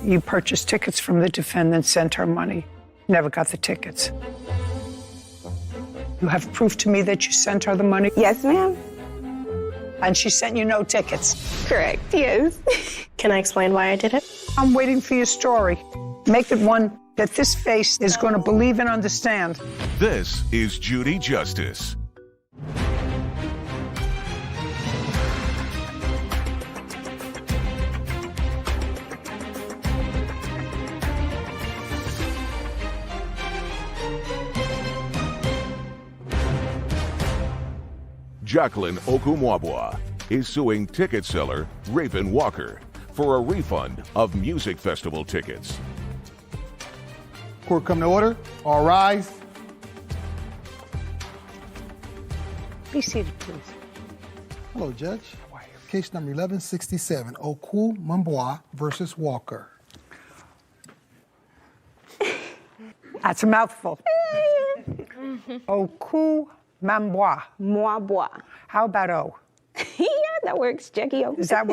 You purchased tickets from the defendant, sent her money, never got the tickets. You have proof to me that you sent her the money? Yes, ma'am. And she sent you no tickets? Correct, yes. Can I explain why I did it? I'm waiting for your story. Make it one that this face is going to believe and understand. This is Judy Justice. Jacqueline Okumwabwa is suing ticket seller Raven Walker for a refund of music festival tickets. Court come to order. All rise. Be seated, please. Hello, Judge. Case number 1167, Okumwabwa versus Walker. That's a mouthful. Okumwabwa. Mwabwa. How about O? Yeah, that works, Jackie. Does that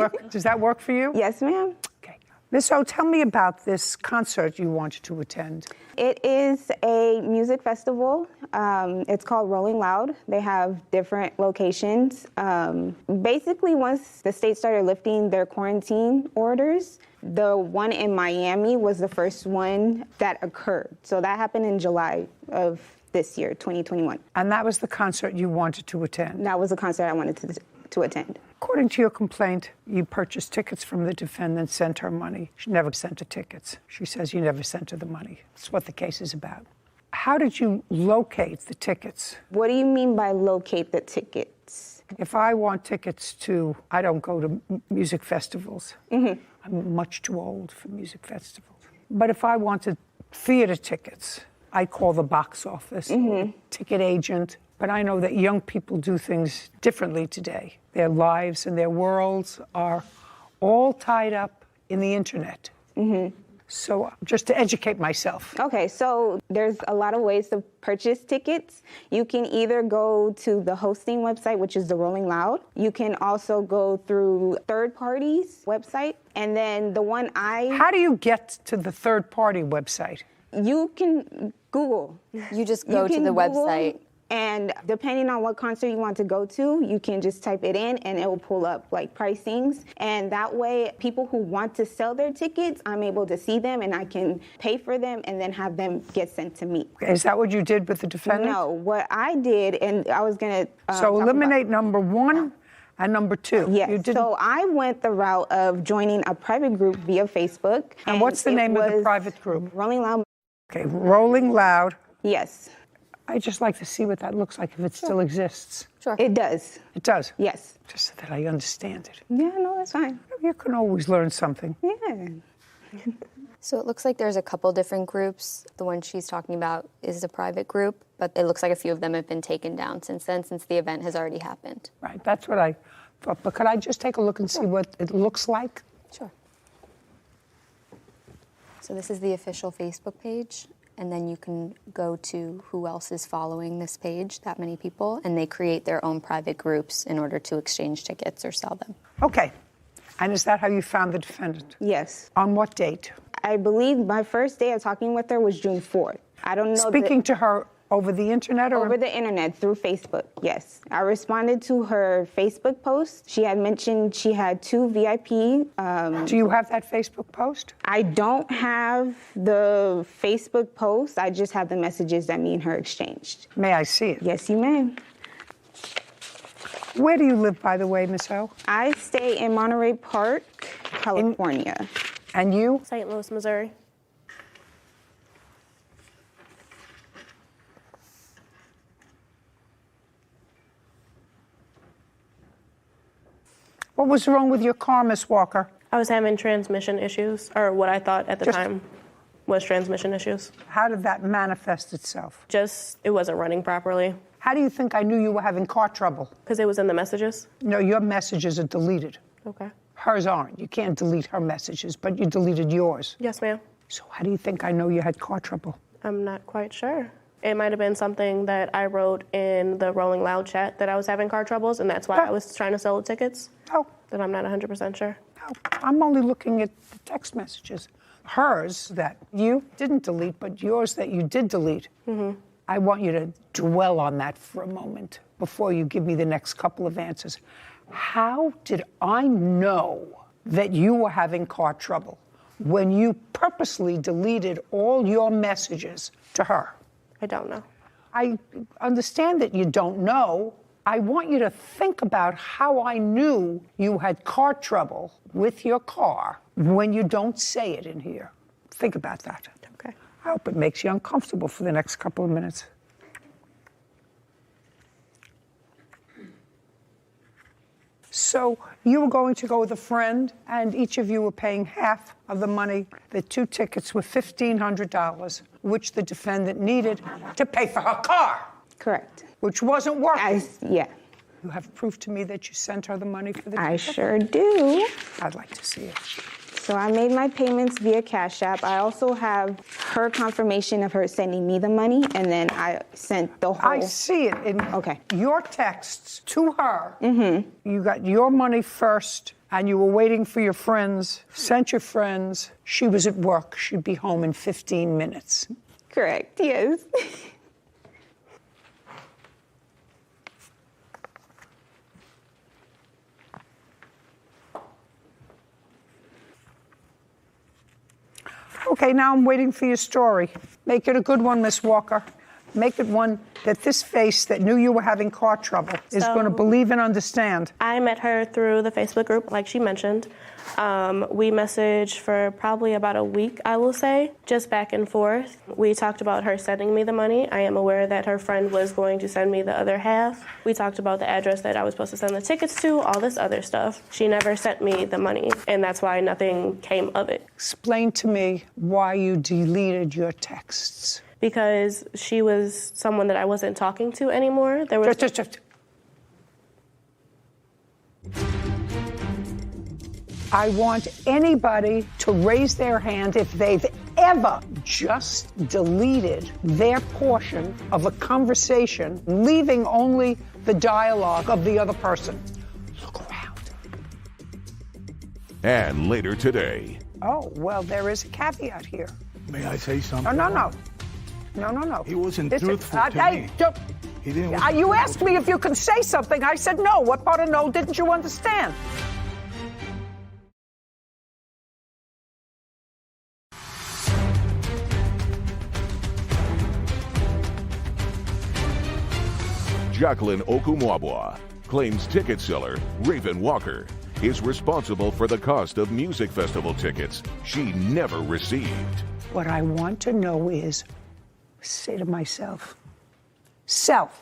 work for you? Yes, ma'am. Okay. Miss O, tell me about this concert you wanted to attend. It is a music festival. It's called Rolling Loud. They have different locations. Basically, once the state started lifting their quarantine orders, the one in Miami was the first one that occurred. So that happened in July of this year, 2021. And that was the concert you wanted to attend? That was the concert I wanted to attend. According to your complaint, you purchased tickets from the defendant, sent her money. She never sent her tickets. She says you never sent her the money. That's what the case is about. How did you locate the tickets? What do you mean by locate the tickets? If I want tickets to, I don't go to music festivals. Mm-hmm. I'm much too old for music festivals. But if I wanted theater tickets, I call the box office, ticket agent. But I know that young people do things differently today. Their lives and their worlds are all tied up in the internet. Mm-hmm. So just to educate myself. Okay, so there's a lot of ways to purchase tickets. You can either go to the hosting website, which is the Rolling Loud. You can also go through third parties' website. And then the one How do you get to the third party website? You can Google. You just go to the website. And depending on what concert you want to go to, you can just type it in and it will pull up like pricings. And that way, people who want to sell their tickets, I'm able to see them and I can pay for them and then have them get sent to me. Is that what you did with the defendant? No, what I did, and I was going to... So eliminate number one and number two. Yes, so I went the route of joining a private group via Facebook. And what's the name of the private group? Rolling Loud. Okay, Rolling Loud. Yes. I'd just like to see what that looks like if it still exists. Sure. It does. It does? Yes. Just so that I understand it. Yeah, no, that's fine. You can always learn something. Yeah. So it looks like there's a couple different groups. The one she's talking about is a private group, but it looks like a few of them have been taken down since then, since the event has already happened. Right, that's what I thought. But could I just take a look and see what it looks like? Sure. So this is the official Facebook page. And then you can go to who else is following this page, that many people, and they create their own private groups in order to exchange tickets or sell them. Okay. And is that how you found the defendant? Yes. On what date? I believe my first day of talking with her was June 4th. I don't know. Speaking to her over the internet? Or? Over the internet, through Facebook, yes. I responded to her Facebook post. She had mentioned she had 2 VIP. Do you have that Facebook post? I don't have the Facebook post. I just have the messages that me and her exchanged. May I see it? Yes, you may. Where do you live, by the way, Miss O? I stay in Monterey Park, California. And you? St. Louis, Missouri. What was wrong with your car, Miss Walker? I was having transmission issues, or what I thought at the time was transmission issues. How did that manifest itself? Just, it wasn't running properly. How do you think I knew you were having car trouble? Because it was in the messages. No, your messages are deleted. Okay. Hers aren't. You can't delete her messages, but you deleted yours. Yes, ma'am. So how do you think I know you had car trouble? I'm not quite sure. It might have been something that I wrote in the Rolling Loud chat that I was having car troubles, and that's why I was trying to sell the tickets. Oh. But I'm not 100% sure. I'm only looking at the text messages. Hers that you didn't delete, but yours that you did delete. I want you to dwell on that for a moment before you give me the next couple of answers. How did I know that you were having car trouble when you purposely deleted all your messages to her? I don't know. I understand that you don't know. I want you to think about how I knew you had car trouble with your car when you don't say it in here. Think about that. Okay. I hope it makes you uncomfortable for the next couple of minutes. So you were going to go with a friend, and each of you were paying half of the money. The 2 tickets were $1,500, which the defendant needed to pay for her car, Correct. which wasn't working. Yeah, You have proof to me that you sent her the money for the I ticket? sure do. I'd like to see it. So I made my payments via Cash App. I also have her confirmation of her sending me the money, and then I sent the whole. I see it in Okay. your texts to her. You got your money first, and you were waiting for your friends, sent your friends. She was at work. She'd be home in 15 minutes. Correct, yes. Okay, now I'm waiting for your story. Make it a good one, Miss Walker. Make it one that this face that knew you were having car trouble is going to believe and understand. I met her through the Facebook group, like she mentioned. We messaged for probably about a week, I will say, just back and forth. We talked about her sending me the money. I am aware that her friend was going to send me the other half. We talked about the address that I was supposed to send the tickets to, all this other stuff. She never sent me the money, and that's why nothing came of it. Explain to me why you deleted your texts. Because she was someone that I wasn't talking to anymore. There was I want anybody to raise their hand if they've ever just deleted their portion of a conversation, leaving only the dialogue of the other person. Look around. And later today, Oh, well, there is a caveat here. May I say something? No. He wasn't This is- truthful to me. don't- He didn't. You asked me if you could say something. I said no. What part of no didn't you understand? Jacqueline Okumwabwa claims ticket seller Raven Walker is responsible for the cost of music festival tickets she never received. What I want to know is, say to myself, self,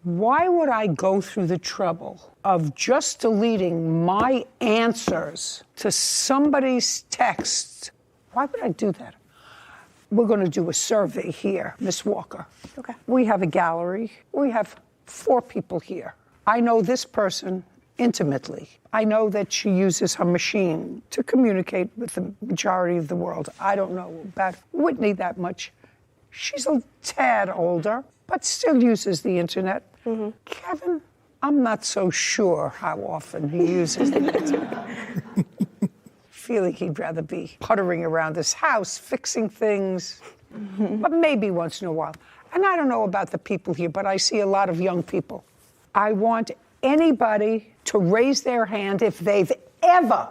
why would I go through the trouble of just deleting my answers to somebody's texts? Why would I do that? We're going to do a survey here, Miss Walker. Okay. We have a gallery. We have 4 people here. I know this person intimately. I know that she uses her machine to communicate with the majority of the world. I don't know about Whitney that much. She's a tad older, but still uses the internet. Kevin, I'm not so sure how often he uses the internet. Feeling he'd rather be puttering around his house, fixing things, but maybe once in a while. And I don't know about the people here, but I see a lot of young people. I want anybody to raise their hand if they've ever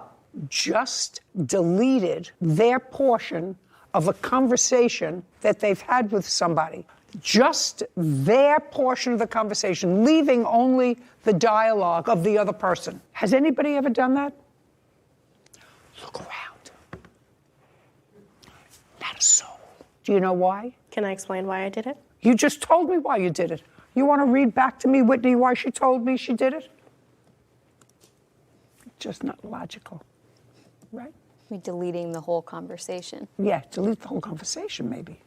just deleted their portion of a conversation that they've had with somebody. Just their portion of the conversation, leaving only the dialogue of the other person. Has anybody ever done that? Look around. Not a soul. Do you know why? Can I explain why I did it? You just told me why you did it. You want to read back to me, Whitney, why she told me she did it? Just not logical, right? We're deleting the whole conversation. Yeah, delete the whole conversation, maybe.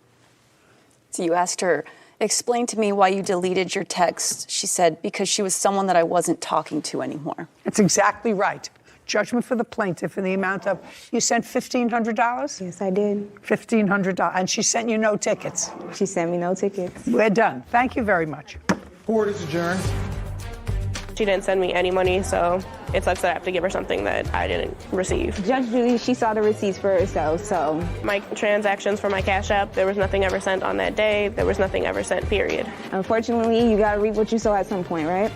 So you asked her, explain to me why you deleted your text. She said, because she was someone that I wasn't talking to anymore. That's exactly right. Judgment for the plaintiff in the amount of, you sent $1,500? Yes, I did. $1,500, and she sent you no tickets. She sent me no tickets. We're done. Thank you very much. Court is adjourned. She didn't send me any money, so it sucks that I have to give her something that I didn't receive. Judge Judy, she saw the receipts for herself, so. My transactions for my Cash App, there was nothing ever sent on that day. There was nothing ever sent, period. Unfortunately, you gotta reap what you sow at some point, right?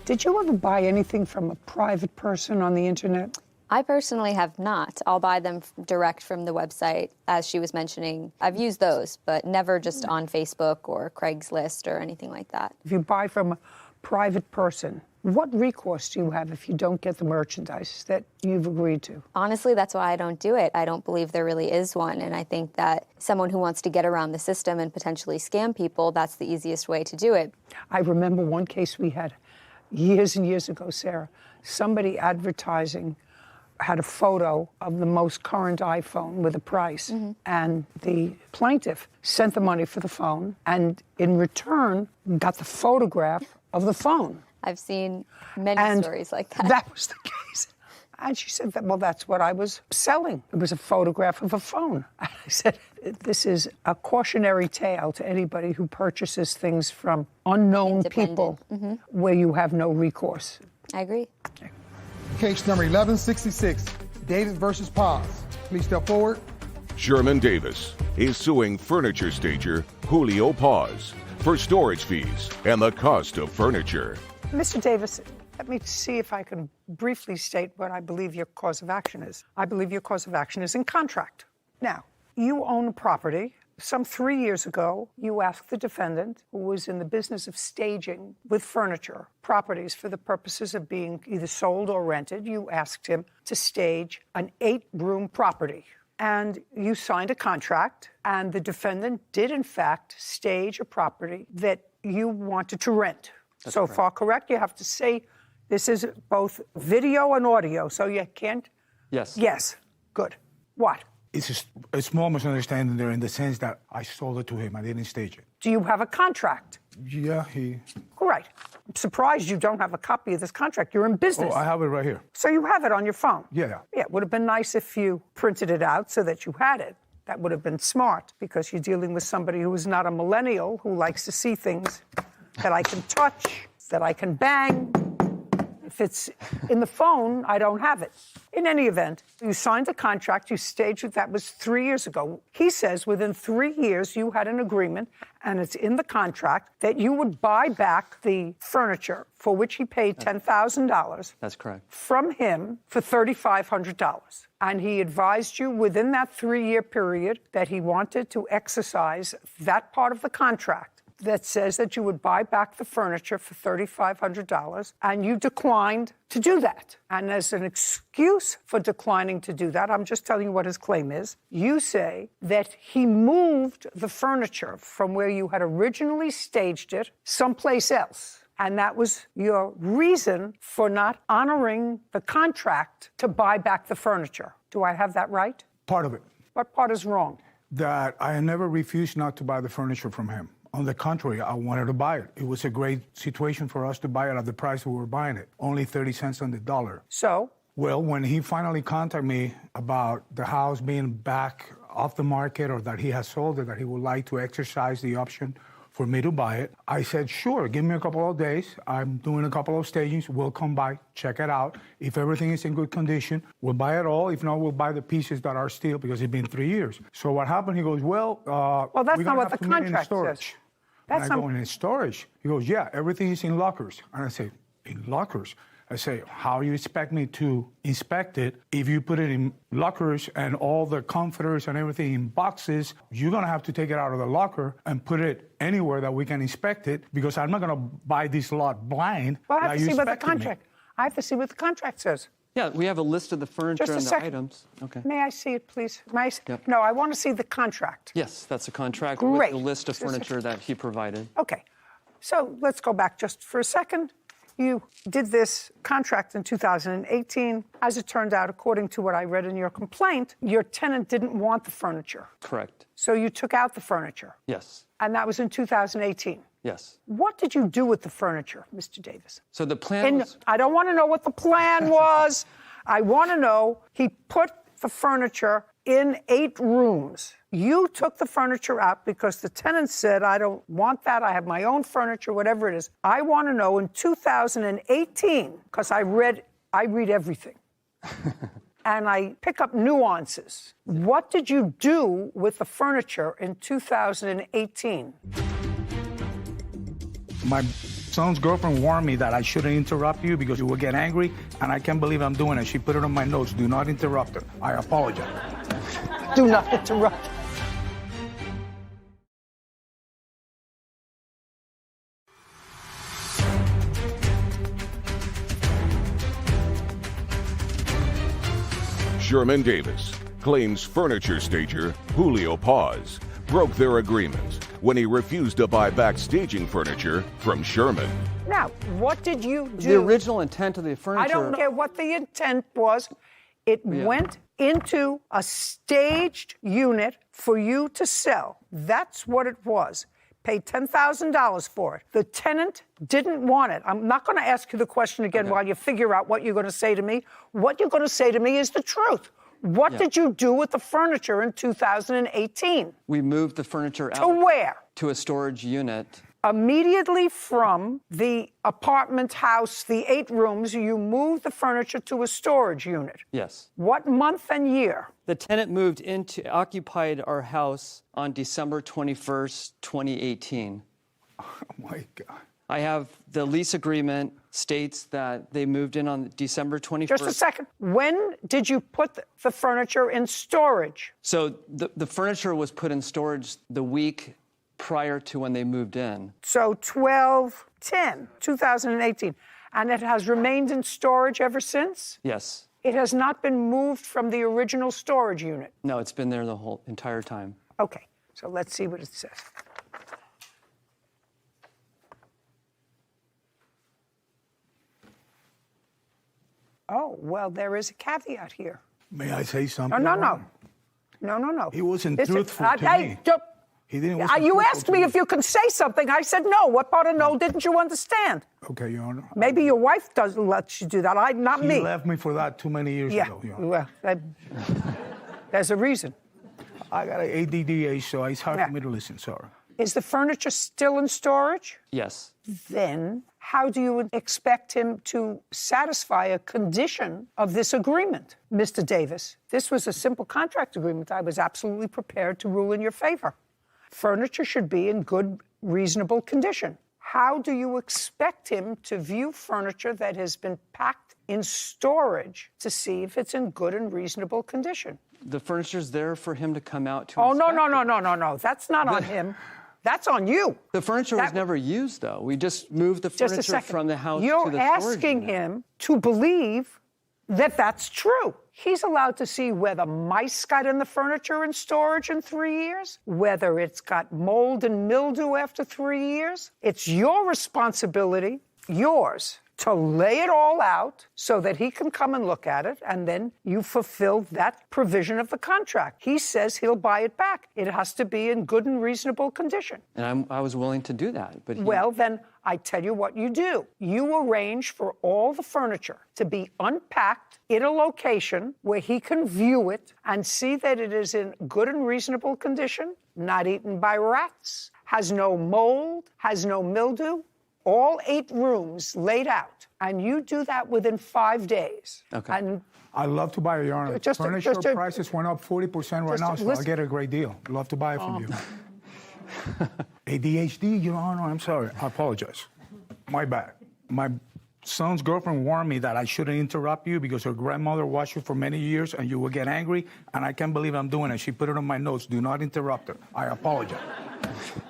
Did you ever buy anything from a private person on the internet? I personally have not. I'll buy them direct from the website, as she was mentioning. I've used those, but never just on Facebook or Craigslist or anything like that. If you buy from a private person, what recourse do you have if you don't get the merchandise that you've agreed to? Honestly, that's why I don't do it. I don't believe there really is one. And I think that someone who wants to get around the system and potentially scam people, that's the easiest way to do it. I remember one case we had years and years ago, Sarah. Somebody advertising had a photo of the most current iPhone with a price. And the plaintiff sent the money for the phone and in return got the photograph of the phone. I've seen many stories like that. That was the case. And she said, well, that's what I was selling. It was a photograph of a phone. I said, this is a cautionary tale to anybody who purchases things from unknown people where you have no recourse. I agree. Case number 1166, Davis versus Paz. Please step forward. Sherman Davis is suing furniture stager Julio Paz for storage fees and the cost of furniture. Mr. Davis, let me see if I can briefly state what I believe your cause of action is. I believe your cause of action is in contract. Now, you own a property. Some 3 years ago, you asked the defendant, who was in the business of staging with furniture properties for the purposes of being either sold or rented, you asked him to stage an 8-room property. And you signed a contract, and the defendant did, in fact, stage a property that you wanted to rent. That's so correct. Far correct? You have to say this is both video and audio, so you can't? Yes. Yes. Good. What? It's a small misunderstanding there in the sense that I sold it to him. I didn't stage it. Do you have a contract? Yeah, he... Right. I'm surprised you don't have a copy of this contract. You're in business. Oh, I have it right here. So you have it on your phone? Yeah. Yeah, it would have been nice if you printed it out so that you had it. That would have been smart, because you're dealing with somebody who is not a millennial, who likes to see things that I can touch, that I can bang. If it's in the phone, I don't have it. In any event, you signed a contract, you staged it, that was 3 years ago. He says within 3 years you had an agreement, and it's in the contract, that you would buy back the furniture for which he paid $10,000. That's correct. From him for $3,500. And he advised you within that 3-year period that he wanted to exercise that part of the contract that says that you would buy back the furniture for $3,500, and you declined to do that. And as an excuse for declining to do that, I'm just telling you what his claim is, you say that he moved the furniture from where you had originally staged it someplace else. And that was your reason for not honoring the contract to buy back the furniture. Do I have that right? Part of it. What part is wrong? That I never refused not to buy the furniture from him. On the contrary, I wanted to buy it. It was a great situation for us to buy it at the price we were buying it, only 30 cents on the dollar. So? Well, when he finally contacted me about the house being back off the market, or that he has sold it, that he would like to exercise the option for me to buy it, I said, sure, give me a couple of days. I'm doing a couple of stagings. We'll come by, check it out. If everything is in good condition, we'll buy it all. If not, we'll buy the pieces that are still, because it's been 3 years. So what happened, he goes, well, that's not what the contract says. That's and I go, in storage? He goes, yeah, everything is in lockers. And I say, in lockers? I say, how you expect me to inspect it if you put it in lockers and all the comforters and everything in boxes? You're going to have to take it out of the locker and put it anywhere that we can inspect it, because I'm not going to buy this lot blind. Well, I have to see what the contract. I have to see what the contract says. Yeah, we have a list of the furniture and the items. Okay. May I see it, please? Yep. No, I want to see the contract. Yes, that's a contract Great. with the list of furniture that he provided. Okay. So let's go back just for a second. You did this contract in 2018. As it turned out, according to what I read in your complaint, your tenant didn't want the furniture. Correct. So you took out the furniture. Yes. And that was in 2018. Yes. What did you do with the furniture, Mr. Davis? So the plan was... I don't want to know what the plan was. I want to know he put the furniture in 8 rooms. You took the furniture out because the tenant said, I don't want that. I have my own furniture, whatever it is. I want to know in 2018, because I read everything. And I pick up nuances. What did you do with the furniture in 2018? My son's girlfriend warned me that I shouldn't interrupt you because you will get angry, and I can't believe I'm doing it. She put it on my notes. Do not interrupt her. I apologize. Do not interrupt. Sherman Davis claims furniture stager Julio Paz broke their agreement when he refused to buy back staging furniture from Sherman. Now, what did you do? The original intent of the furniture. I don't care what the intent was. It went into a staged unit for you to sell. That's what it was. Paid $10,000 for it. The tenant didn't want it. I'm not going to ask you the question again while you figure out what you're going to say to me. What you're going to say to me is the truth. What did you do with the furniture in 2018? We moved the furniture out. To where? To a storage unit. Immediately from the apartment house, the 8 rooms, you moved the furniture to a storage unit. Yes. What month and year? The tenant occupied our house on December 21st, 2018. Oh, my God. I have the lease agreement states that they moved in on December 21st. Just a second. When did you put the furniture in storage? So the furniture was put in storage the week prior to when they moved in. So 12/10/2018. And it has remained in storage ever since? Yes. It has not been moved from the original storage unit? No, it's been there the whole entire time. Okay, so let's see what it says. Oh, well, there is a caveat here. May I say something? No. He wasn't truthful to me. He didn't. You asked me if you can say something. I said no. What part of no didn't you understand? Okay, Your Honor. Maybe your wife doesn't let you do that. Not me. He left me for that too many years ago. Your Honor. Well, there's a reason. I got an ADD, so it's hard for me to listen. Sorry. Is the furniture still in storage? Yes. Then how do you expect him to satisfy a condition of this agreement, Mr. Davis? This was a simple contract agreement. I was absolutely prepared to rule in your favor. Furniture should be in good, reasonable condition. How do you expect him to view furniture that has been packed in storage to see if it's in good and reasonable condition? The furniture's there for him to come out to Oh, inspect no. it. That's not on him. That's on you. The furniture was never used, though. We just moved the furniture from the house to the storage You're asking him to believe that that's true. He's allowed to see whether mice got in the furniture in storage in 3 years, whether it's got mold and mildew after 3 years. It's your responsibility, yours, to lay it all out so that he can come and look at it, and then you fulfill that provision of the contract. He says he'll buy it back. It has to be in good and reasonable condition. And I was willing to do that. But Well, then I tell you what you do. You arrange for all the furniture to be unpacked in a location where he can view it and see that it is in good and reasonable condition, not eaten by rats, has no mold, has no mildew. All 8 rooms laid out, and you do that within 5 days. Okay. And I'd love to buy it, Your Honor. Furniture prices went up 40% right now, so I'll get a great deal. I'd love to buy it from you. ADHD, Your Honor, I'm sorry. I apologize. My bad. My son's girlfriend warned me that I shouldn't interrupt you because her grandmother watched you for many years and you will get angry, and I can't believe I'm doing it. She put it on my notes. Do not interrupt her. I apologize.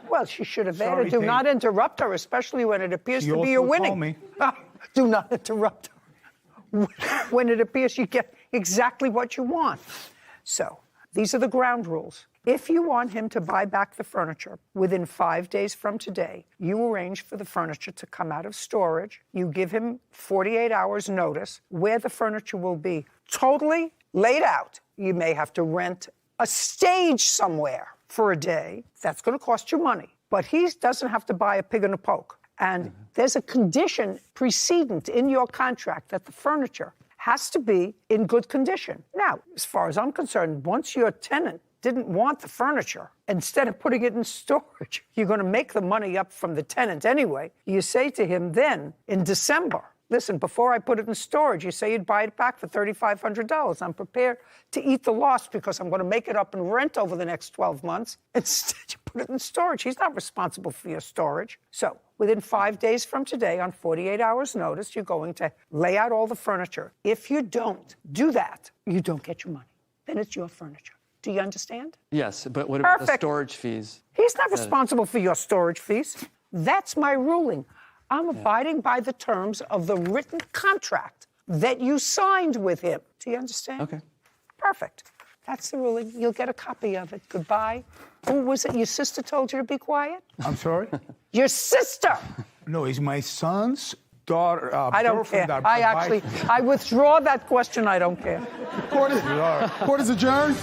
Well, she should have added, do not interrupt her, especially when it appears to be you're winning. Me. Do not interrupt her. When it appears you get exactly what you want. So, these are the ground rules. If you want him to buy back the furniture within 5 days from today, you arrange for the furniture to come out of storage. You give him 48 hours notice where the furniture will be totally laid out. You may have to rent a stage somewhere for a day. That's going to cost you money. But he doesn't have to buy a pig in a poke. And there's a condition precedent in your contract that the furniture has to be in good condition. Now, as far as I'm concerned, once your tenant didn't want the furniture, instead of putting it in storage, you're going to make the money up from the tenant anyway. You say to him then, in December, listen, before I put it in storage, you say you'd buy it back for $3,500. I'm prepared to eat the loss because I'm going to make it up in rent over the next 12 months. Instead, you put it in storage. He's not responsible for your storage. So within 5 days from today, on 48 hours' notice, you're going to lay out all the furniture. If you don't do that, you don't get your money. Then it's your furniture. Do you understand? Yes, but what about the Perfect. storage fees? He's not responsible for your storage fees. That's my ruling. I'm abiding by the terms of the written contract that you signed with him. Do you understand? Okay. Perfect. That's the ruling. You'll get a copy of it. Goodbye. Who was it? Your sister told you to be quiet? I'm sorry? Your sister! No, it's my son's daughter. I don't care. girlfriend that I withdraw that question. I don't care. Court is adjourned.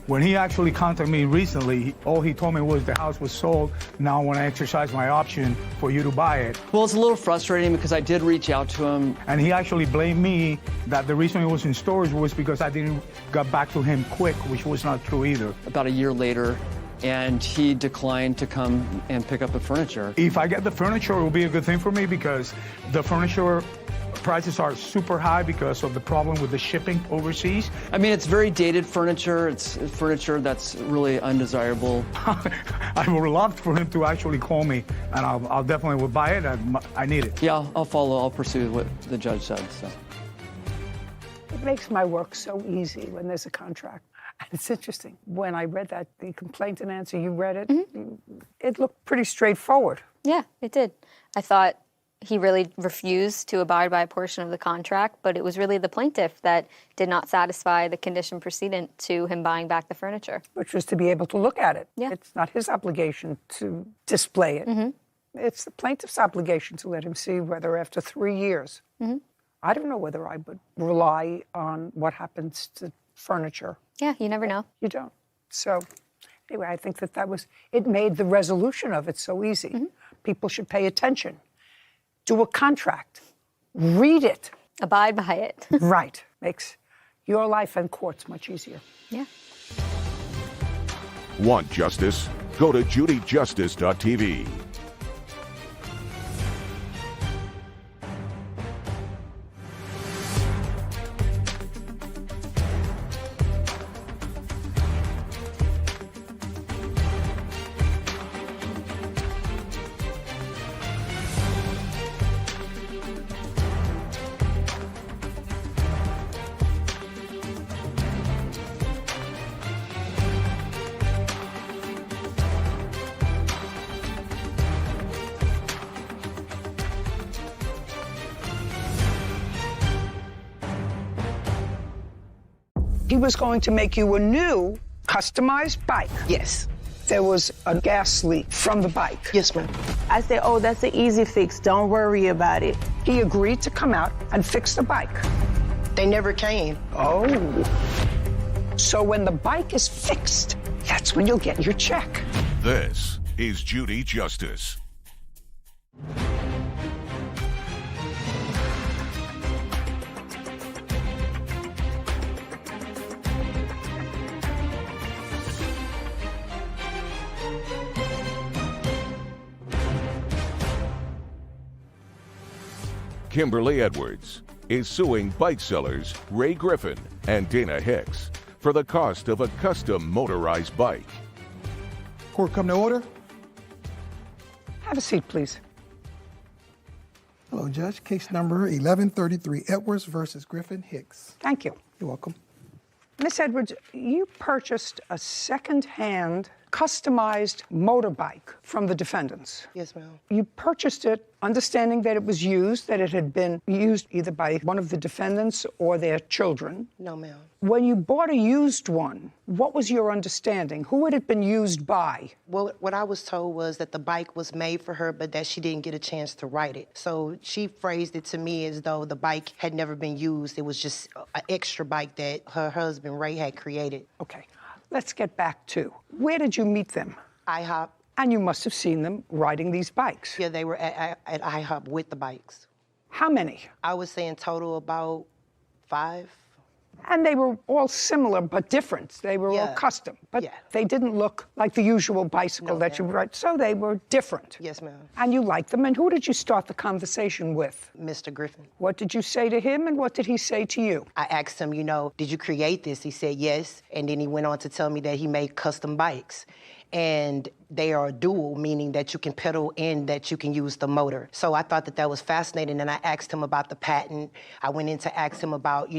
When he actually contacted me recently, all he told me was the house was sold. Now when I exercise my option for you to buy it. Well, it's a little frustrating because I did reach out to him. And he actually blamed me that the reason it was in storage was because I didn't get back to him quick, which was not true either. About a year later, and he declined to come and pick up the furniture. If I get the furniture, it will be a good thing for me because the furniture prices are super high because of the problem with the shipping overseas. I mean, it's very dated furniture. It's furniture that's really undesirable. I would love for him to actually call me, and I'll definitely would buy it. I need it. Yeah, I'll follow. I'll pursue what the judge said. So. It makes my work so easy when there's a contract. And it's interesting. When I read that, the complaint and answer, you read it, it looked pretty straightforward. Yeah, it did. I thought he really refused to abide by a portion of the contract, but it was really the plaintiff that did not satisfy the condition precedent to him buying back the furniture. Which was to be able to look at it. Yeah. It's not his obligation to display it. It's the plaintiff's obligation to let him see whether after 3 years, I don't know whether I would rely on what happens to furniture. Yeah, you never know. You don't. So anyway, I think it made the resolution of it so easy. People should pay attention. Do a contract. Read it. Abide by it. Right. Makes your life and courts much easier. Yeah. Want justice? Go to judyjustice.tv. He was going to make you a new customized bike. Yes. There was a gas leak from the bike. Yes, ma'am. I said, oh, that's an easy fix. Don't worry about it. He agreed to come out and fix the bike. They never came. Oh. So when the bike is fixed, that's when you'll get your check. This is Judy Justice. Kimberly Edwards is suing bike sellers Ray Griffin and Dana Hicks for the cost of a custom motorized bike. Court come to order. Have a seat, please. Hello, Judge. Case number 1133, Edwards versus Griffin Hicks. Thank you. You're welcome. Miss Edwards, you purchased a second-hand, customized motorbike from the defendants. Yes, ma'am. You purchased it understanding that it was used, that it had been used either by one of the defendants or their children. No, ma'am. When you bought a used one, what was your understanding? Who had it been used by? Well, what I was told was that the bike was made for her, but that she didn't get a chance to ride it. So she phrased it to me as though the bike had never been used. It was just an extra bike that her husband, Ray, had created. Okay, let's get back to, where did you meet them? IHOP. And you must have seen them riding these bikes. Yeah, they were at IHOP with the bikes. How many? I would say in total about 5. And they were all similar but different. They were all custom. But they didn't look like the usual bicycle that you ride. So they were different. Yes, ma'am. And you liked them. And who did you start the conversation with? Mr. Griffin. What did you say to him and what did he say to you? I asked him, did you create this? He said yes. And then he went on to tell me that he made custom bikes. And they are dual, meaning that you can pedal and that you can use the motor. So I thought that was fascinating, and I asked him about the patent. I went in to ask him about,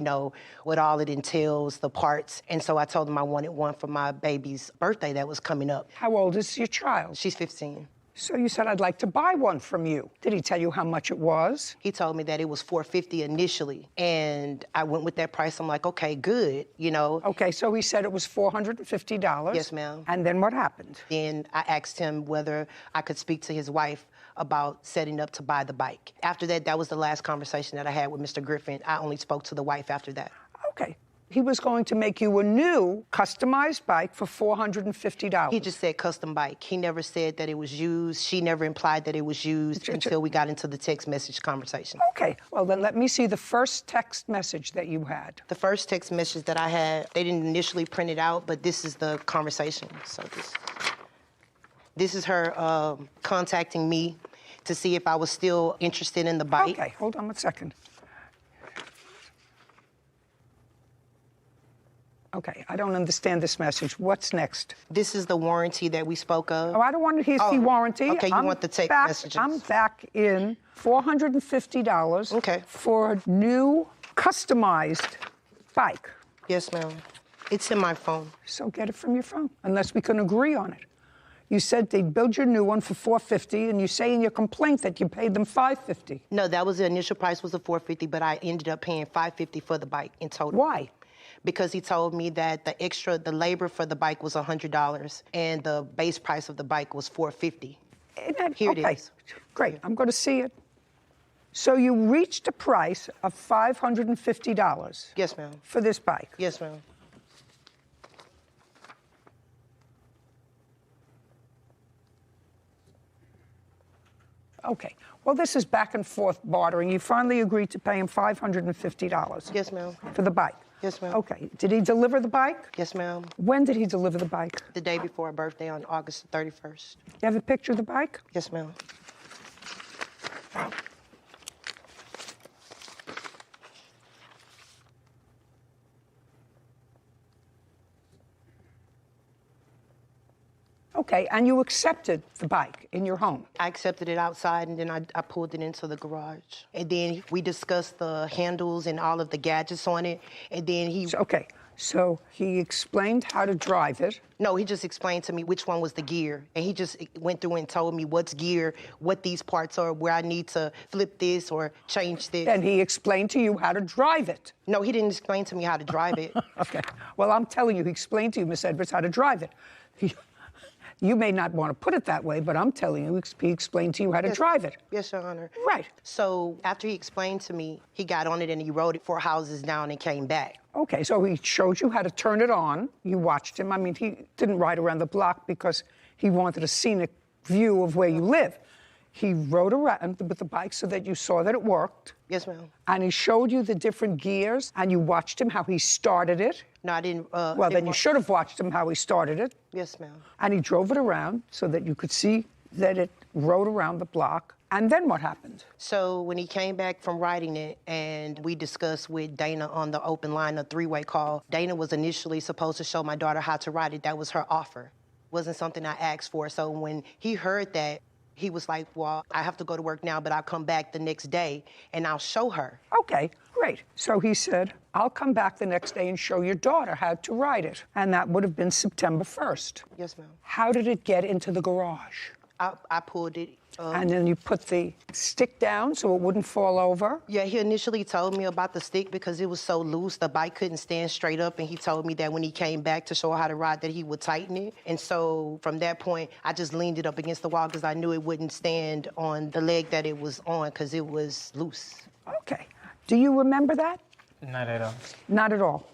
what all it entails, the parts. And so I told him I wanted one for my baby's birthday that was coming up. How old is your child? She's 15. So you said, I'd like to buy one from you. Did he tell you how much it was? He told me that it was $450 initially, and I went with that price. I'm like, okay, good, Okay, so he said it was $450. Yes, ma'am. And then what happened? Then I asked him whether I could speak to his wife about setting up to buy the bike. After that, that was the last conversation that I had with Mr. Griffin. I only spoke to the wife after that. Okay. He was going to make you a new customized bike for $450. He just said custom bike. He never said that it was used. She never implied that it was used until we got into the text message conversation. Okay, well then let me see the first text message that you had. The first text message that I had, they didn't initially print it out, but this is the conversation. So this is her contacting me to see if I was still interested in the bike. Okay, hold on 1 second. Okay, I don't understand this message. What's next? This is the warranty that we spoke of. Oh, I don't want to hear the warranty. Okay, you want the text messages. I'm back in $450 for a new customized bike. Yes, ma'am. It's in my phone. So get it from your phone, unless we can agree on it. You said they build your new one for $450, and you say in your complaint that you paid them $550. No, that was the initial price was the $450, but I ended up paying $550 for the bike in total. Why? Because he told me that the labor for the bike was $100, and the base price of the bike was $450. Here it is. Great, I'm going to see it. So you reached a price of $550. Yes, ma'am. For this bike. Yes, ma'am. Okay. Well, this is back and forth bartering. You finally agreed to pay him $550. Yes, ma'am. For the bike. Yes, ma'am. Okay. Did he deliver the bike? Yes, ma'am. When did he deliver the bike? The day before her birthday on August 31st. You have a picture of the bike? Yes, ma'am. Okay, and you accepted the bike in your home? I accepted it outside, and then I pulled it into the garage. And then we discussed the handles and all of the gadgets on it, and then he... Okay, so he explained how to drive it. No, he just explained to me which one was the gear, and he just went through and told me what's gear, what these parts are, where I need to flip this or change this. And he explained to you how to drive it. No, he didn't explain to me how to drive it. Okay, well, I'm telling you, he explained to you, Miss Edwards, how to drive it. You may not want to put it that way, but I'm telling you, he explained to you how to drive it. Yes, Your Honor. Right. So after he explained to me, he got on it and he rode it 4 houses down and came back. Okay, so he showed you how to turn it on. You watched him. I mean, he didn't ride around the block because he wanted a scenic view of where you live. He rode around with the bike so that you saw that it worked. Yes, ma'am. And he showed you the different gears, and you watched him how he started it. No, I didn't. Well, then you should have watched him how he started it. Yes, ma'am. And he drove it around so that you could see that it rode around the block. And then what happened? So when he came back from riding it and we discussed with Dana on the open line, a 3-way call, Dana was initially supposed to show my daughter how to ride it. That was her offer. It wasn't something I asked for. So when he heard that, he was like, well, I have to go to work now, but I'll come back the next day and I'll show her. Okay, great. So he said, I'll come back the next day and show your daughter how to ride it. And that would have been September 1st. Yes, ma'am. How did it get into the garage? I pulled it. And then you put the stick down so it wouldn't fall over? Yeah, he initially told me about the stick because it was so loose, the bike couldn't stand straight up, and he told me that when he came back to show her how to ride that he would tighten it. And so from that point, I just leaned it up against the wall because I knew it wouldn't stand on the leg that it was on because it was loose. Okay. Do you remember that? Not at all. Not at all.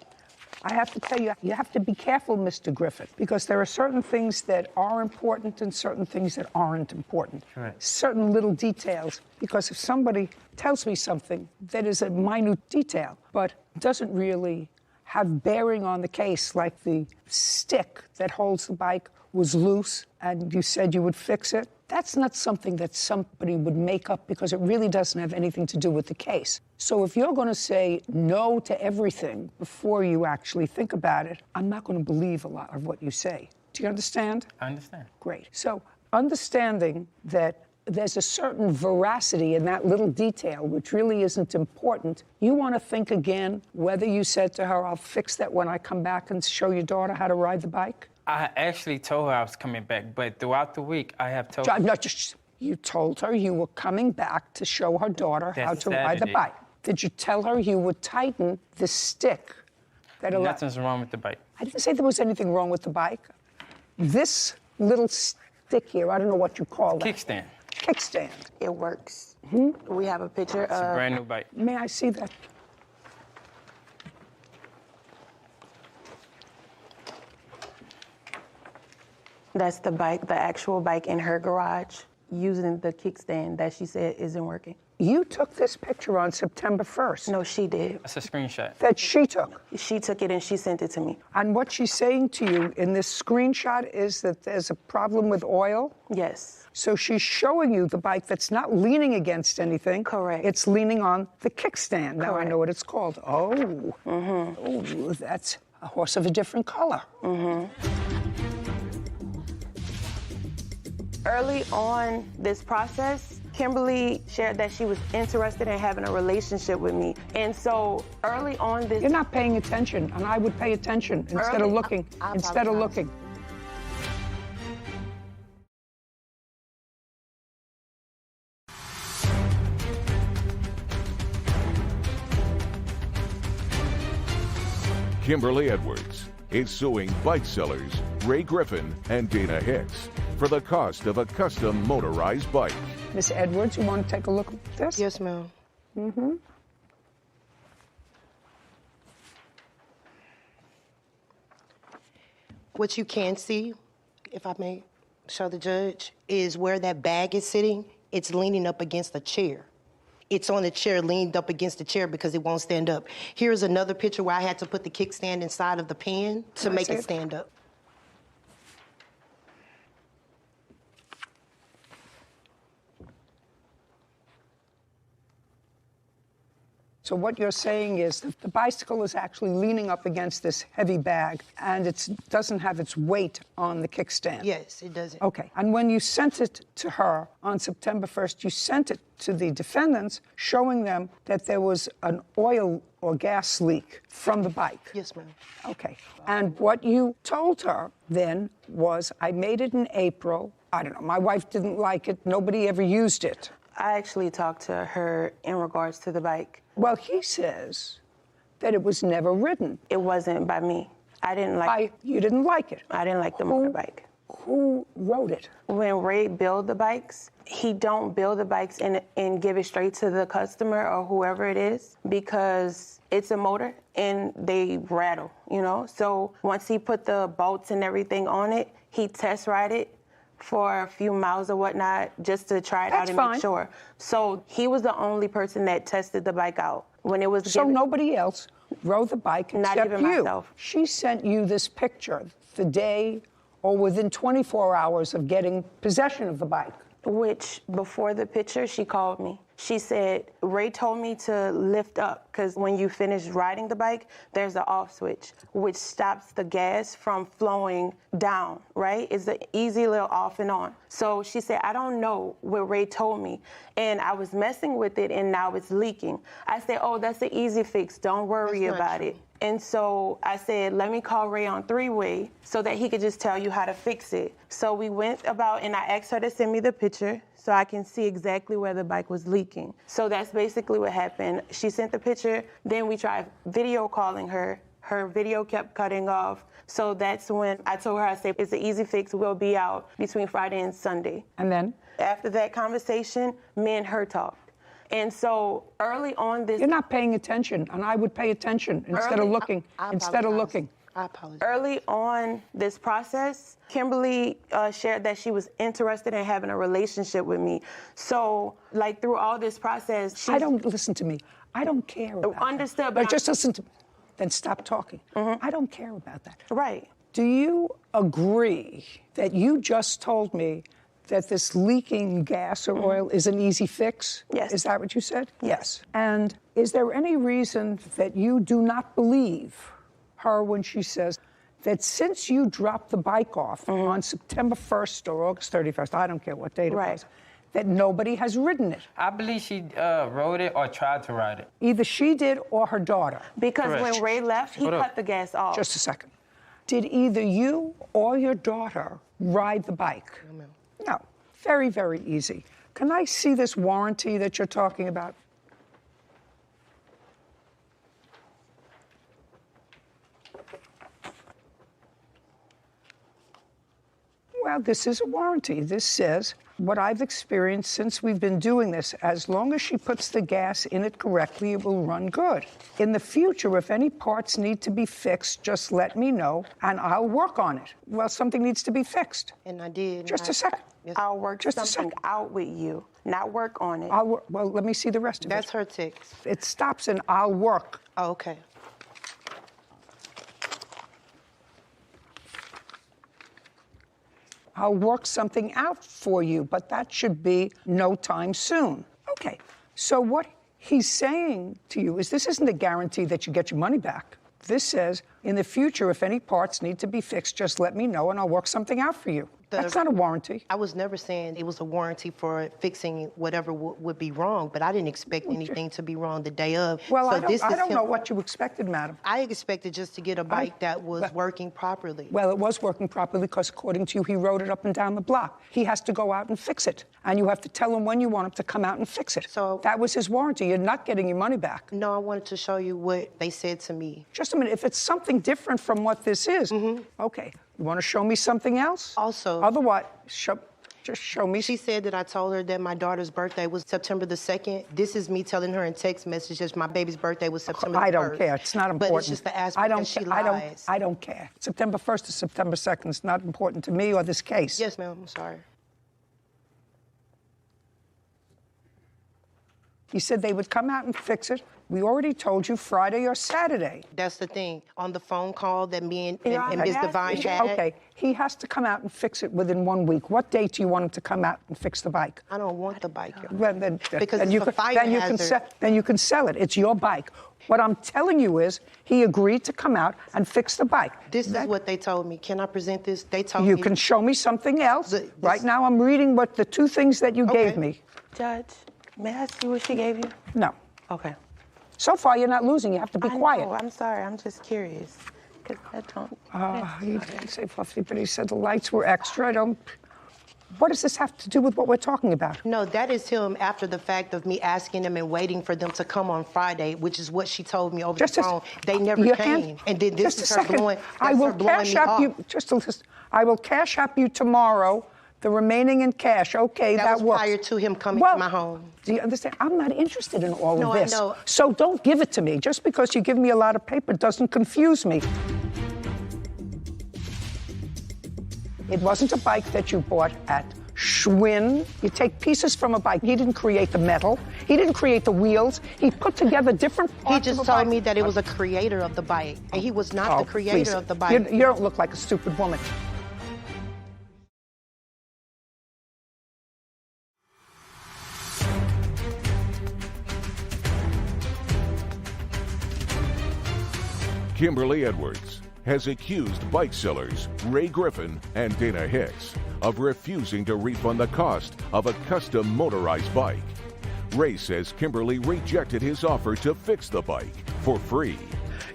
I have to tell you, you have to be careful, Mr. Griffith, because there are certain things that are important and certain things that aren't important. Right. Certain little details, because if somebody tells me something that is a minute detail, but doesn't really have bearing on the case, like the stick that holds the bike was loose and you said you would fix it, that's not something that somebody would make up because it really doesn't have anything to do with the case. So if you're going to say no to everything before you actually think about it, I'm not going to believe a lot of what you say. Do you understand? I understand. Great. So understanding that there's a certain veracity in that little detail, which really isn't important, you want to think again whether you said to her, I'll fix that when I come back and show your daughter how to ride the bike? I actually told her I was coming back, but throughout the week, I have told her. No, you told her you were coming back to show her daughter how to ride the bike. Did you tell her you would tighten the stick that allowed... Nothing's wrong with the bike. I didn't say there was anything wrong with the bike. This little stick here, I don't know what you call that. Kickstand. Kickstand. It works. Mm-hmm. We have a picture It's a brand new bike. May I see that? That's the bike, the actual bike in her garage, using the kickstand that she said isn't working. You took this picture on September 1st. No, she did. That's a screenshot. That she took. She took it and she sent it to me. And what she's saying to you in this screenshot is that there's a problem with oil? Yes. So she's showing you the bike that's not leaning against anything. Correct. It's leaning on the kickstand. Now Correct. I know what it's called. Oh. Mm-hmm. Oh, that's a horse of a different color. Mm-hmm. Early on this process, Kimberly shared that she was interested in having a relationship with me. And so early on this... You're not paying attention, and I would pay attention instead of looking. Instead of looking. Kimberly Edwards is suing bike sellers Ray Griffin and Dana Hicks for the cost of a custom motorized bike. Miss Edwards, you want to take a look at this? Yes, ma'am. Mm-hmm. What you can see, if I may show the judge, is where that bag is sitting, it's leaning up against a chair. It's on the chair, leaned up against the chair because it won't stand up. Here's another picture where I had to put the kickstand inside of the pan to make it stand up. So what you're saying is that the bicycle is actually leaning up against this heavy bag, and it doesn't have its weight on the kickstand. Yes, it doesn't. Okay. And when you sent it to her on September 1st, you sent it to the defendants, showing them that there was an oil or gas leak from the bike. Yes, ma'am. Okay. And what you told her then was, I made it in April. I don't know, my wife didn't like it. Nobody ever used it. I actually talked to her in regards to the bike. Well, he says that it was never ridden. It wasn't by me. I didn't like it. You didn't like it? I didn't like the motorbike. Who wrote it? When Ray build the bikes, he don't build the bikes and give it straight to the customer or whoever it is, because it's a motor and they rattle, you know? So once he put the bolts and everything on it, he test ride it for a few miles or whatnot, just to try it out and make sure. So he was the only person that tested the bike out when it was So nobody else rode the bike except not even you. myself. She sent you this picture the day or within 24 hours of getting possession of the bike. Which, before the picture, she called me. She said, Ray told me to lift up, because when you finish riding the bike, there's an off switch, which stops the gas from flowing down, right? It's an easy little off and on. So she said, I don't know what Ray told me. And I was messing with it, and now it's leaking. I said, oh, that's an easy fix. Don't worry about it. And so I said, let me call Ray on three-way so that he could just tell you how to fix it. So we went about, and I asked her to send me the picture so I can see exactly where the bike was leaking. So that's basically what happened. She sent the picture, then we tried video calling her. Her video kept cutting off. So that's when I told her, I said, it's an easy fix. We'll be out between Friday and Sunday. And then? After that conversation, me and her talked. And so early on this... You're not paying attention, and I would pay attention instead of looking. I apologize. Early on this process, Kimberly shared that she was interested in having a relationship with me. So, like, through all this process... Listen to me. I don't care about Understood, that. but just listen to me. Then stop talking. I don't care about that. Right. Do you agree that you just told me that this leaking gas or oil is an easy fix? Yes. Is that what you said? Yes. And is there any reason that you do not believe her when she says that since you dropped the bike off on September 1st or August 31st, I don't care what date it was, that nobody has ridden it? I believe she rode it or tried to ride it. Either she did or her daughter. Because when Ray left, he cut the gas off. Just a second. Did either you or your daughter ride the bike? No. Very, very easy. Can I see this warranty that you're talking about? Well, this is a warranty. This says what I've experienced since we've been doing this. As long as she puts the gas in it correctly, it will run good. In the future, if any parts need to be fixed, just let me know, and I'll work on it. Well, something needs to be fixed. And I did. Just a second. I'll work something out with you, not work on it. Well, let me see the rest of it. That's her text. It stops in I'll work. Oh, okay. I'll work something out for you, but that should be no time soon. Okay, so what he's saying to you is this isn't a guarantee that you get your money back. This says, in the future, if any parts need to be fixed, just let me know and I'll work something out for you. That's not a warranty. I was never saying it was a warranty for fixing whatever would be wrong, but I didn't expect anything to be wrong the day of. Well, so I don't know what you expected, madam. I expected just to get a bike that was working properly. Well, it was working properly because, according to you, he rode it up and down the block. He has to go out and fix it, and you have to tell him when you want him to come out and fix it. So that was his warranty. You're not getting your money back. No, I wanted to show you what they said to me. Just a minute. If it's something different from what this is, okay. You want to show me something else? Also. Otherwise, just show me. She said that I told her that my daughter's birthday was September the 2nd. This is me telling her in text messages my baby's birthday was September the 1st. I don't care. It's not important. But it's just the aspect that she lies. I don't care. September 1st to September 2nd is not important to me or this case. Yes, ma'am. I'm sorry. He said they would come out and fix it. We already told you Friday or Saturday. That's the thing. On the phone call that me and Ms. Devine had. Okay, he has to come out and fix it within 1 week. What date do you want him to come out and fix the bike? I don't want the bike. Well, because it's a fire hazard. Then you can sell it. It's your bike. What I'm telling you is he agreed to come out and fix the bike. This is what they told me. Can I present this? They told me. You can show me something else. Right now I'm reading what the two things that you gave me. Judge, may I see what she gave you? No. Okay. So far, you're not losing. You have to be quiet. Oh, I'm sorry. I'm just curious. Because I don't... He didn't say fluffy, but he said the lights were extra. What does this have to do with what we're talking about? No, that is him after the fact of me asking them and waiting for them to come on Friday, which is what she told me over the phone. They never came. And then this is her blowing, I will cash up you. I will cash up you tomorrow. The remaining in cash. Okay, that works. Prior to him coming to my home. Do you understand? I'm not interested in all of this. I know. So don't give it to me. Just because you give me a lot of paper doesn't confuse me. It wasn't a bike that you bought at Schwinn. You take pieces from a bike. He didn't create the metal. He didn't create the wheels. He put together different parts of a bike. He just told me that it was a creator of the bike, and he was not the creator of the bike. You don't look like a stupid woman. Kimberly Edwards has accused bike sellers Ray Griffin and Dana Hicks of refusing to refund the cost of a custom motorized bike. Ray says Kimberly rejected his offer to fix the bike for free.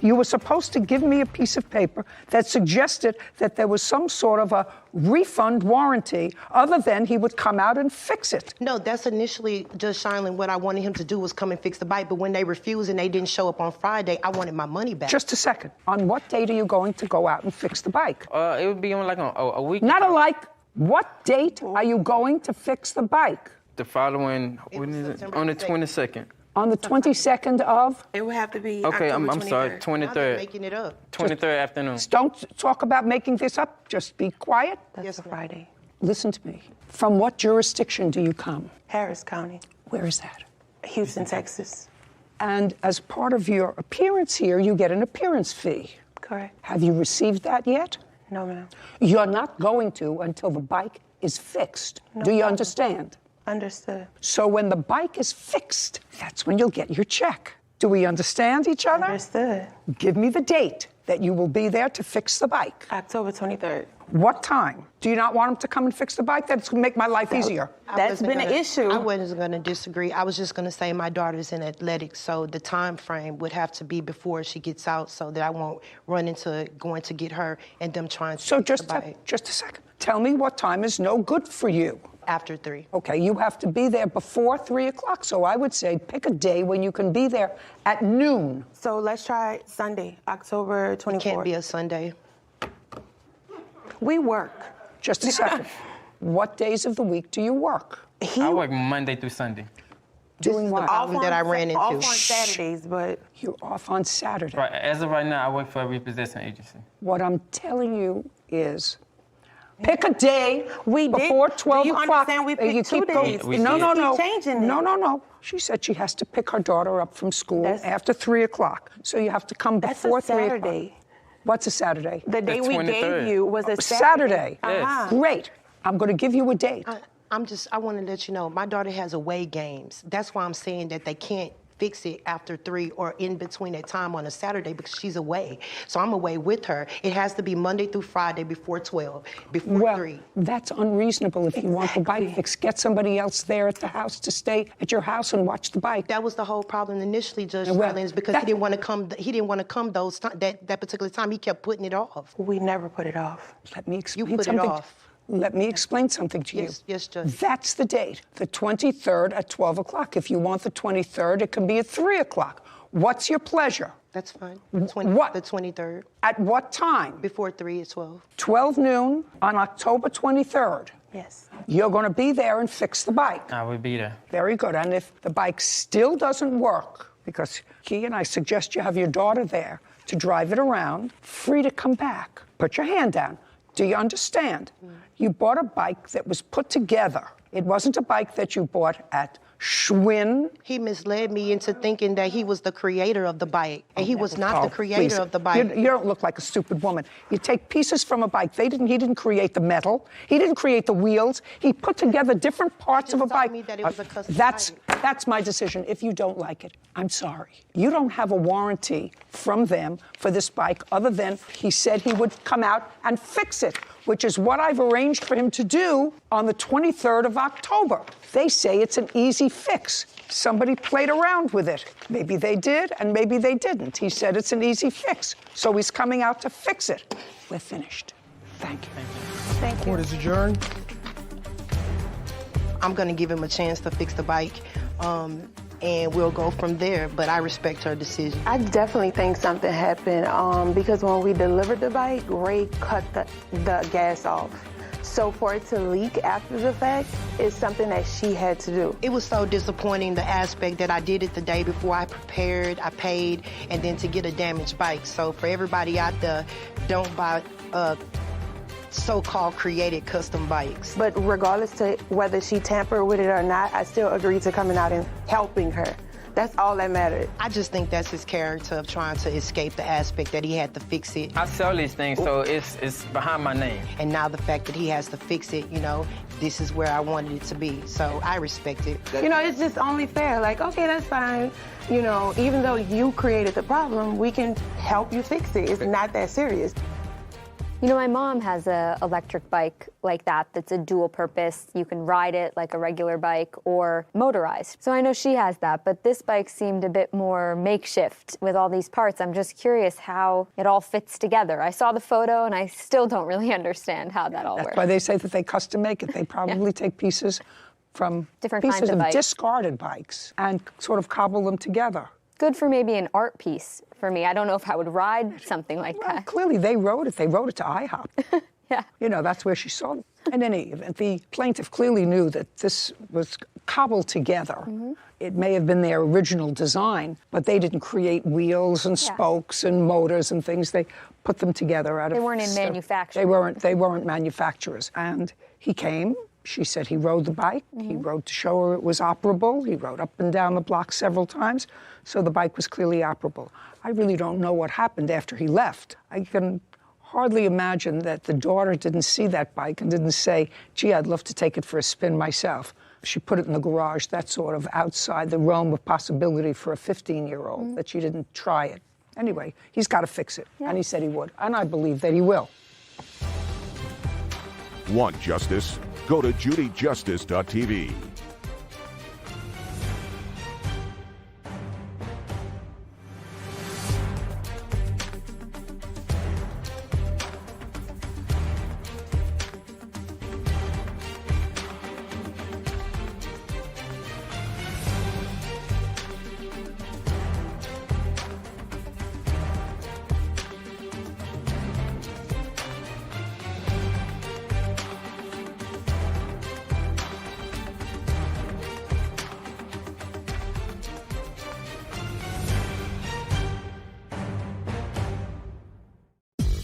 You were supposed to give me a piece of paper that suggested that there was some sort of a refund warranty other than he would come out and fix it. No, that's initially, Judge Shineland, what I wanted him to do was come and fix the bike. But when they refused and they didn't show up on Friday, I wanted my money back. Just a second. On what date are you going to go out and fix the bike? It would be on like a week. Not a like. What date are you going to fix the bike? the following, when is it? September On the 22nd. 22nd. On the 22nd of? It would have to be Okay, October I'm sorry, 23rd. Now they're 23rd. making it up. 23rd afternoon. Don't talk about making this up. Just be quiet. That's a Friday. Listen to me. From what jurisdiction do you come? Harris County, Where is that? Houston, Texas. And as part of your appearance here, you get an appearance fee. Correct. Have you received that yet? No, ma'am. You're not going to until the bike is fixed. Do you understand? Understood. So when the bike is fixed, that's when you'll get your check. Do we understand each other? Understood. Give me the date that you will be there to fix the bike. October 23rd. What time? Do you not want him to come and fix the bike? That's going to make my life easier. That's been an issue. I wasn't going to disagree. I was just going to say my daughter's in athletics, so the time frame would have to be before she gets out so that I won't run into going to get her and them trying to So fix just the bike. just a second. Tell me what time is no good for you. After 3. Okay, you have to be there before 3 o'clock. So I would say pick a day when you can be there at noon. So let's try Sunday, October 24th. It can't be a Sunday. We work. Just a second. What days of the week do you work? I work Monday through Sunday. Doing what? problem that I ran into. Off on Saturdays, but You're off on Saturday. Right, as of right now, I work for a repossession agency. What I'm telling you is pick a day We did- before 12 do you o'clock. understand we picked You 2 keep going- days? We No, did. no, Keep no. changing it. No. She said she has to pick her daughter up from school That's- after 3 o'clock. So you have to come that's before a 3 o'clock. Saturday. What's a Saturday? The day we 23rd. gave you was a Saturday. Uh-huh. Great. I'm going to give you a date. I want to let you know, my daughter has away games. That's why I'm saying that they can't fix it after 3 or in between that time on a Saturday because she's away. So I'm away with her. It has to be Monday through Friday before 12, before Well, 3. that's unreasonable if you want the bike fixed. Get somebody else there at the house to stay at your house and watch the bike. That was the whole problem initially, Judge Well, Silence, because he didn't want to come. He didn't want to come that particular time. He kept putting it off. We never put it off. Let me explain You put it something. off. Let me explain something to you. Yes, Judge. That's the date, the 23rd at 12 o'clock. If you want the 23rd, it can be at 3 o'clock. What's your pleasure? That's fine. What? The 23rd. At what time? Before 3 is 12. 12 noon on October 23rd. Yes. You're going to be there and fix the bike. I will be there. Very good. And if the bike still doesn't work, because Key and I suggest you have your daughter there to drive it around, free to come back. Put your hand down. Do you understand? You bought a bike that was put together. It wasn't a bike that you bought at Schwinn. He misled me into thinking that he was the creator of the bike, and he was not the creator Please. of the bike. You don't look like a stupid woman. You take pieces from a bike. He didn't create the metal. He didn't create the wheels. He put together different parts of a just told bike. me that it was a custom That's my decision. If you don't like it, I'm sorry. You don't have a warranty from them for this bike other than he said he would come out and fix it, which is what I've arranged for him to do on the 23rd of October. They say it's an easy fix. Somebody played around with it. Maybe they did, and maybe they didn't. He said it's an easy fix, so he's coming out to fix it. We're finished. Thank you. Thank you. Court is adjourned. I'm going to give him a chance to fix the bike, and we'll go from there, but I respect her decision. I definitely think something happened because when we delivered the bike, Ray cut the gas off. So for it to leak after the fact is something that she had to do. It was so disappointing, the aspect that I did it the day before I prepared, I paid, and then to get a damaged bike. So for everybody out there, don't buy so-called created custom bikes. But regardless to whether she tampered with it or not, I still agreed to coming out and helping her. That's all that mattered. I just think that's his character of trying to escape the aspect that he had to fix it. I sell these things, so it's behind my name. And now the fact that he has to fix it, this is where I wanted it to be. So I respect it. It's just only fair. Like, okay, that's fine. Even though you created the problem, we can help you fix it. It's not that serious. My mom has an electric bike like that that's a dual purpose. You can ride it like a regular bike or motorized. So I know she has that, but this bike seemed a bit more makeshift with all these parts. I'm just curious how it all fits together. I saw the photo and I still don't really understand how that all works. That's why they say that they custom make it. They probably take pieces from Different kinds pieces of bikes. discarded bikes and sort of cobble them together. Good for maybe an art piece for me. I don't know if I would ride something like that. Clearly, they wrote it. They wrote it to IHOP. Yeah. That's where she saw it. In any event, the plaintiff clearly knew that this was cobbled together. It may have been their original design, but they didn't create wheels and spokes and motors and things. They put them together out of. They weren't in manufacturing. They weren't manufacturers. And he came. She said he rode the bike. He rode to show her it was operable. He rode up and down the block several times, so the bike was clearly operable. I really don't know what happened after he left. I can hardly imagine that the daughter didn't see that bike and didn't say, gee, I'd love to take it for a spin myself. She put it in the garage. That's sort of outside the realm of possibility for a 15-year-old, that she didn't try it. Anyway, he's got to fix it, and he said he would, and I believe that he will. Want justice? Go to judyjustice.tv.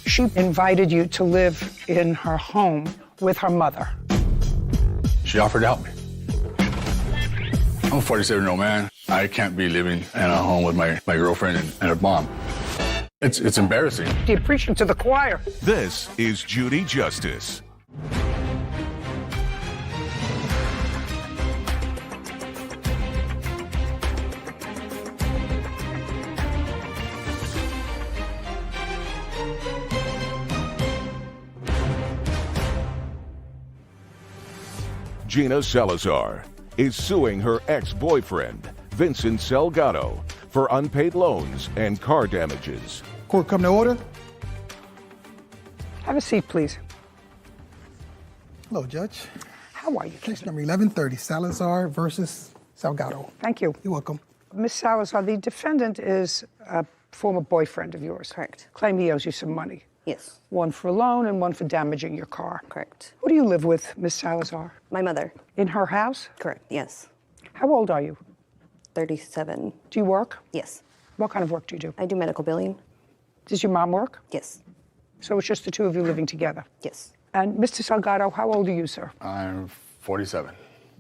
She invited you to live in her home with her mother. She offered to help me. I'm a 47-year-old man. I can't be living in a home with my girlfriend and her mom. It's embarrassing. You're preaching to the choir. This is Judy Justice. Gina Salazar is suing her ex-boyfriend, Vincent Salgado, for unpaid loans and car damages. Court come to order. Have a seat, please. Hello, Judge. How are you? Case number 1130, Salazar versus Salgado. Thank you. You're welcome. Ms. Salazar, the defendant is a former boyfriend of yours. Correct. Claim he owes you some money. Yes. One for a loan and one for damaging your car. Correct. Who do you live with, Ms. Salazar? My mother. In her house? Correct, yes. How old are you? 37. Do you work? Yes. What kind of work do you do? I do medical billing. Does your mom work? Yes. So it's just the two of you living together? Yes. And Mr. Salgado, how old are you, sir? I'm 47.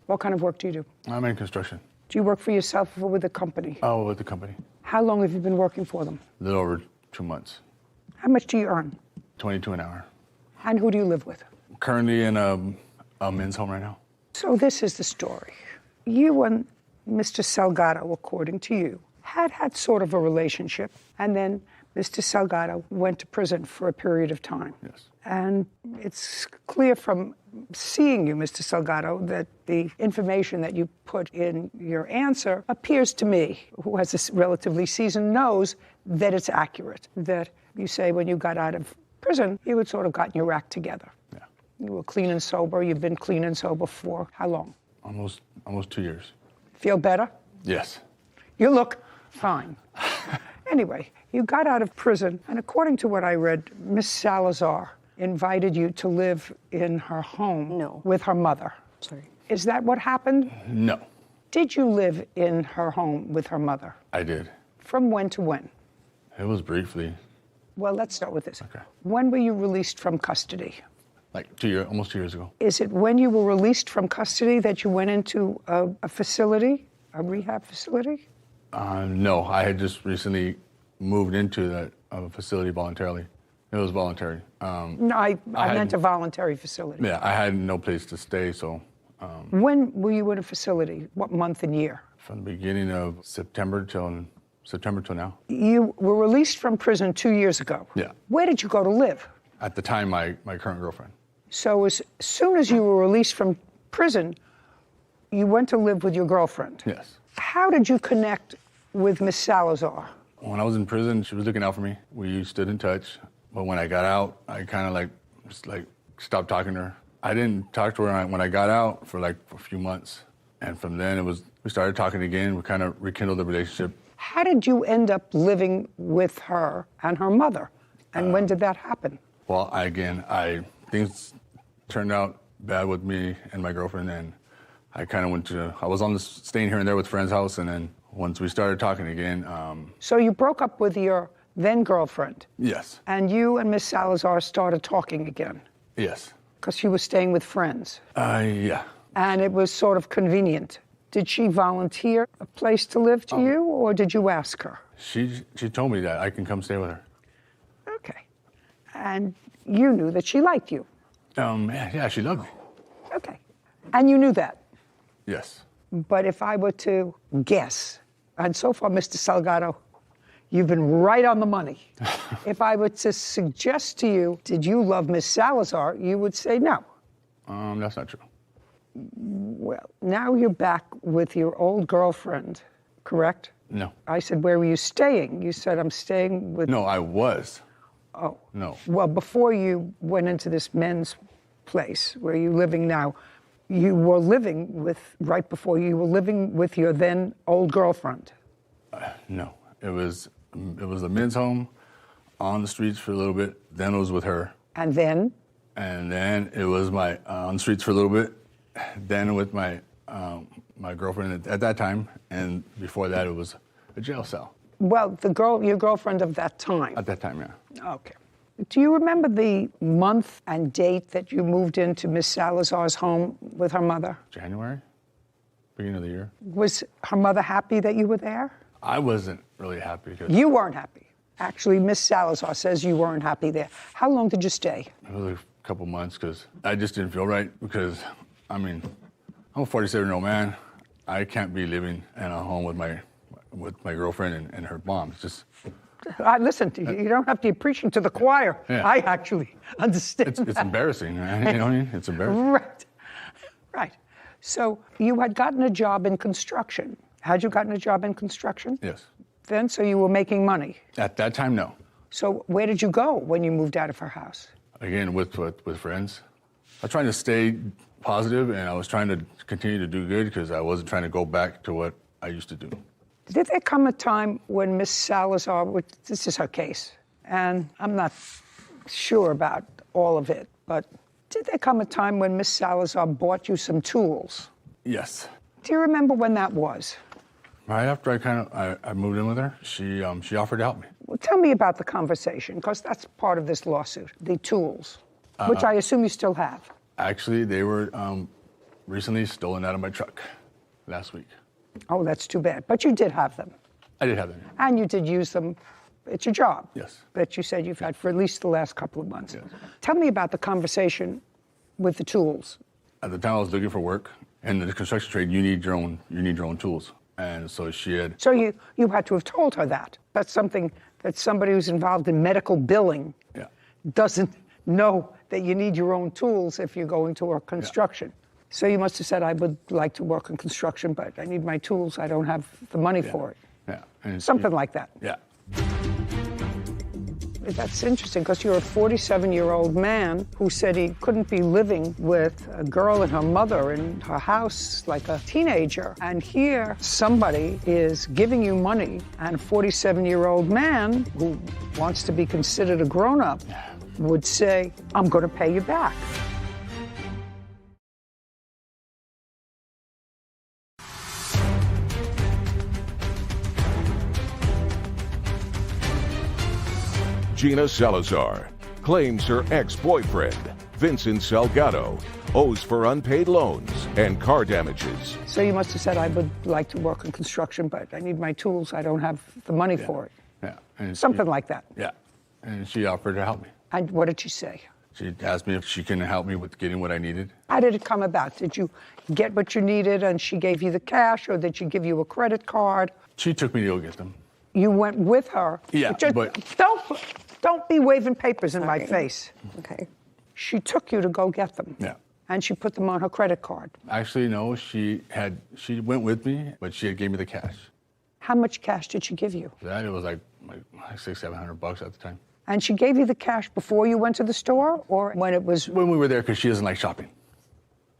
What kind of work do you do? I'm in construction. Do you work for yourself or with a company? Oh, with the company. How long have you been working for them? A little over 2 months. How much do you earn? 22 an hour. And who do you live with? Currently in a men's home right now. So this is the story. You and Mr. Salgado, according to you, had sort of a relationship, and then Mr. Salgado went to prison for a period of time. Yes. And it's clear from seeing you, Mr. Salgado, that the information that you put in your answer appears to me, who has a relatively seasoned nose, that it's accurate. That you say when you got out of prison, you had sort of gotten your act together. Yeah. You were clean and sober. You've been clean and sober for how long? Almost 2 years. Feel better? Yes. You look fine. Anyway, you got out of prison, and according to what I read, Miss Salazar invited you to live in her home with her mother. Sorry. Is that what happened? No. Did you live in her home with her mother? I did. From when to when? It was briefly. Well, let's start with this. Okay. When were you released from custody? Like almost 2 years ago. Is it when you were released from custody that you went into a facility, a rehab facility? No, I had just recently moved into that facility voluntarily. It was voluntary. No, I meant a voluntary facility. Yeah, I had no place to stay, so. When were you in a facility? What month and year? From the beginning of September till now. You were released from prison 2 years ago. Yeah. Where did you go to live? At the time, my current girlfriend. So as soon as you were released from prison, you went to live with your girlfriend. Yes. How did you connect with Miss Salazar? When I was in prison, she was looking out for me. We stood in touch. But when I got out, I kind of just stopped talking to her. I didn't talk to her when I got out for a few months. And from then we started talking again. We kind of rekindled the relationship. How did you end up living with her and her mother? And when did that happen? Well, things turned out bad with me and my girlfriend, and I kind of I was staying here and there with a friend's house, and then once we started talking again. So you broke up with your then girlfriend? Yes. And you and Miss Salazar started talking again? Yes. Because she was staying with friends? Yeah. And it was sort of convenient. Did she volunteer a place to live to you, or did you ask her? She told me that I can come stay with her. Okay. And you knew that she liked you? Yeah, she loved me. Okay. And you knew that? Yes. But if I were to guess, and so far, Mr. Salgado, you've been right on the money. If I were to suggest to you, did you love Miss Salazar, you would say no. That's not true. Well, now you're back with your old girlfriend, correct? No. I said, where were you staying? You said, I'm staying with... No, I was. Oh. No. Well, before you went into this men's place where you're living now, you were living with, right before you were living with your then old girlfriend. No. It was the men's home on the streets for a little bit. Then it was with her. And then? And then it was on the streets for a little bit. Then with my girlfriend at that time, and before that it was a jail cell. Well, your girlfriend of that time. At that time, yeah. Okay. Do you remember the month and date that you moved into Miss Salazar's home with her mother? January, beginning of the year. Was her mother happy that you were there? I wasn't really happy. You weren't happy. Actually, Miss Salazar says you weren't happy there. How long did you stay? It was a couple months because I just didn't feel right because, I'm a 47-year-old man. I can't be living in a home with my girlfriend and her mom. It's just... Listen, you don't have to be preaching to the choir. Yeah. I actually understand It's embarrassing, right? You know what I mean? It's embarrassing. Right. So you had gotten a job in construction. Had you gotten a job in construction? Yes. Then, so you were making money? At that time, no. So where did you go when you moved out of her house? Again, with friends. I was trying to stay positive, and I was trying to continue to do good because I wasn't trying to go back to what I used to do. Did there come a time when Miss Salazar, this is her case, and I'm not sure about all of it, but did there come a time when Miss Salazar bought you some tools? Yes. Do you remember when that was? Right after I moved in with her, she offered to help me. Well, tell me about the conversation, because that's part of this lawsuit, the tools, which I assume you still have. Actually, they were recently stolen out of my truck last week. Oh, that's too bad. But you did have them. I did have them. And you did use them. It's your job. Yes. That you said you've had for at least the last couple of months. Yes. Tell me about the conversation with the tools. At the time, I was looking for work. In the construction trade, you need your own tools. And so she had... So you had to have told her that. That's something that somebody who's involved in medical billing doesn't know, that you need your own tools if you're going to work construction. So you must have said, I would like to work in construction, but I need my tools. I don't have the money for it. Yeah. And something like that. Yeah. That's interesting, because you're a 47-year-old man who said he couldn't be living with a girl and her mother in her house like a teenager. And here, somebody is giving you money, and a 47-year-old man who wants to be considered a grown-up would say, I'm going to pay you back. Gina Salazar claims her ex-boyfriend, Vincent Salgado, owes for unpaid loans and car damages. So you must have said, I would like to work in construction, but I need my tools. I don't have the money for it. Yeah. And something like that. Yeah. And she offered to help me. And what did she say? She asked me if she can help me with getting what I needed. How did it come about? Did you get what you needed and she gave you the cash, or did she give you a credit card? She took me to go get them. You went with her? Yeah, but... Don't be waving papers in my face. Okay. She took you to go get them. Yeah. And she put them on her credit card. Actually, no, she went with me, but she had gave me the cash. How much cash did she give you? That it was like $600-700 at the time. And she gave you the cash before you went to the store, or when it was... When we were there, because she doesn't like shopping.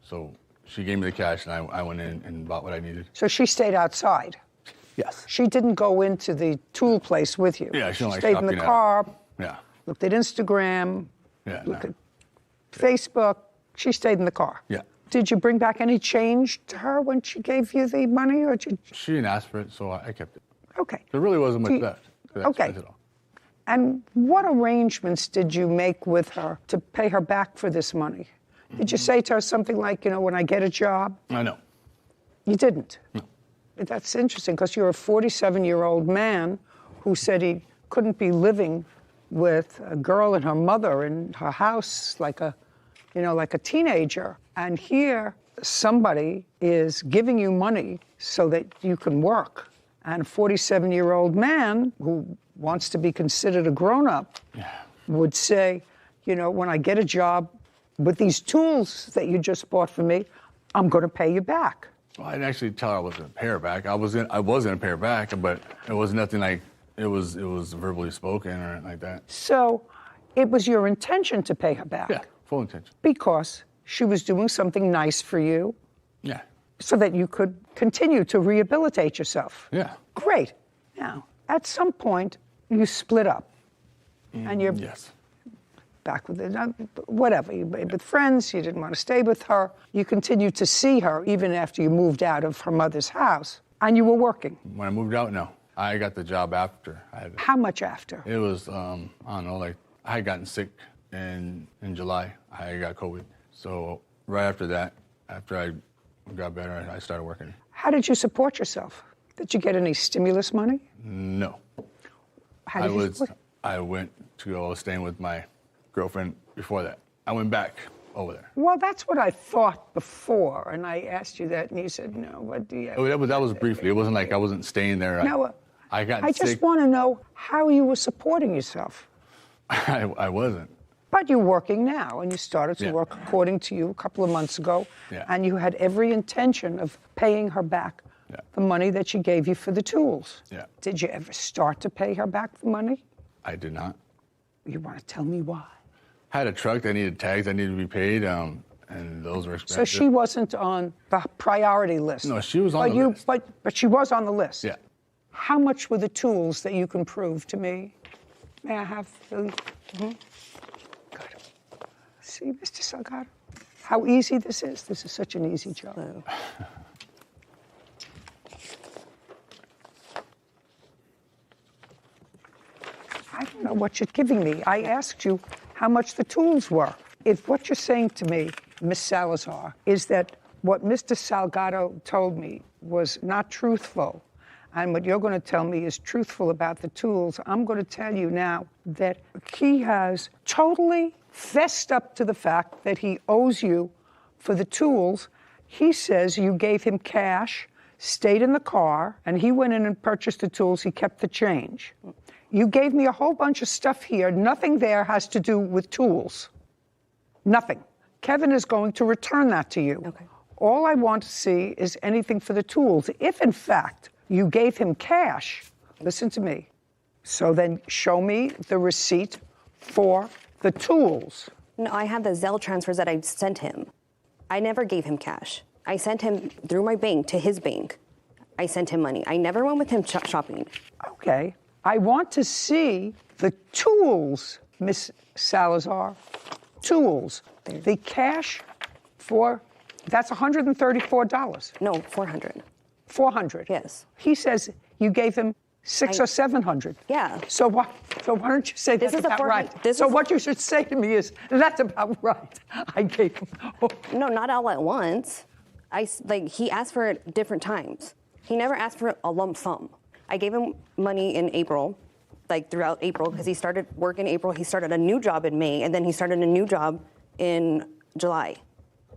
So she gave me the cash, and I went in and bought what I needed. So she stayed outside? Yes. She didn't go into the tool place with you? Yeah, she stayed in the car, looked at Instagram, looked at Facebook. She stayed in the car? Yeah. Did you bring back any change to her when she gave you the money, or did you... She didn't ask for it, so I kept it. Okay. There really wasn't much left. Okay. And what arrangements did you make with her to pay her back for this money? Did you say to her something like, when I get a job? I know. You didn't? No. That's interesting, because you're a 47-year-old man who said he couldn't be living with a girl and her mother in her house like a teenager. And here, somebody is giving you money so that you can work. And a 47-year-old man who wants to be considered a grown-up would say, when I get a job with these tools that you just bought for me, I'm going to pay you back. Well, I didn't actually tell her I was going to pay her back. I was going to pay her back, but it was nothing like it was verbally spoken or anything like that. So it was your intention to pay her back? Yeah, full intention. Because she was doing something nice for you? Yeah. So that you could continue to rehabilitate yourself? Yeah. Great. Now, at some point, you split up. And you're back with it. Whatever. You made with friends. You didn't want to stay with her. You continued to see her even after you moved out of her mother's house. And you were working. When I moved out, no. I got the job after. How much after? It was, I don't know, like I had gotten sick in July. I got COVID. So right after that, after I got better, I started working. How did you support yourself? Did you get any stimulus money? No. How did you support? I went to go staying with my girlfriend before that. I went back over there. Well, that's what I thought before, and I asked you that, and you said no. What do you? That was briefly. It wasn't like I wasn't staying there. No, I got I sick. just want to know how you were supporting yourself. I wasn't. But you're working now, and you started to work, according to you, a couple of months ago, and you had every intention of paying her back the money that she gave you for the tools. Yeah. Did you ever start to pay her back the money? I did not. You want to tell me why? I had a truck that needed tags that needed to be paid, and those were expensive. So she wasn't on the priority list? No, she was on the list. But she was on the list? Yeah. How much were the tools that you can prove to me? May I have the... Good. See, Mr. Salgado, how easy this is. This is such an easy job. I don't know what you're giving me. I asked you how much the tools were. If what you're saying to me, Miss Salazar, is that what Mr. Salgado told me was not truthful, and what you're going to tell me is truthful about the tools, I'm going to tell you now that he has totally fessed up to the fact that he owes you for the tools. He says you gave him cash, stayed in the car, and he went in and purchased the tools. He kept the change. You gave me a whole bunch of stuff here. Nothing there has to do with tools. Nothing. Kevin is going to return that to you. Okay. All I want to see is anything for the tools. If, in fact, you gave him cash, listen to me, so then show me the receipt for the tools. No, I have the Zelle transfers that I sent him. I never gave him cash. I sent him through my bank to his bank. I sent him money. I never went with him shopping. Okay. I want to see the tools, Miss Salazar. Tools. The cash for, that's $134. No, $400. $400. Yes. He says you gave him $600 or $700. Yeah. So why don't you say that's about right? So what you should say to me is, that's about right. I gave him. No, not all at once. He asked for it different times. He never asked for a lump sum. I gave him money in April, throughout April, because he started work in April. He started a new job in May, and then he started a new job in July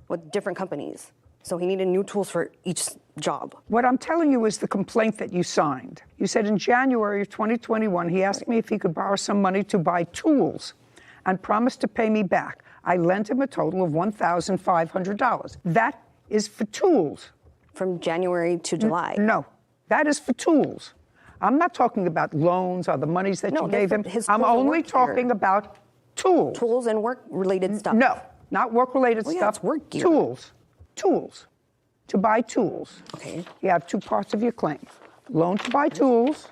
with different companies. So he needed new tools for each job. What I'm telling you is the complaint that you signed. You said in January of 2021, he asked me if he could borrow some money to buy tools and promised to pay me back. I lent him a total of $1,500. That is for tools. From January to July? No, that is for tools. I'm not talking about loans or the monies that you gave him. I'm only talking about tools. Tools and work-related stuff. No, not work-related Well, yeah, stuff. it's work gear. Tools. To buy tools. Okay. You have two parts of your claim. Loan to buy tools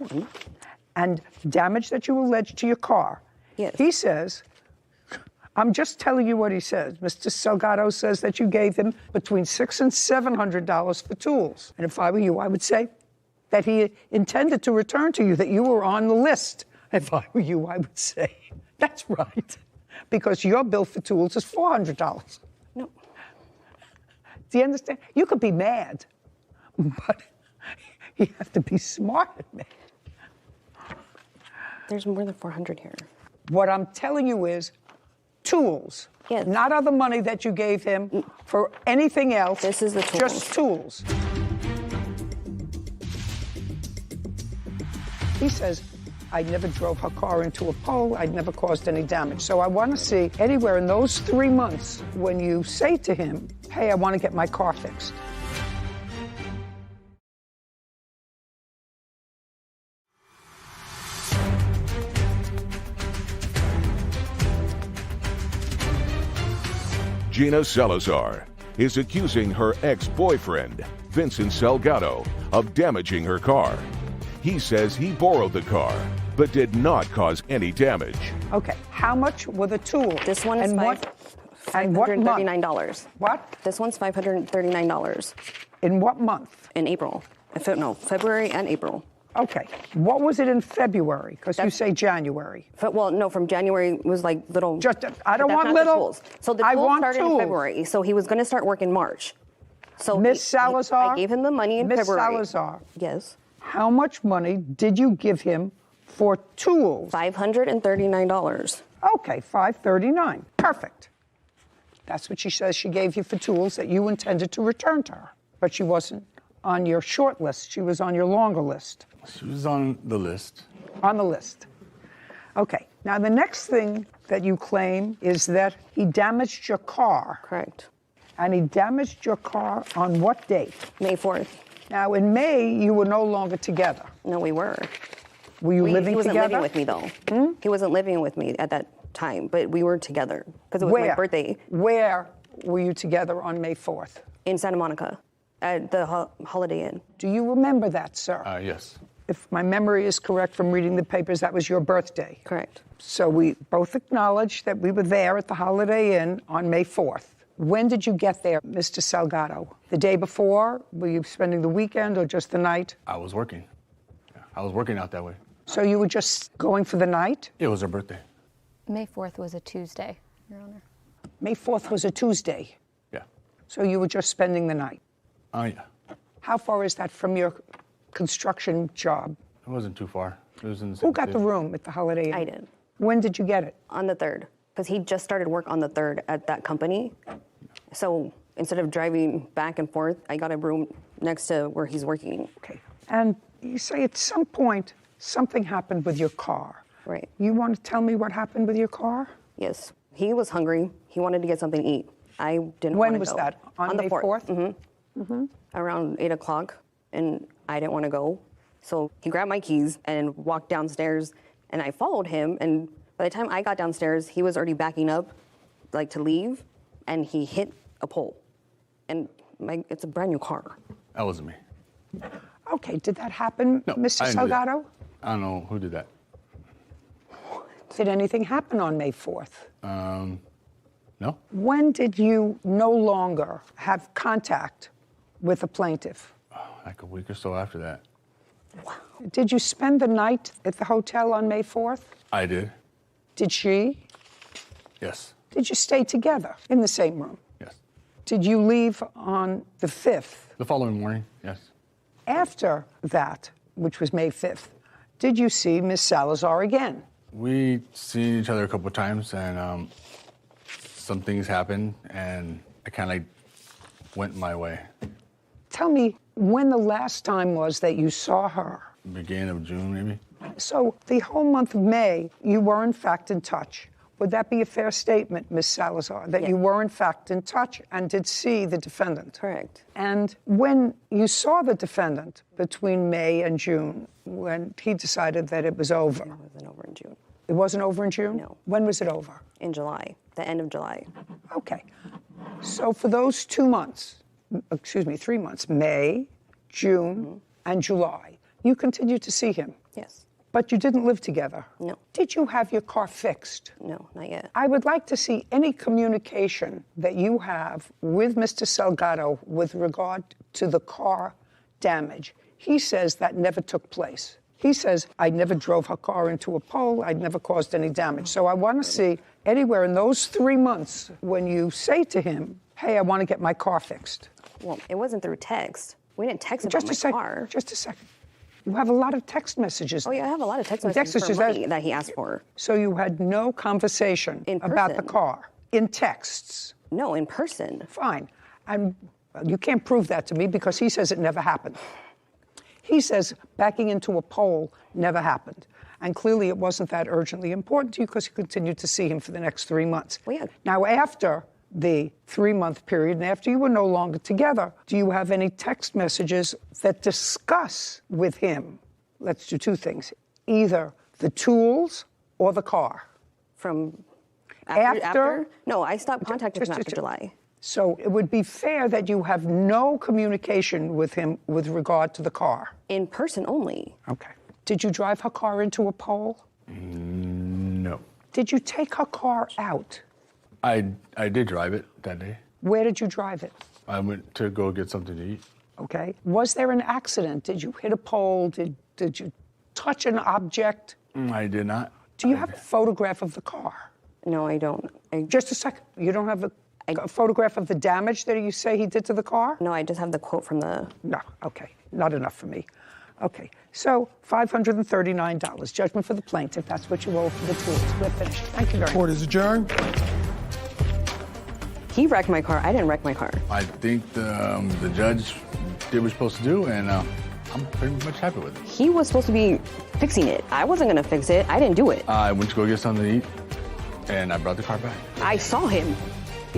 and damage that you alleged to your car. Yes. He says, I'm just telling you what he says. Mr. Salgado says that you gave him between $600 and $700 for tools. And if I were you, I would say that he intended to return to you, that you were on the list. If I were you, I would say, that's right. Because your bill for tools is $400. No. Do you understand? You could be mad, but you have to be smart at me. There's more than 400 here. What I'm telling you is tools. Yes. Not other money that you gave him for anything else. This is the tools. Just tools. He says, I never drove her car into a pole. I'd never caused any damage. So I want to see anywhere in those 3 months when you say to him, hey, I want to get my car fixed. Gina Salazar is accusing her ex-boyfriend, Vincent Salgado, of damaging her car. He says he borrowed the car, but did not cause any damage. Okay, how much were the tools? This one is $539. What? This one's $539. In what month? In April. No, February and April. Okay. What was it in February? Because you say January. Well, no, from January was like little. I don't want little. little. So the tools started in February. So he was going to start work in March. So Miss Salazar? I gave him the money in February. Miss Salazar. Yes. How much money did you give him for tools? $539. Okay, $539. Perfect. That's what she says she gave you for tools that you intended to return to her. But she wasn't on your short list. She was on your longer list. She was on the list. On the list. Okay. Now, the next thing that you claim is that he damaged your car. Correct. And he damaged your car on what date? May 4th. Now, in May, you were no longer together. No, we were. Were you living together? He wasn't living with me, though. He wasn't living with me at that time, but we were together because it was my birthday. Where were you together on May 4th? In Santa Monica, at the Holiday Inn. Do you remember that, sir? Yes. If my memory is correct from reading the papers, that was your birthday. Correct. So we both acknowledge that we were there at the Holiday Inn on May 4th. When did you get there, Mr. Salgado? The day before? Were you spending the weekend or just the night? I was working. Yeah, I was working out that way. So you were just going for the night? It was her birthday. May 4th was a Tuesday, Your Honor. May 4th was a Tuesday? Yeah. So you were just spending the night? Oh, yeah. How far is that from your construction job? It wasn't too far. It was in the Who got the room at the Holiday Inn? I did. When did you get it? On the 3rd, because he just started work on the 3rd at that company. So instead of driving back and forth, I got a room next to where he's working. Okay. And you say at some point something happened with your car. Right. You want to tell me what happened with your car? Yes. He was hungry. He wanted to get something to eat. I didn't want to go. When was that? On the May 4th? Mm-hmm. Around 8 o'clock, and I didn't want to go. So he grabbed my keys and walked downstairs, and I followed him. And by the time I got downstairs, he was already backing up, like to leave, and he hit a pole. And it's a brand new car. That wasn't me. Okay, did that happen, No, Mr. I didn't do that. Salgado? I don't know who did that. Did anything happen on May 4th? No. When did you no longer have contact with the plaintiff? Like a week or so after that. Did you spend the night at the hotel on May 4th? I did. Did she? Yes. Did you stay together in the same room? Yes. Did you leave on the 5th? The following morning, yes. After that, which was May 5th, did you see Miss Salazar again? We seen each other a couple of times, and some things happened, and I kind of like went my way. Tell me when the last time was that you saw her. Beginning of June, maybe. So the whole month of May, you were in fact in touch. Would that be a fair statement, Miss Salazar, that you were in fact in touch and did see the defendant? Correct. And when you saw the defendant between May and June, when he decided that it was over. It wasn't over in June. It wasn't over in June? No. When was it over? In July, the end of July. Okay. So for those 3 months, May, June, and July, you continued to see him. Yes. But you didn't live together? No. Did you have your car fixed? No, not yet. I would like to see any communication that you have with Mr. Salgado with regard to the car damage. He says that never took place. He says, I never drove her car into a pole, I'd never caused any damage. So I want to see anywhere in those 3 months when you say to him, hey, I want to get my car fixed. Well, it wasn't through text. We didn't text about my car. Just a second. You have a lot of text messages. Oh, yeah, I have a lot of text messages for money that he asked for. So you had no conversation about the car in texts? No, in person. Fine. You can't prove that to me because he says it never happened. He says backing into a pole never happened. And clearly it wasn't that urgently important to you because you continued to see him for the next 3 months. Well, yeah. Now, after the 3-month period and after you were no longer together, do you have any text messages that discuss with him, let's do 2 things, either the tools or the car? From after? No, I stopped contacting him after July. So it would be fair that you have no communication with him with regard to the car? In person only. Okay. Did you drive her car into a pole? No. Did you take her car out? I did drive it that day. Where did you drive it? I went to go get something to eat. Okay. Was there an accident? Did you hit a pole? Did you touch an object? I did not. Do you have a photograph of the car? No, I don't. Just a second. You don't have a photograph of the damage that you say he did to the car? No, I just have the quote from the... No, okay. Not enough for me. Okay, so $539. Judgment for the plaintiff. That's what you owe for the tools. We're finished. Thank you very much. Court is adjourned. He wrecked my car. I didn't wreck my car. I think the judge did what he's supposed to do, and I'm pretty much happy with it. He was supposed to be fixing it. I wasn't going to fix it. I didn't do it. I went to go get something to eat, and I brought the car back. I saw him.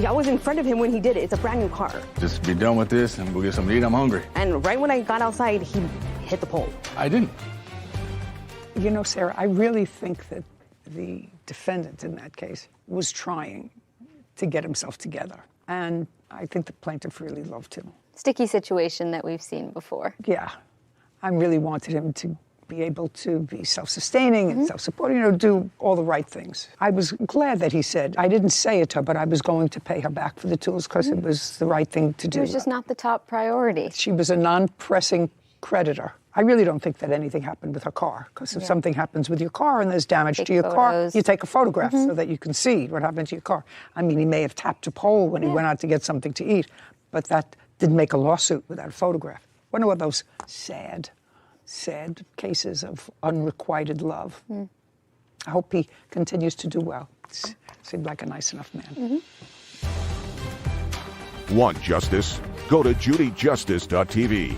I was in front of him when he did it. It's a brand new car. Just be done with this and go get something to eat. I'm hungry. And right when I got outside, he hit the pole. I didn't. You know, Sarah, I really think that the defendant in that case was trying to get himself together. And I think the plaintiff really loved him. Sticky situation that we've seen before. Yeah. I really wanted him to be able to be self-sustaining and self-supporting, do all the right things. I was glad that he said, I didn't say it to her, but I was going to pay her back for the tools because it was the right thing to do. It was just not the top priority. She was a non-pressing creditor. I really don't think that anything happened with her car, because if something happens with your car and there's damage to your car, you take a photograph so that you can see what happened to your car. I mean, he may have tapped a pole when he went out to get something to eat, but that didn't make a lawsuit without a photograph. One of those sad cases of unrequited love. I hope he continues to do well. Seemed like a nice enough man. Want justice? Go to judyjustice.tv.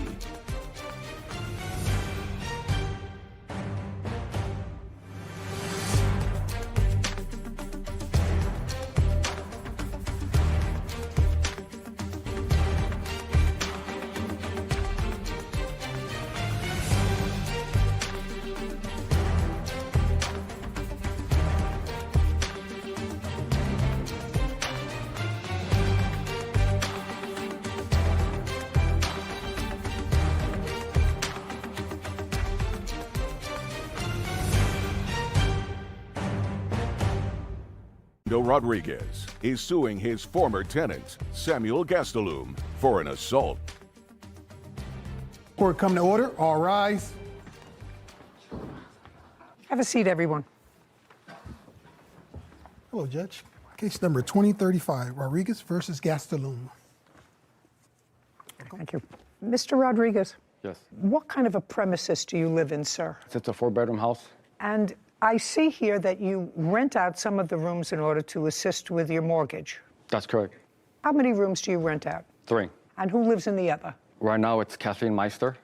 Rodriguez is suing his former tenant, Samuel Gastelum, for an assault. Court come to order. All rise. Have a seat, everyone. Hello, Judge. Case number 2035, Rodriguez versus Gastelum. Thank you. Mr. Rodriguez. Yes. What kind of a premises do you live in, sir? It's a 4-bedroom house. And I see here that you rent out some of the rooms in order to assist with your mortgage. That's correct. How many rooms do you rent out? 3. And who lives in the other? Right now it's Kathleen Meister,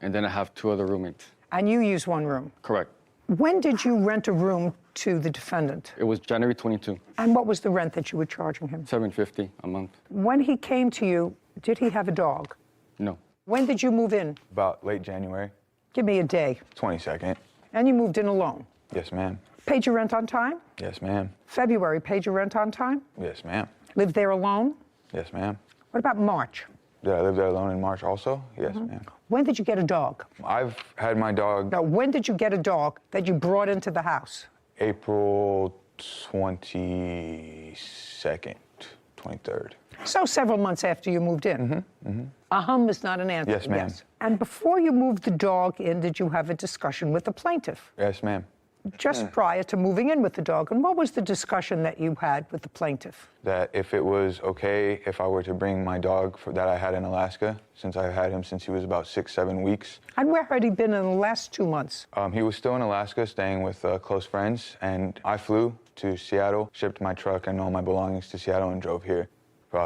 and then I have 2 other roommates. And you use 1 room? Correct. When did you rent a room to the defendant? It was January 22. And what was the rent that you were charging him? $750 a month. When he came to you, did he have a dog? No. When did you move in? About late January. Give me a day. 22nd. And you moved in alone? Yes, ma'am. Paid your rent on time? Yes, ma'am. February, paid your rent on time? Yes, ma'am. Lived there alone? Yes, ma'am. What about March? Did I live there alone in March also? Yes, ma'am. When did you get a dog? I've had my dog No, when did you get a dog that you brought into the house? April 22nd, 23rd. So several months after you moved in. Is not an answer. Yes, ma'am. And before you moved the dog in, did you have a discussion with the plaintiff? Yes, ma'am. Just prior to moving in with the dog. And what was the discussion that you had with the plaintiff? That if it was okay if I were to bring my dog that I had in Alaska, since I had him since he was about 6-7 weeks. And where had he been in the last 2 months? He was still in Alaska, staying with close friends, and I flew to Seattle, shipped my truck and all my belongings to Seattle, and drove here.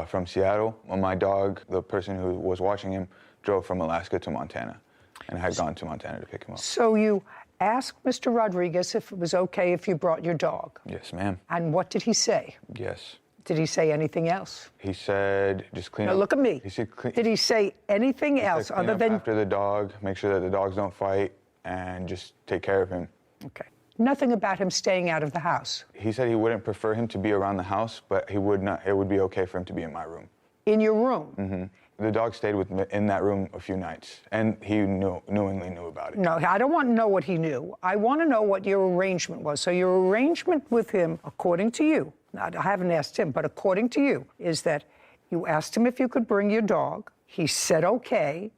From Seattle, my dog, the person who was watching him, drove from Alaska to Montana, and I had gone to Montana to pick him up. So you asked Mr. Rodriguez if it was okay if you brought your dog. Yes, ma'am. And what did he say? Yes. Did he say anything else? He said, just clean Now up. look at me. He said, Did he say anything else clean other up than... after the dog, make sure that the dogs don't fight, and just take care of him. Okay. Nothing about him staying out of the house. He said he wouldn't prefer him to be around the house, but he would not. It would be okay for him to be in my room. In your room? Mm-hmm. The dog stayed with me in that room a few nights, and he knowingly knew about it. No, I don't want to know what he knew. I want to know what your arrangement was. So your arrangement with him, according to you, I haven't asked him, but according to you, is that you asked him if you could bring your dog. He said okay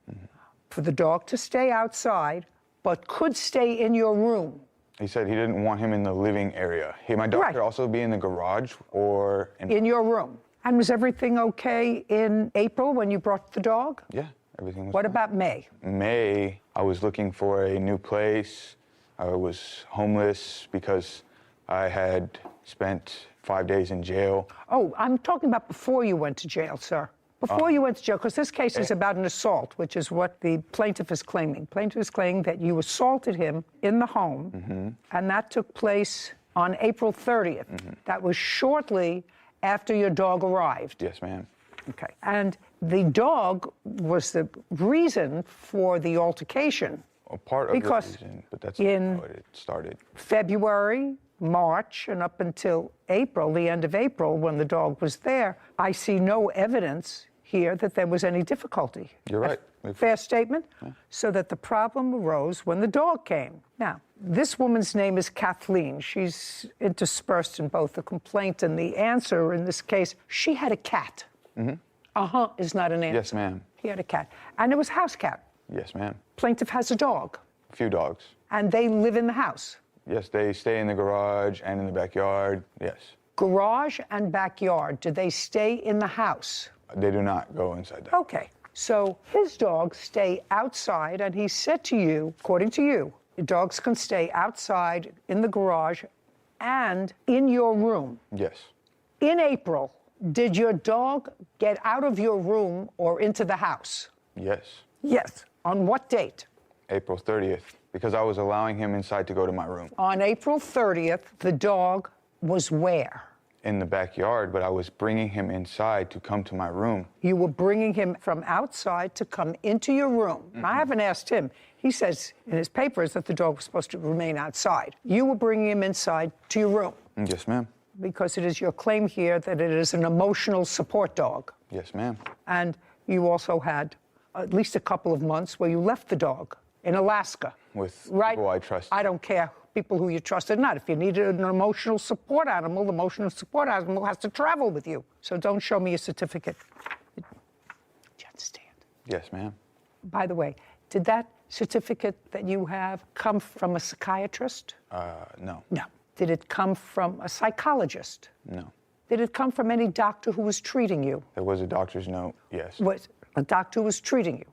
for the dog to stay outside, but could stay in your room. He said he didn't want him in the living area. My dog could also be in the garage or in your room. And was everything okay in April when you brought the dog? Yeah, everything was What fine. about May? May, I was looking for a new place. I was homeless because I had spent 5 days in jail. Oh, I'm talking about before you went to jail, sir. Before you went to jail, because this case is about an assault, which is what the plaintiff is claiming. Plaintiff is claiming that you assaulted him in the home, and that took place on April 30th. That was shortly after your dog arrived. Yes, ma'am. Okay. And the dog was the reason for the altercation. A part of because the reason, but that's in not how it started. February, March, and up until April, the end of April, when the dog was there, I see no evidence here that there was any difficulty. You're right. Fair statement? Yeah. So that the problem arose when the dog came. Now, this woman's name is Kathleen. She's interspersed in both the complaint and the answer in this case. She had a cat. Is not an answer. Yes, ma'am. He had a cat. And it was a house cat. Yes, ma'am. Plaintiff has a dog. A few dogs. And they live in the house. Yes, they stay in the garage and in the backyard, yes. Garage and backyard, do they stay in the house? They do not go inside that. Okay, so his dogs stay outside, and he said to you, according to you, the dogs can stay outside in the garage and in your room. Yes. In April, did your dog get out of your room or into the house? Yes. Yes. On what date? April 30th, because I was allowing him inside to go to my room. On April 30th, the dog was where? In the backyard, but I was bringing him inside to come to my room. You were bringing him from outside to come into your room. I haven't asked him. He says in his papers that the dog was supposed to remain outside. You were bringing him inside to your room. Yes, ma'am. Because it is your claim here that it is an emotional support dog. Yes, ma'am. And you also had at least a couple of months where you left the dog in Alaska. With right? people I trust. I don't care people who you trusted or not. If you needed an emotional support animal, the emotional support animal has to travel with you. So don't show me a certificate. Do you understand? Yes, ma'am. By the way, did that certificate that you have come from a psychiatrist? No. No. Did it come from a psychologist? No. Did it come from any doctor who was treating you? There was a doctor's note, yes. Was a doctor who was treating you?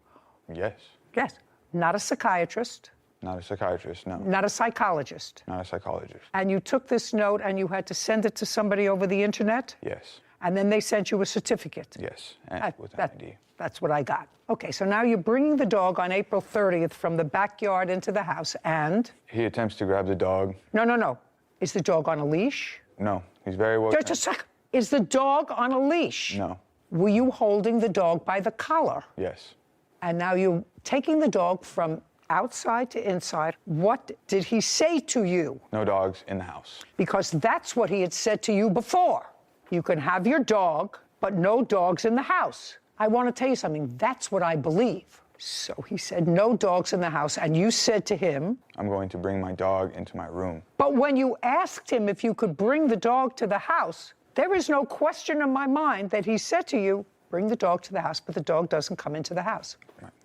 Yes. Yes. Not a psychiatrist? Not a psychiatrist, no. Not a psychologist? Not a psychologist. And you took this note and you had to send it to somebody over the internet? Yes. And then they sent you a certificate? Yes, and with an ID. That's what I got. Okay, so now you're bringing the dog on April 30th from the backyard into the house, and? He attempts to grab the dog. No. Is the dog on a leash? No, he's very well. Just a second. Is the dog on a leash? No. Were you holding the dog by the collar? Yes. And now you're taking the dog from outside to inside. What did he say to you? No dogs in the house. Because that's what he had said to you before. You can have your dog, but no dogs in the house. I want to tell you something. That's what I believe. So he said, no dogs in the house. And you said to him, I'm going to bring my dog into my room. But when you asked him if you could bring the dog to the house, there is no question in my mind that he said to you, bring the dog to the house, but the dog doesn't come into the house.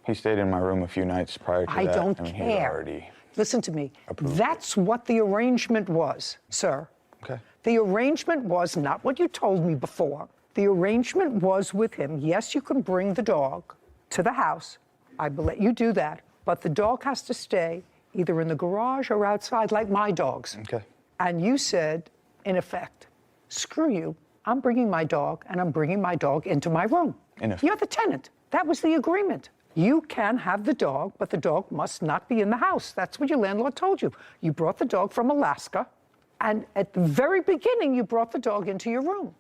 He stayed in my room a few nights prior to that. I don't He was care. already Listen to me. approved. That's what the arrangement was, sir. Okay. The arrangement was not what you told me before. The arrangement was with him. Yes, you can bring the dog to the house. I will let you do that. But the dog has to stay either in the garage or outside like my dogs. Okay. And you said, in effect, screw you. I'm bringing my dog, and I'm bringing my dog into my room. You're the tenant. That was the agreement. You can have the dog, but the dog must not be in the house. That's what your landlord told you. You brought the dog from Alaska, and at the very beginning, you brought the dog into your room.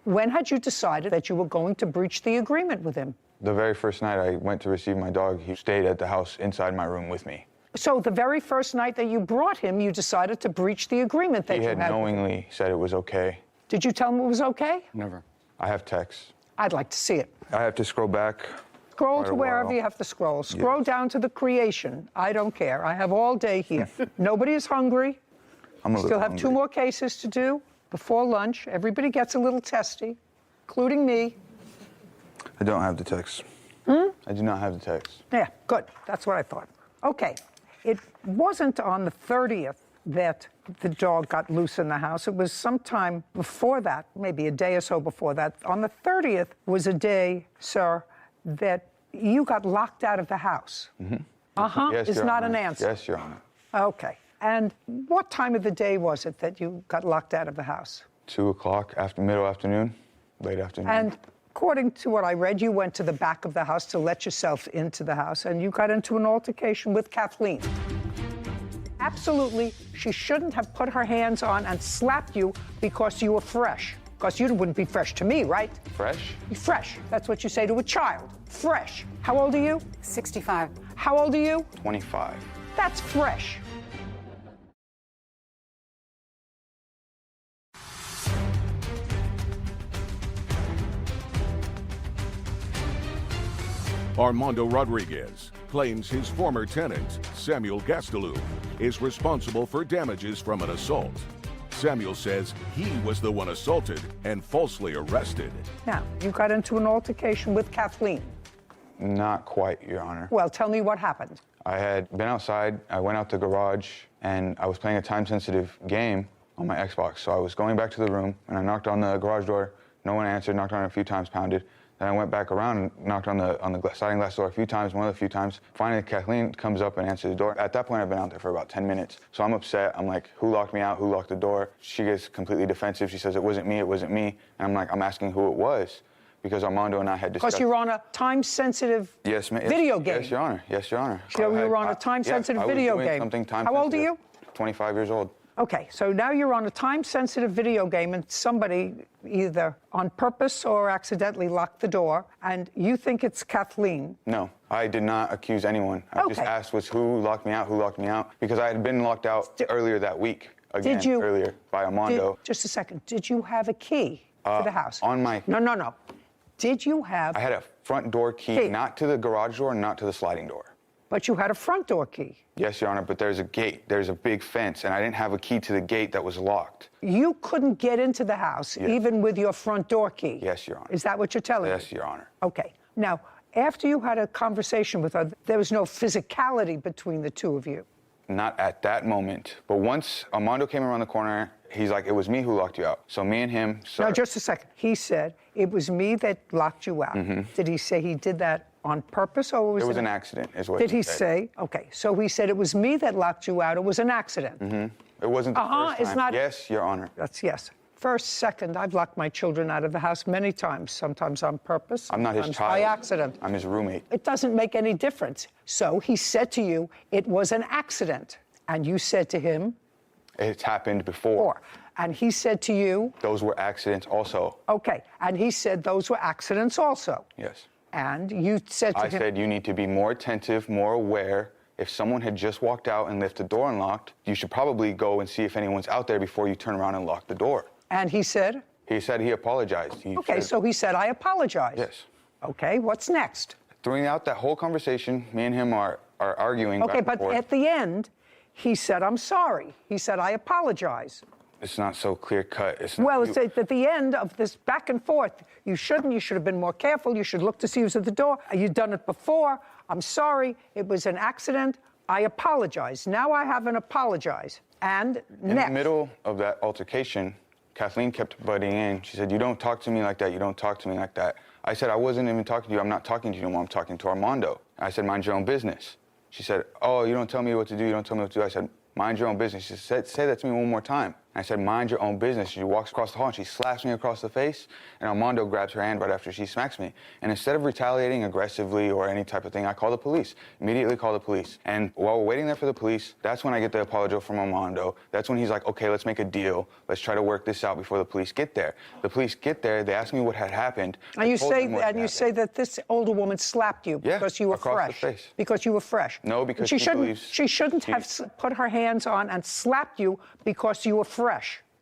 When had you decided that you were going to breach the agreement with him? The very first night I went to receive my dog, he stayed at the house inside my room with me. So the very first night that you brought him, you decided to breach the agreement that He you had had. knowingly said it was okay. Did you tell him it was okay? Never. I have texts. I'd like to see it. I have to scroll back. Scroll quite to a wherever while. you have to scroll. Scroll down to the creation. I don't care. I have all day here. Nobody is hungry. I'm a Still little have 2 hungry. more cases to do before lunch. Everybody gets a little testy, including me. I don't have the text. I do not have the text. Yeah, good. That's what I thought. Okay. It wasn't on the 30th that the dog got loose in the house. It was sometime before that, maybe a day or so before that. On the 30th was a day, sir, that you got locked out of the house. Uh-huh. Yes, It's Your not Honor. an answer. Yes, Your Honor. Okay. And what time of the day was it that you got locked out of the house? 2 o'clock, after middle afternoon, late afternoon. And according to what I read, you went to the back of the house to let yourself into the house, and you got into an altercation with Kathleen. Absolutely, she shouldn't have put her hands on and slapped you because you were fresh. Because you wouldn't be fresh to me, right? Fresh? Fresh. That's what you say to a child. Fresh. How old are you? 65. How old are you? 25. That's fresh. Armando Rodriguez claims his former tenant, Samuel Gastelum, is responsible for damages from an assault. Samuel says he was the one assaulted and falsely arrested. Now, you got into an altercation with Kathleen. Not quite, Your Honor. Well, tell me what happened. I had been outside, I went out the garage, and I was playing a time-sensitive game on my Xbox. So I was going back to the room, and I knocked on the garage door. No one answered, knocked on it a few times, pounded. Then I went back around and knocked on the sliding glass door a few times, one of the few times. Finally, Kathleen comes up and answers the door. At that point, I've been out there for about 10 minutes. So I'm upset. I'm like, who locked me out? Who locked the door? She gets completely defensive. She says, it wasn't me, it wasn't me. And I'm like, I'm asking who it was, because Armando and I had discussed. Because you're on a time-sensitive video game. Yes, Your Honor. Yes, Your Honor. So you were on a time-sensitive video game. How old are you? 25 years old. Okay, so now you're on a time-sensitive video game and somebody either on purpose or accidentally locked the door, and you think it's Kathleen. No, I did not accuse anyone. I just asked was who locked me out, because I had been locked out earlier that week, again, earlier by Armando. Just a second. Did you have a key to the house? On my... No. Did you have... I had a front door key, not to the garage door, not to the sliding door. But you had a front door key. Yes, Your Honor, but there's a gate. There's a big fence, and I didn't have a key to the gate that was locked. You couldn't get into the house even with your front door key. Yes, Your Honor. Is that what you're telling me? Yes, Your Honor. Okay. Now, after you had a conversation with her, there was no physicality between the two of you. Not at that moment. But once Armando came around the corner, he's like, it was me who locked you out. So me and him... No, just a second. He said, it was me that locked you out. Did he say he did that on purpose, or was it was an accident, is what did he said. say? Okay, so he said it was me that locked you out. It was an accident. It wasn't the first time. It's not. Yes, Your Honor. That's yes. First, second, I've locked my children out of the house many times, sometimes on purpose, I'm not his sometimes child. by accident. I'm his roommate. It doesn't make any difference. So he said to you, it was an accident. And you said to him, It's happened before. And he said to you, those were accidents also. Okay, and he said those were accidents also. Yes. And you said to him... I said you need to be more attentive, more aware. If someone had just walked out and left the door unlocked, you should probably go and see if anyone's out there before you turn around and lock the door. And he said? He said he apologized. So he said, I apologize. Yes. Okay, what's next? Throughout that whole conversation, me and him are arguing Okay, back and but forth. at the end, he said, I'm sorry. He said, I apologize. It's not so clear cut. It's not, Well, it's at the end of this back and forth. You should have been more careful. You should look to see who's at the door. You've done it before. I'm sorry. It was an accident. I apologize. Now I haven't apologized. And in next. the middle of that altercation, Kathleen kept butting in. She said, you don't talk to me like that. You don't talk to me like that. I said, I wasn't even talking to you. I'm not talking to you anymore. I'm talking to Armando. I said, mind your own business. She said, oh, you don't tell me what to do. You don't tell me what to do. I said, mind your own business. She said, say that to me one more time. I said, mind your own business. She walks across the hall and she slaps me across the face, and Armando grabs her hand right after she smacks me. And instead of retaliating aggressively or any type of thing, I call the police. Immediately call the police. And while we're waiting there for the police, that's when I get the apology from Armando. That's when he's like, okay, let's make a deal. Let's try to work this out before the police get there. The police get there. They ask me what had happened. And you say that this older woman slapped you because you were across fresh. the face. Because you were fresh. No, because she believes shouldn't have put her hands on and slapped you because you were fresh.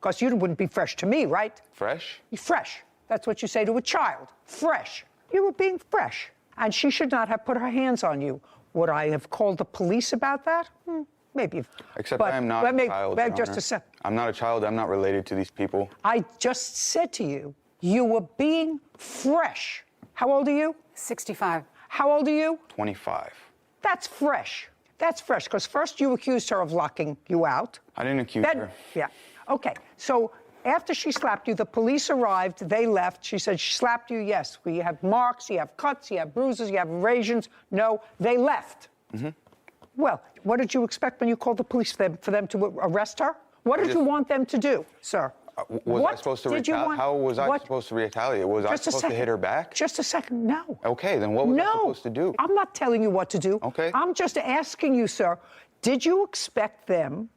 Because you wouldn't be fresh to me, right? Fresh? You're fresh. That's what you say to a child. Fresh. You were being fresh. And she should not have put her hands on you. Would I have called the police about that? Maybe. Except I am not a child, Your just Honor. a second. I'm not a child. I'm not related to these people. I just said to you, you were being fresh. How old are you? 65. How old are you? 25. That's fresh. That's fresh, because first you accused her of locking you out. I didn't accuse her. Yeah. Okay. So after she slapped you, the police arrived. They left. She said, she slapped you. Yes. You have marks. You have cuts. You have bruises. You have abrasions. No. They left. Mm-hmm. Well, what did you expect when you called the police for them to arrest her? What did you want them to do, sir? Was I supposed to retaliate? How was I supposed to retaliate? Was I supposed to hit her back? Just a second. No. Okay, then what was I supposed to do? I'm not telling you what to do. Okay. I'm just asking you, sir, did you expect them,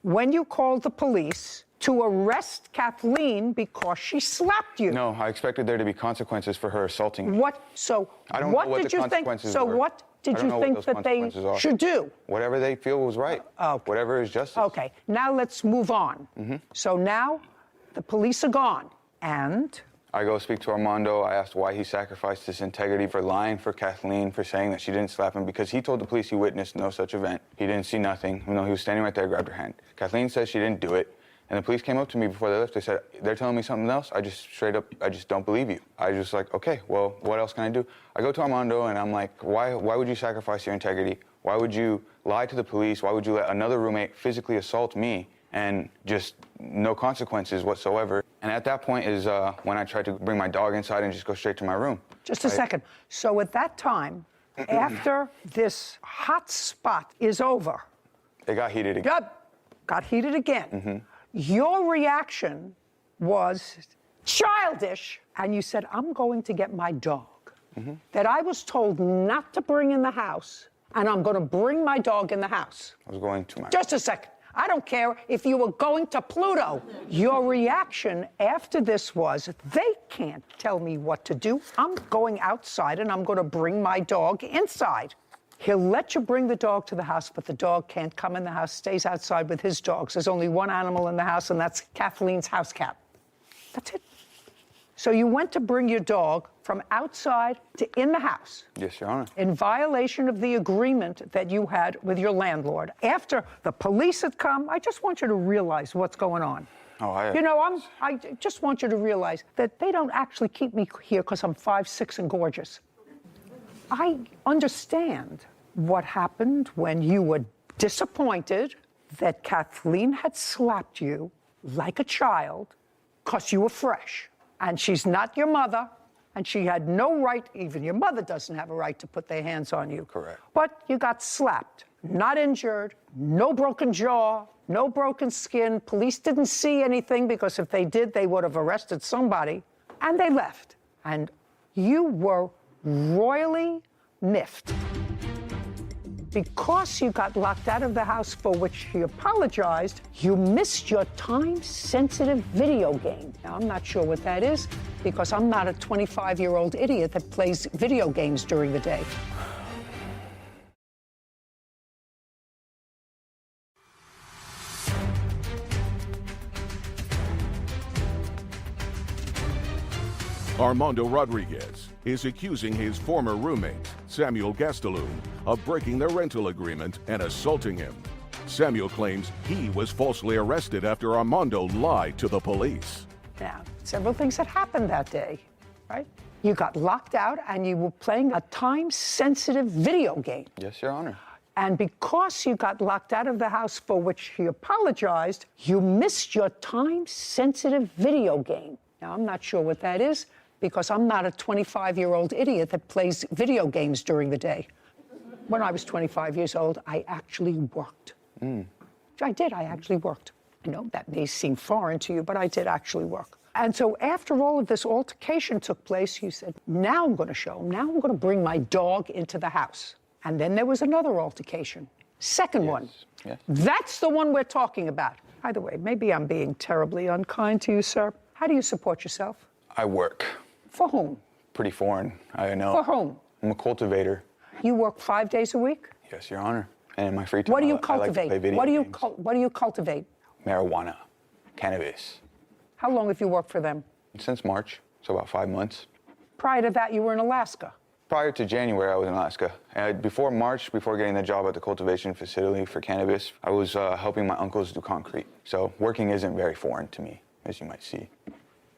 when you called the police, to arrest Kathleen because she slapped you? No, I expected there to be consequences for her assaulting me. What? So I don't what know what did the you think? consequences So were. what did I don't you know think what those that they consequences are. should do? Whatever they feel was right. Okay. Whatever is justice. Okay. Now let's move on. Mm-hmm. So now the police are gone, and I go speak to Armando. I asked why he sacrificed his integrity for lying for Kathleen, for saying that she didn't slap him, because he told the police he witnessed no such event. He didn't see nothing. You know, he was standing right there, grabbed her hand. Kathleen says she didn't do it. And the police came up to me before they left. They said, they're telling me something else. I just straight up, I just don't believe you. I just like, okay, well, what else can I do? I go to Armando and I'm like, why would you sacrifice your integrity? Why would you lie to the police? Why would you let another roommate physically assault me and just no consequences whatsoever? And at that point is when I tried to bring my dog inside and just go straight to my room. Just a second. So at that time, after this hot spot is over, it got heated again. Got heated again. Mm-hmm. Your reaction was childish, and you said, I'm going to get my dog that I was told not to bring in the house, and I'm going to bring my dog in the house. I was going to my... Just a second. I don't care if you were going to Pluto. Your reaction after this was, they can't tell me what to do. I'm going outside, and I'm going to bring my dog inside. He'll let you bring the dog to the house, but the dog can't come in the house, stays outside with his dogs. There's only one animal in the house, and that's Kathleen's house cat. That's it. So you went to bring your dog from outside to in the house. Yes, Your Honor. In violation of the agreement that you had with your landlord. After the police had come, I just want you to realize what's going on. Oh, You know, I just want you to realize that they don't actually keep me here because I'm 5'6" and gorgeous. I understand what happened when you were disappointed that Kathleen had slapped you like a child because you were fresh. And she's not your mother, and she had no right, even your mother doesn't have a right to put their hands on you. Correct. But you got slapped, not injured, no broken jaw, no broken skin. Police didn't see anything because if they did, they would have arrested somebody. And they left. And you were royally miffed. Because you got locked out of the house, for which you apologized, you missed your time-sensitive video game. Now, I'm not sure what that is, because I'm not a 25-year-old idiot that plays video games during the day. Armando Rodriguez is accusing his former roommate, Samuel Gastelum, of breaking their rental agreement and assaulting him. Samuel claims he was falsely arrested after Armando lied to the police. Now, several things had happened that day, right? You got locked out and you were playing a time-sensitive video game. Yes, Your Honor. And because you got locked out of the house, for which he apologized, you missed your time-sensitive video game. Now, I'm not sure what that is, because I'm not a 25-year-old idiot that plays video games during the day. When I was 25 years old, I actually worked. I did, I actually worked. I know that may seem foreign to you, but I did actually work. And so after all of this altercation took place, you said, now I'm going to show him. Now I'm going to bring my dog into the house. And then there was another altercation. Second one. Yes. That's the one we're talking about. By the way, maybe I'm being terribly unkind to you, sir. How do you support yourself? I work. For whom? Pretty foreign, I know. For whom? I'm a cultivator. You work 5 days a week? Yes, Your Honor. And in my free time, What do you I like to cultivate? play video games. What do you cultivate? Marijuana, cannabis. How long have you worked for them? Since March, so about 5 months. Prior to that, you were in Alaska. Prior to January, I was in Alaska. Before March, before getting the job at the cultivation facility for cannabis, I was helping my uncles do concrete. So working isn't very foreign to me, as you might see.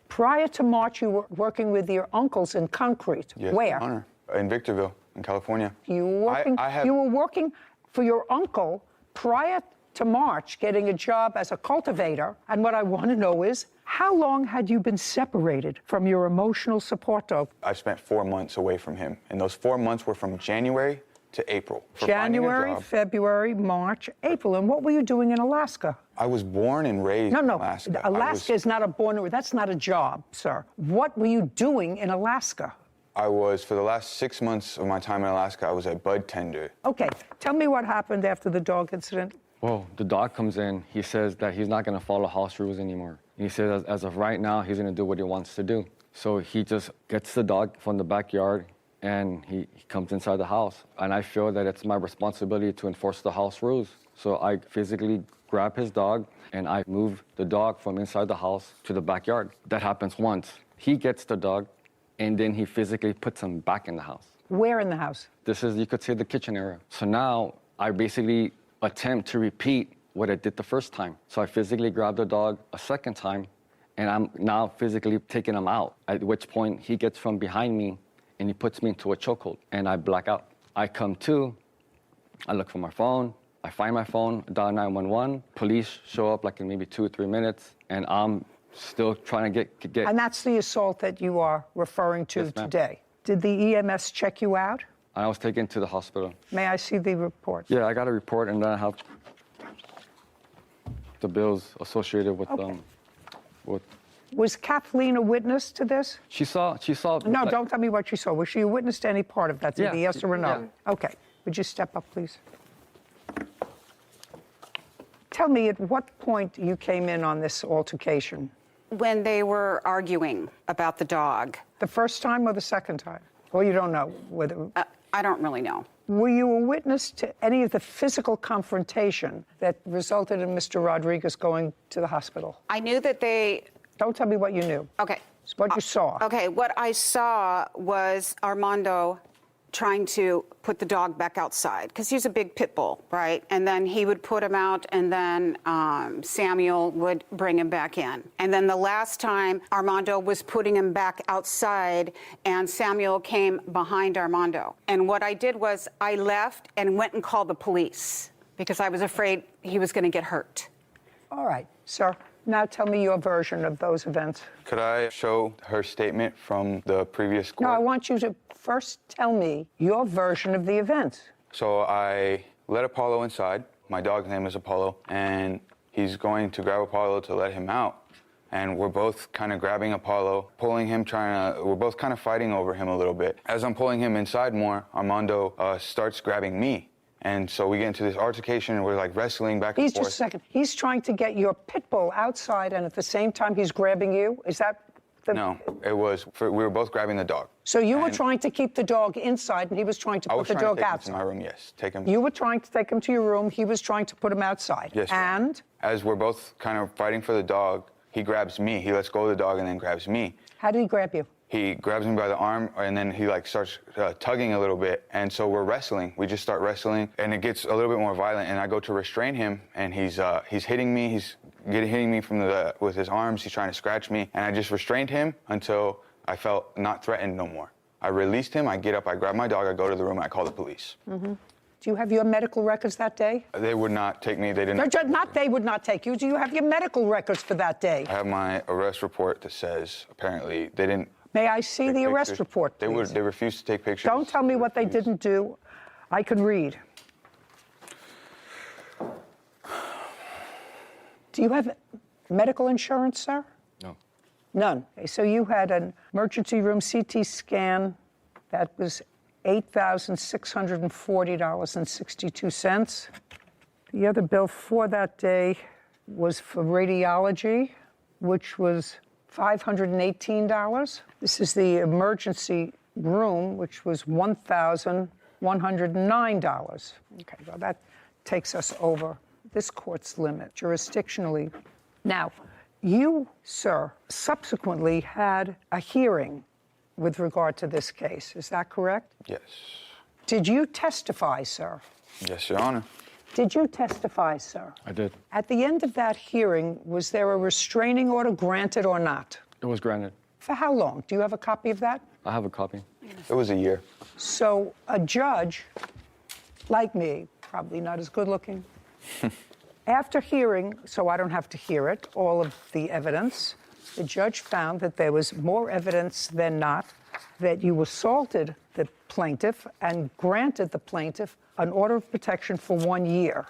Prior to March, you were working with your uncles in concrete. Yes, Where? Your Honor. In Victorville, in California. You were working, you were working for your uncle prior to March, getting a job as a cultivator. And what I want to know is, how long had you been separated from your emotional support dog? I spent 4 months away from him. And those 4 months were from January to April. January, February, March, April. And what were you doing in Alaska? I was born and raised in Alaska. Alaska is not a that's not a job, sir. What were you doing in Alaska? I was, for the last 6 months of my time in Alaska, I was a bud tender. Okay, tell me what happened after the dog incident. Well, the dog comes in. He says that he's not going to follow house rules anymore. He says as of right now, he's going to do what he wants to do. So he just gets the dog from the backyard and he comes inside the house. And I feel that it's my responsibility to enforce the house rules. So I physically grab his dog and I move the dog from inside the house to the backyard. That happens once. He gets the dog and then he physically puts him back in the house. Where in the house? This is, you could say, the kitchen area. So now I basically attempt to repeat what I did the first time. So I physically grab the dog a second time, and I'm now physically taking him out, at which point he gets from behind me, and he puts me into a chokehold, and I black out. I come to, I look for my phone, I find my phone, dial 911, police show up like in maybe 2 or 3 minutes, and I'm still trying to get... And that's the assault that you are referring to today. Did the EMS check you out? I was taken to the hospital. May I see the report? Yeah, I got a report, and then I have the bills associated with with. Was Kathleen a witness to this? She saw. No, don't tell me what she saw. Was she a witness to any part of that? Yeah. Yes or no? Yeah. Okay. Would you step up, please? Tell me at what point you came in on this altercation. When they were arguing about the dog. The first time or the second time? Well, you don't know whether... I don't really know. Were you a witness to any of the physical confrontation that resulted in Mr. Rodriguez going to the hospital? I knew that they... Don't tell me what you knew. Okay. What you saw. Okay, what I saw was Armando trying to put the dog back outside, because he's a big pit bull, right? And then he would put him out, and then Samuel would bring him back in. And then the last time, Armando was putting him back outside, and Samuel came behind Armando. And what I did was I left and went and called the police, because I was afraid he was going to get hurt. All right, sir. Now tell me your version of those events. Could I show her statement from the previous court? No, I want you to first tell me your version of the events. So I let Apollo inside. My dog's name is Apollo, and he's going to grab Apollo to let him out. And we're both kind of grabbing Apollo, pulling him, we're both kind of fighting over him a little bit. As I'm pulling him inside more, Armando starts grabbing me. And so we get into this altercation, and we're like wrestling back and forth. Just a second. He's trying to get your pit bull outside, and at the same time he's grabbing you? Is that the... No, it was, we were both grabbing the dog. So you were trying to keep the dog inside, and he was trying to put the dog outside? I was trying to take him to my room, yes. Take him. You were trying to take him to your room. He was trying to put him outside. Yes. And? As we're both kind of fighting for the dog, he grabs me. He lets go of the dog and then grabs me. How did he grab you? he grabs me by the arm, and then he like starts tugging a little bit. And so we're wrestling. We just start wrestling, and it gets a little bit more violent. And I go to restrain him, and he's hitting me. He's hitting me from with his arms. He's trying to scratch me, and I just restrained him until I felt not threatened no more. I released him. I get up. I grab my dog. I go to the room. I call the police. Mm-hmm. Do you have your medical records that day? They would not take me. They didn't. Not they would not take you. Do you have your medical records for that day? I have my arrest report that says apparently they didn't. May I see the arrest report, please? They refused to take pictures. Don't tell me what they didn't do. I can read. Do you have medical insurance, sir? No. None. Okay, so you had an emergency room CT scan that was $8,640.62. The other bill for that day was for radiology, which was $518. This is the emergency room, which was $1,109. Okay, well, that takes us over this court's limit jurisdictionally. Now, you, sir, subsequently had a hearing with regard to this case. Is that correct? Yes. Did you testify, sir? Yes, Your Honor. Did you testify, sir? I did. At the end of that hearing, was there a restraining order granted or not? It was granted. For how long? Do you have a copy of that? I have a copy. It was a year. So a judge, like me, probably not as good looking, after hearing, so I don't have to hear it, all of the evidence, the judge found that there was more evidence than not that you assaulted the plaintiff and granted the plaintiff an order of protection for 1 year.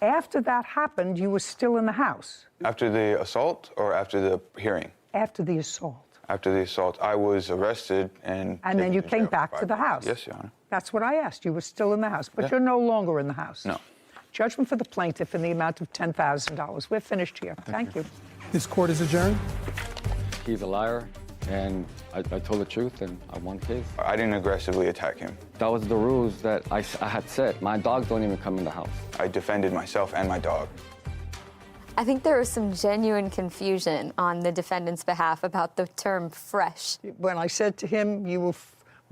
After that happened, you were still in the house. After the assault or after the hearing? After the assault. After the assault, I was arrested and then you came back to the house. Yes, Your Honor. That's what I asked. You were still in the house, but you're no longer in the house. No. Judgment for the plaintiff in the amount of $10,000. We're finished here. Thank you. This court is adjourned. He's a liar, and I told the truth, and I won the case. I didn't aggressively attack him. That was the rules that I had set. My dogs don't even come in the house. I defended myself and my dog. I think there was some genuine confusion on the defendant's behalf about the term fresh. When I said to him, you were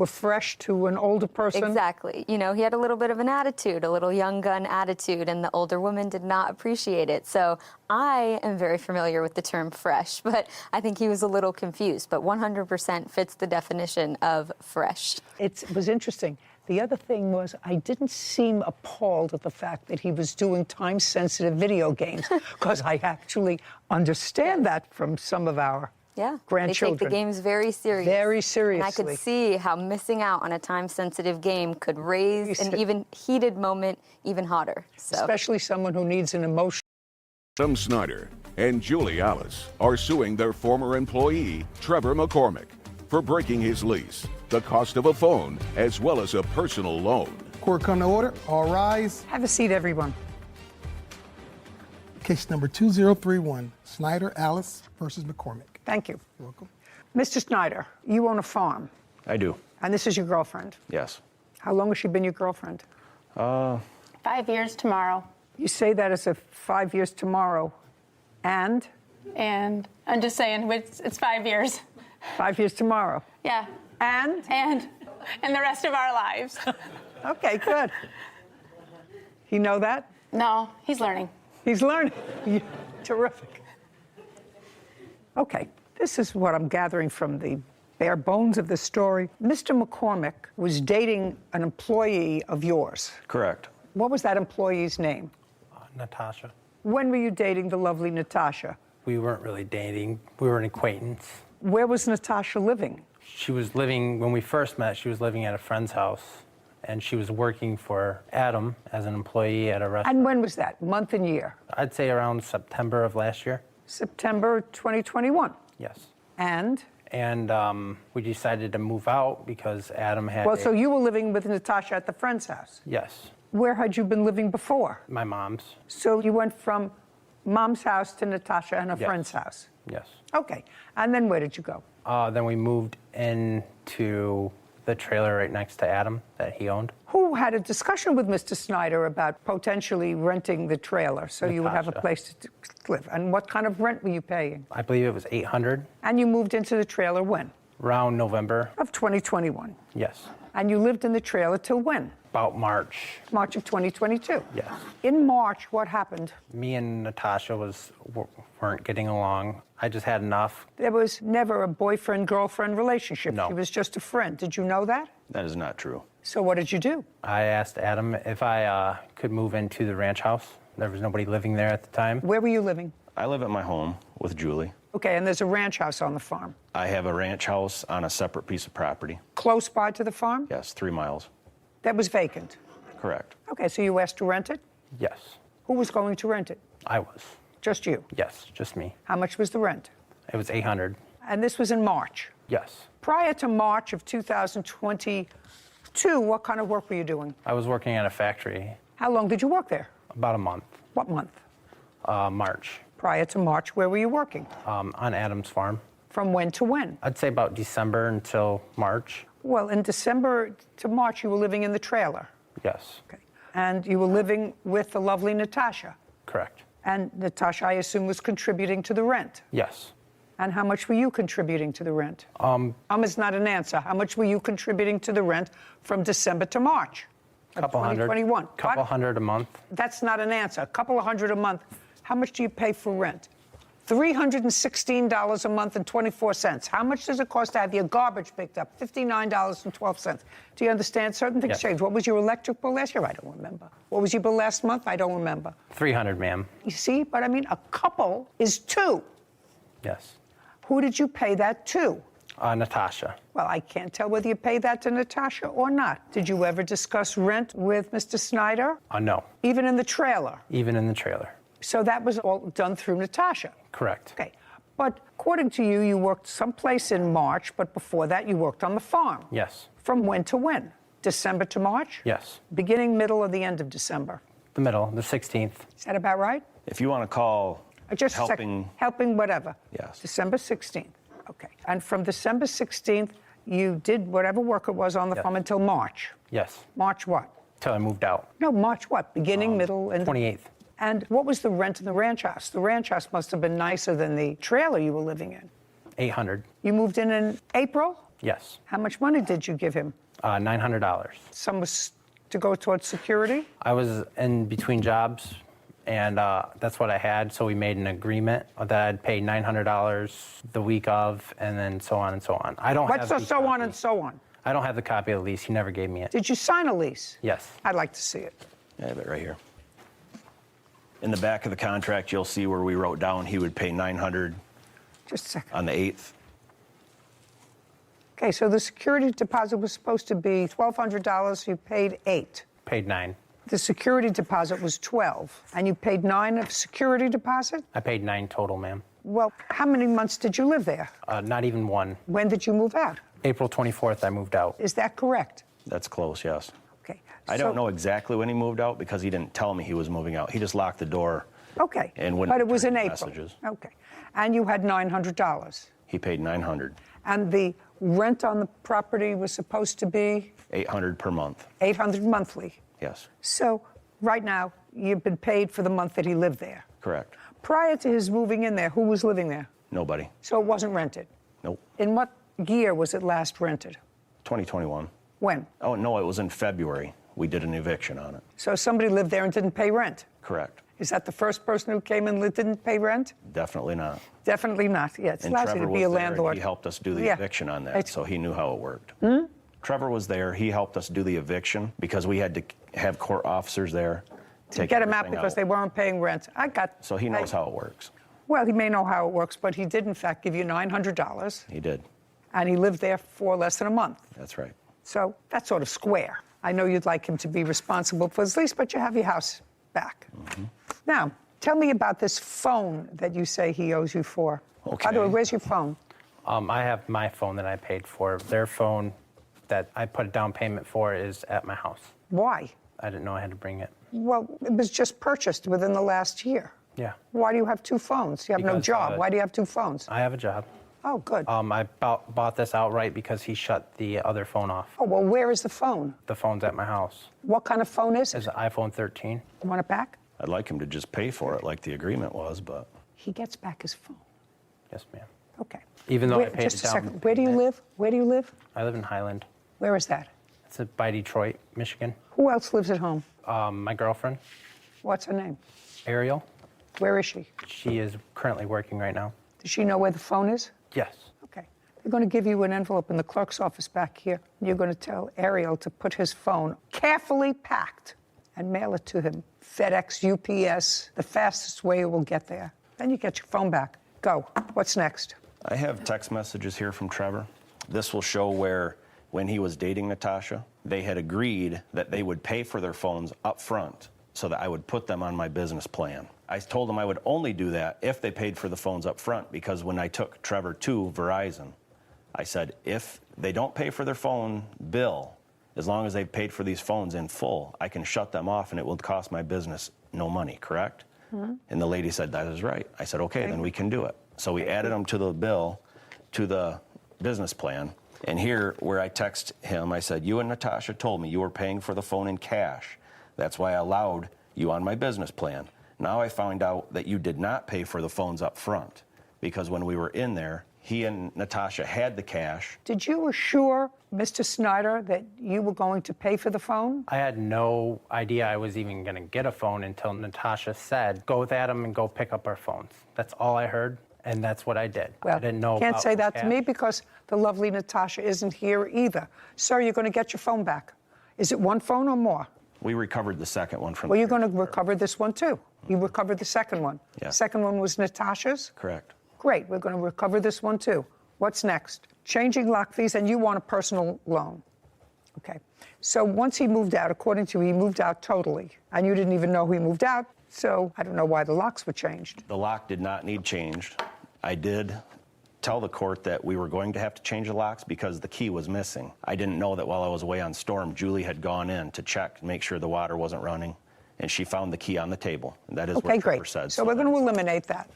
fresh to an older person? Exactly. You know, he had a little bit of an attitude, a little young gun attitude, and the older woman did not appreciate it. So I am very familiar with the term fresh, but I think he was a little confused, but 100% fits the definition of fresh. It was interesting. The other thing was I didn't seem appalled at the fact that he was doing time-sensitive video games, because I actually understand that from some of our grandchildren. They take the games very seriously. Very seriously. And I could see how missing out on a time-sensitive game could raise an even heated moment even hotter. So. Especially someone who needs an emotion. Adam Snyder and Julie Alice are suing their former employee, Trevor McCormick, for breaking his lease, the cost of a phone, as well as a personal loan. Court come to order. All rise. Have a seat, everyone. Case number 2031, Snyder Alice versus McCormick. Thank you. You're welcome. Mr. Snyder, you own a farm. I do. And this is your girlfriend? Yes. How long has she been your girlfriend? 5 years tomorrow. You say that as if 5 years tomorrow. And? And I'm just saying, it's 5 years. 5 years tomorrow. Yeah. And the rest of our lives. Okay, good. He know that? No, he's learning. He's learning. Terrific. Okay, this is what I'm gathering from the bare bones of the story. Mr. McCormick was dating an employee of yours. Correct. What was that employee's name? Natasha. When were you dating the lovely Natasha? We weren't really dating. We were an acquaintance. Where was Natasha living? She was living, when we first met, she was living at a friend's house, and she was working for Adam as an employee at a restaurant. And when was that? Month and year? I'd say around September of last year. September 2021? Yes. And we decided to move out because Adam had so you were living with Natasha at the friend's house? Yes. Where had you been living before? My mom's. So you went from mom's house to Natasha and a friend's house? Yes. Okay. And then where did you go? Then we moved into the trailer right next to Adam that he owned. Who had a discussion with Mr. Snyder about potentially renting the trailer so you would have a place to live? And what kind of rent were you paying? I believe it was $800. And you moved into the trailer when? Around November. Of 2021. Yes. And you lived in the trailer till when? About March. March of 2022. Yes. In March, what happened? Me and Natasha weren't getting along. I just had enough. There was never a boyfriend-girlfriend relationship. No. She was just a friend. Did you know that? That is not true. So what did you do? I asked Adam if I could move into the ranch house. There was nobody living there at the time. Where were you living? I live at my home with Julie. Okay, and there's a ranch house on the farm. I have a ranch house on a separate piece of property. Close by to the farm? Yes, 3 miles. That was vacant? Correct. Okay, so you asked to rent it? Yes. Who was going to rent it? I was. Just you? Yes, just me. How much was the rent? It was $800. And this was in March? Yes. Prior to March of 2022, what kind of work were you doing? I was working at a factory. How long did you work there? About a month. What month? March. Prior to March, where were you working? On Adam's farm. From when to when? I'd say about December until March. Well, in December to March, you were living in the trailer. Yes. Okay. And you were living with the lovely Natasha. Correct. And Natasha, I assume, was contributing to the rent. Yes. And how much were you contributing to the rent? Is not an answer. How much were you contributing to the rent from December to March of 2021? Couple hundred a month. That's not an answer. A couple of hundred a month. How much do you pay for rent? $316 a month and 24 cents. How much does it cost to have your garbage picked up? $59.12. Do you understand? Certain things change. What was your electric bill last year? I don't remember. What was your bill last month? I don't remember. $300, ma'am. You see? But I mean, a couple is two. Yes. Who did you pay that to? Natasha. Well, I can't tell whether you paid that to Natasha or not. Did you ever discuss rent with Mr. Snyder? No. Even in the trailer? Even in the trailer. So that was all done through Natasha? Correct. Okay. But according to you, you worked someplace in March, but before that you worked on the farm. Yes. From when to when? December to March? Yes. Beginning, middle, or the end of December? The middle, the 16th. Is that about right? If you want to call Just helping... helping whatever. Yes. December 16th. Okay. And from December 16th, you did whatever work it was on the farm until March? Yes. March what? Till I moved out. No, March what? Beginning, middle, and... 28th. And what was the rent in the ranch house? The ranch house must have been nicer than the trailer you were living in. $800. You moved in April? Yes. How much money did you give him? $900. Some was to go towards security? I was in between jobs, and that's what I had, so we made an agreement that I'd pay $900 the week of, and then so on and so on. I don't have What's so on and so on? I don't have the copy of the lease. He never gave me it. Did you sign a lease? Yes. I'd like to see it. I have it right here. In the back of the contract, you'll see where we wrote down he would pay $900 Just a second. on the 8th. Okay, so the security deposit was supposed to be $1,200. You paid $8. Paid $9. The security deposit was $12, and you paid $9 of security deposit? I paid $9 total, ma'am. Well, how many months did you live there? Not even one. When did you move out? April 24th, I moved out. Is that correct? That's close, yes. Okay. I don't know exactly when he moved out because he didn't tell me he was moving out. He just locked the door. Okay. And wouldn't but it was in return April. messages. Okay. And you had $900. He paid $900. And the rent on the property was supposed to be? $800 per month. $800 monthly. Yes. So right now, you've been paid for the month that he lived there. Correct. Prior to his moving in there, who was living there? Nobody. So it wasn't rented? Nope. In what year was it last rented? 2021. When? Oh, no, it was in February. We did an eviction on it. So somebody lived there and didn't pay rent? Correct. Is that the first person who came in that didn't pay rent? Definitely not. Definitely not. Yeah, it's And lousy Trevor to be a was there, and landlord. he helped us do the Yeah. eviction on that, so he knew how it worked. Hmm? Trevor was there. He helped us do the eviction because we had to have court officers there To get him out because they weren't paying rent. So he knows how it works. Well, he may know how it works, but he did, in fact, give you $900. He did. And he lived there for less than a month. That's right. So that's sort of square. I know you'd like him to be responsible for his lease, but you have your house back. Mm-hmm. Now, tell me about this phone that you say he owes you for. Okay. By the way, where's your phone? I have my phone that I paid for. Their phone that I put a down payment for is at my house. Why? I didn't know I had to bring it. Well, it was just purchased within the last year. Yeah. Why do you have two phones? You have no Because, job. Why do you have two phones? I have a job. Oh, good. I bought this outright because he shut the other phone off. Oh, well, where is the phone? The phone's at my house. What kind of phone is it? It's an iPhone 13. You want it back? I'd like him to just pay for it like the agreement was, but... He gets back his phone. Yes, ma'am. Okay. Even though I paid just it a down. second. Where do you live? Where do you live? I live in Highland. Where is that? It's by Detroit, Michigan. Who else lives at home? My girlfriend, What's her name? Ariel. Where is she? She is currently working right now. Does she know where the phone is? Yes. Okay. They're going to give you an envelope in the clerk's office back here. You're going to tell Ariel to put his phone carefully packed and mail it to him. FedEx, UPS, the fastest way it will get there. Then you get your phone back. Go. What's next? I have text messages here from Trevor. This will show where, when he was dating Natasha, they had agreed that they would pay for their phones up front so that I would put them on my business plan. I told them I would only do that if they paid for the phones up front, because when I took Trevor to Verizon, I said, if they don't pay for their phone bill, as long as they've paid for these phones in full, I can shut them off and it will cost my business no money, correct? Mm-hmm. And the lady said, that is right. I said, okay, then we can do it. So we added them to the bill, to the business plan. And here, where I text him, I said, you and Natasha told me you were paying for the phone in cash. That's why I allowed you on my business plan. Now I found out that you did not pay for the phones up front, because when we were in there, he and Natasha had the cash. Did you assure Mr. Snyder that you were going to pay for the phone? I had no idea I was even going to get a phone until Natasha said, go with Adam and go pick up our phones. That's all I heard, and that's what I did. Well, I didn't know can't about say that cash. to me because the lovely Natasha isn't here either. Sir, you're going to get your phone back. Is it one phone or more? We recovered the second one from. Well, you're going to recover this one too. You recovered the second one. Yeah. Second one was Natasha's? Correct. Great, we're going to recover this one too. What's next? Changing lock fees, and you want a personal loan. Okay. So once he moved out, according to you, he moved out totally, and you didn't even know he moved out, so I don't know why the locks were changed. The lock did not need changed. I did tell the court that we were going to have to change the locks because the key was missing. I didn't know that while I was away on storm, Julie had gone in to check, make sure the water wasn't running, and she found the key on the table. And that is Okay, what Trevor great. said. So we're going to eliminate that.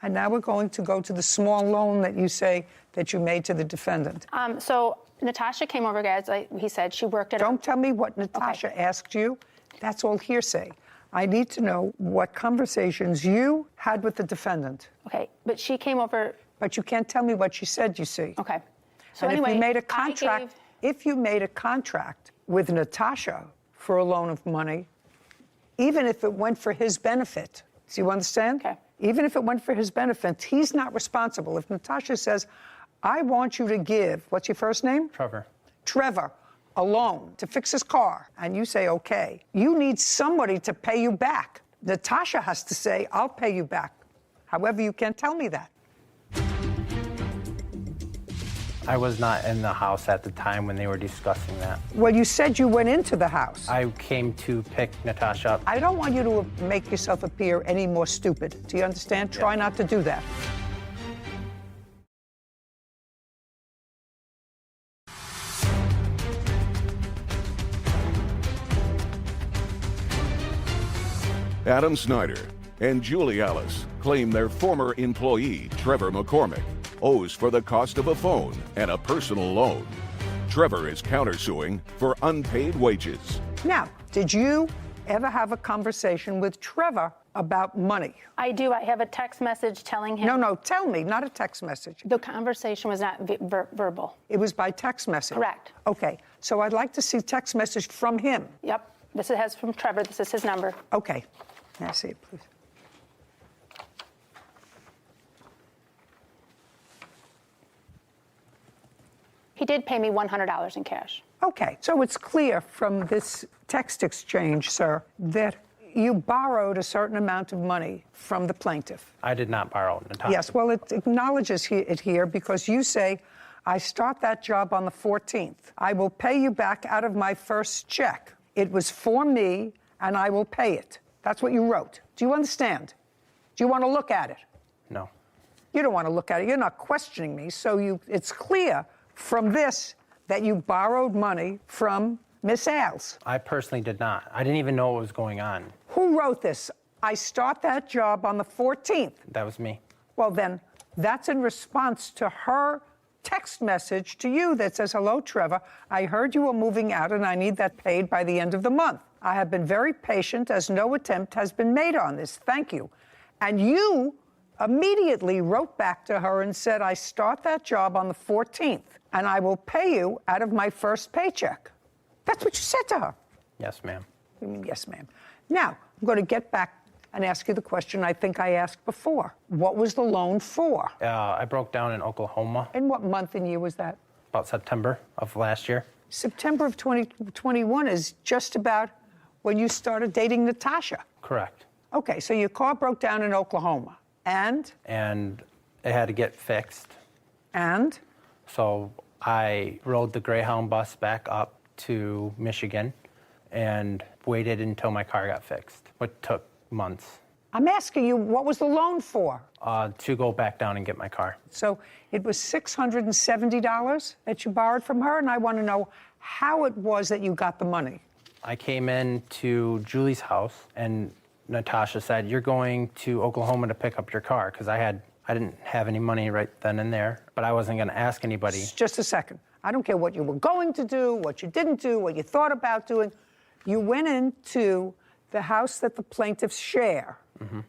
And now we're going to go to the small loan that you say that you made to the defendant. So Natasha came over, guys. He said she worked at. Don't tell me what Natasha asked you. That's all hearsay. I need to know what conversations you had with the defendant. Okay, but she came over. But you can't tell me what she said, you see. Okay. So And anyway, if you made a contract, if you made a contract with Natasha for a loan of money, even if it went for his benefit, do you understand? Okay. Even if it went for his benefit, he's not responsible. If Natasha says, I want you to give, what's your first name? Trevor. Trevor, a loan to fix his car, and you say, okay, you need somebody to pay you back. Natasha has to say, I'll pay you back. However, you can't tell me that. I was not in the house at the time when they were discussing that. Well, you said you went into the house. I came to pick Natasha up. I don't want you to make yourself appear any more stupid. Do you understand? Try not to do that. Adam Snyder and Julie Ellis claim their former employee, Trevor McCormick, owes for the cost of a phone and a personal loan. Trevor is countersuing for unpaid wages. Now, did you ever have a conversation with Trevor about money? I do. I have a text message telling him. No, tell me, not a text message. The conversation was not verbal. It was by text message? Correct. Okay, so I'd like to see text message from him. Yep. This has from Trevor. This is his number. Okay. May I see it, please? He did pay me $100 in cash. Okay, so it's clear from this text exchange, sir, that you borrowed a certain amount of money from the plaintiff. I did not borrow Natasha. Yes, well, it acknowledges it here because you say, I start that job on the 14th. I will pay you back out of my first check. It was for me, and I will pay it. That's what you wrote. Do you understand? Do you want to look at it? No. You don't want to look at it. You're not questioning me. So it's clear from this that you borrowed money from Miss Ailes. I personally did not. I didn't even know what was going on. Who wrote this? I start that job on the 14th. That was me. Well, then, that's in response to her text message to you that says, hello, Trevor. I heard you were moving out and I need that paid by the end of the month. I have been very patient as no attempt has been made on this. Thank you. And you immediately wrote back to her and said, I start that job on the 14th, and I will pay you out of my first paycheck. That's what you said to her. Yes, ma'am. You mean, yes, ma'am. Now, I'm going to get back and ask you the question I think I asked before. What was the loan for? I broke down in Oklahoma. In what month and year was that? About September of last year. September of 2021 is just about when you started dating Natasha. Correct. Okay, so your car broke down in Oklahoma. And? And it had to get fixed. And? So I rode the Greyhound bus back up to Michigan and waited until my car got fixed, which took months. I'm asking you, what was the loan for? To go back down and get my car. So it was $670 that you borrowed from her, and I want to know how it was that you got the money. I came in to Julie's house, and Natasha said, you're going to Oklahoma to pick up your car, because I didn't have any money right then and there, but I wasn't going to ask anybody. Just a second. I don't care what you were going to do, what you didn't do, what you thought about doing. You went into the house that the plaintiffs share. Mm-hmm.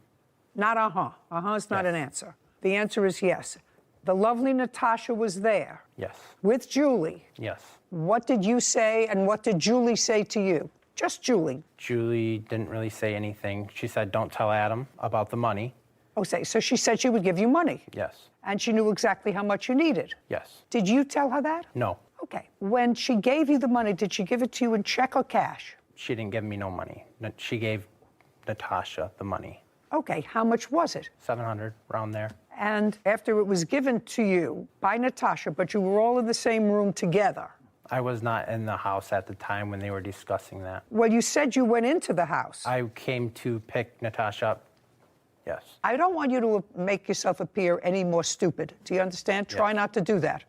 Not uh-huh. Uh-huh is not an answer. The answer is yes. The lovely Natasha was there. Yes. With Julie. Yes. What did you say and what did Julie say to you? Just Julie. Julie didn't really say anything. She said, don't tell Adam about the money. Okay, so she said she would give you money. Yes. And she knew exactly how much you needed. Yes. Did you tell her that? No. Okay. When she gave you the money, did she give it to you in check or cash? She didn't give me no money. She gave Natasha the money. Okay, how much was it? $700, around there. And after it was given to you by Natasha, but you were all in the same room together. I was not in the house at the time when they were discussing that. Well, you said you went into the house. I came to pick Natasha up. Yes. I don't want you to make yourself appear any more stupid. Do you understand? Try not to do that.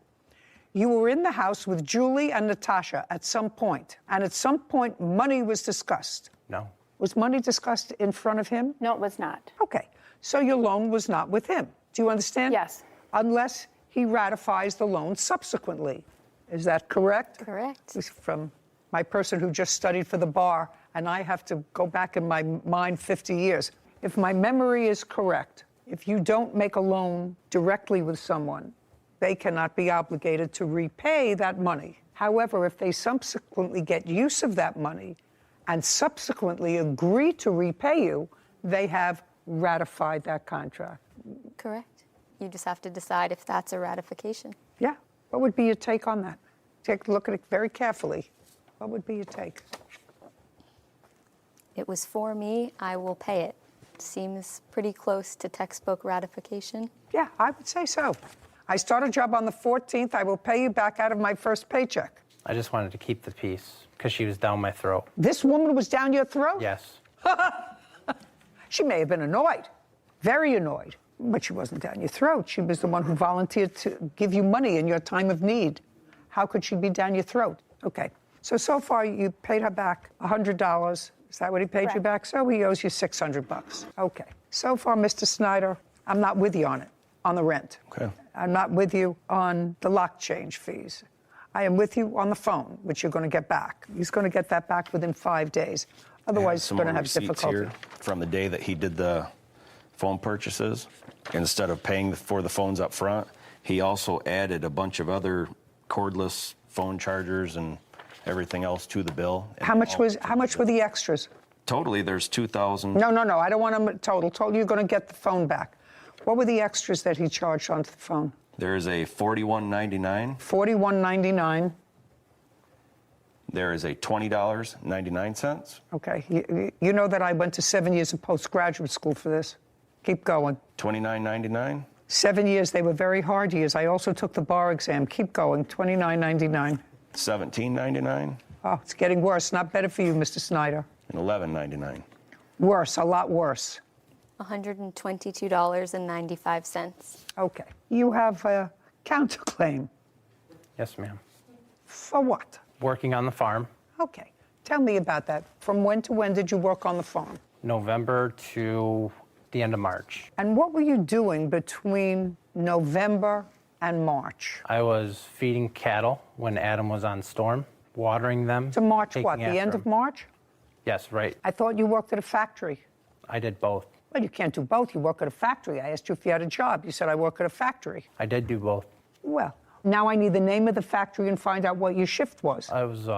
You were in the house with Julie and Natasha at some point, and at some point, money was discussed. No. Was money discussed in front of him? No, it was not. Okay. So your loan was not with him. Do you understand? Yes. Unless he ratifies the loan subsequently. Is that correct? Correct. This is from my person who just studied for the bar, and I have to go back in my mind 50 years. If my memory is correct, if you don't make a loan directly with someone, they cannot be obligated to repay that money. However, if they subsequently get use of that money and subsequently agree to repay you, they have ratified that contract. Correct. You just have to decide if that's a ratification. Yeah. What would be your take on that? Take a look at it very carefully. What would be your take? It was for me, I will pay it. Seems pretty close to textbook ratification. Yeah, I would say so. I start a job on the 14th. I will pay you back out of my first paycheck. I just wanted to keep the peace because she was down my throat. This woman was down your throat? Yes. She may have been annoyed, very annoyed, but she wasn't down your throat. She was the one who volunteered to give you money in your time of need. How could she be down your throat? Okay. So far you paid her back $100. Is that what he paid you back? So he owes you $600. Okay. So far, Mr. Snyder, I'm not with you on it, on the rent. Okay. I'm not with you on the lock change fees. I am with you on the phone, which you're going to get back. He's going to get that back within 5 days. Otherwise, he's going to have difficulty. Here from the day that he did the phone purchases, instead of paying for the phones up front, he also added a bunch of other cordless phone chargers and everything else to the bill. How much were the extras? Totally, there's $2,000. No. I don't want them total. Total, you're going to get the phone back. What were the extras that he charged onto the phone? There is a $41.99. $41.99. There is a $20.99. Okay. You know that I went to 7 years of postgraduate school for this. Keep going. $29.99. 7 years. They were very hard years. I also took the bar exam. Keep going. $29.99. $17.99. Oh, it's getting worse. Not better for you, Mr. Snyder. And $11.99. Worse. A lot worse. $122.95. Okay. You have a counterclaim. Yes, ma'am. For what? Working on the farm. Okay. Tell me about that. From when to when did you work on the farm? November to the end of March. And what were you doing between November and March? I was feeding cattle when Adam was on storm, watering them. To March what? The end of March? Yes, right. I thought you worked at a factory. I did both. Well, you can't do both. You work at a factory. I asked you if you had a job. You said, I work at a factory. I did do both. Well, now I need the name of the factory and find out what your shift was. I was,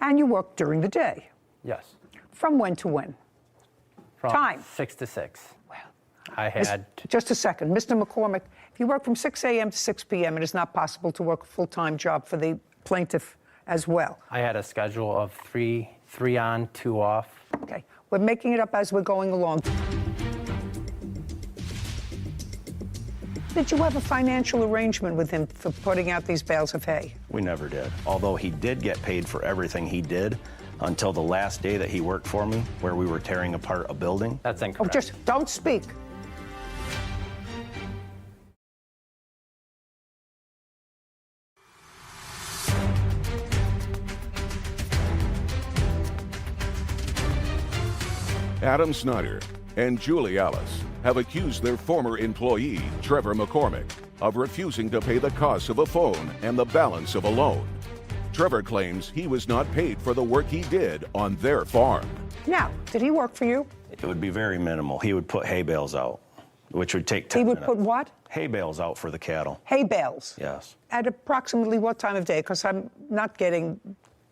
And you worked during the day. yes. From when to when? From Time. 6 to 6. Well, I had. Just a second. Mr. McCormick, if you work from 6 a.m. to 6 p.m., it is not possible to work a full-time job for the plaintiff as well. I had a schedule of three on, 2 off. Okay. We're making it up as we're going along. Did you have a financial arrangement with him for putting out these bales of hay? We never did. Although he did get paid for everything he did until the last day that he worked for me, where we were tearing apart a building. That's Oh, incorrect. just don't speak. Adam Snyder and Julie Alice have accused their former employee, Trevor McCormick, of refusing to pay the cost of a phone and the balance of a loan. Trevor claims he was not paid for the work he did on their farm. Now, did he work for you? It would be very minimal. He would put hay bales out, which would take 10 He would minutes. put what? Hay bales out for the cattle. Hay bales. Yes. At approximately what time of day? Because I'm not getting...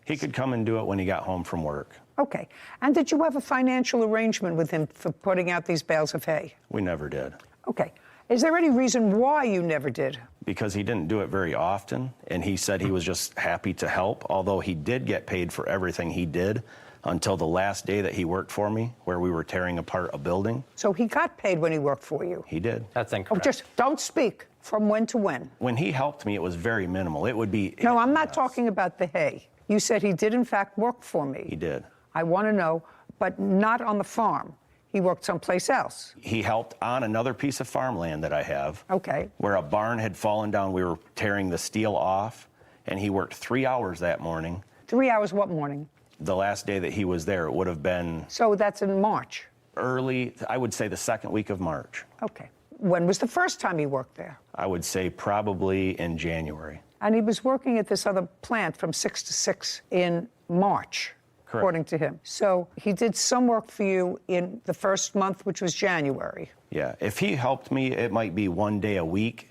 He could come and do it when he got home from work. Okay. And did you have a financial arrangement with him for putting out these bales of hay? We never did. Okay. Is there any reason why you never did? Because he didn't do it very often, and he said he was just happy to help, although he did get paid for everything he did until the last day that he worked for me, where we were tearing apart a building. So he got paid when he worked for you? He did. That's Oh, incorrect. just don't speak. From when to when? When he helped me, it was very minimal. It would be... No, I'm not talking about the hay. You said he did, in fact, work for me. He did. I want to know, but not on the farm. He worked someplace else. He helped on another piece of farmland that I have. Okay. Where a barn had fallen down. We were tearing the steel off, and he worked 3 hours that morning. 3 hours what morning? The last day that he was there, it would have been So that's in March. early, I would say the second week of March. Okay. When was the first time he worked there? I would say probably in January. And he was working at this other plant from 6 to 6 in March, Correct. according to him. So he did some work for you in the first month, which was January. Yeah, if he helped me, it might be 1 day a week.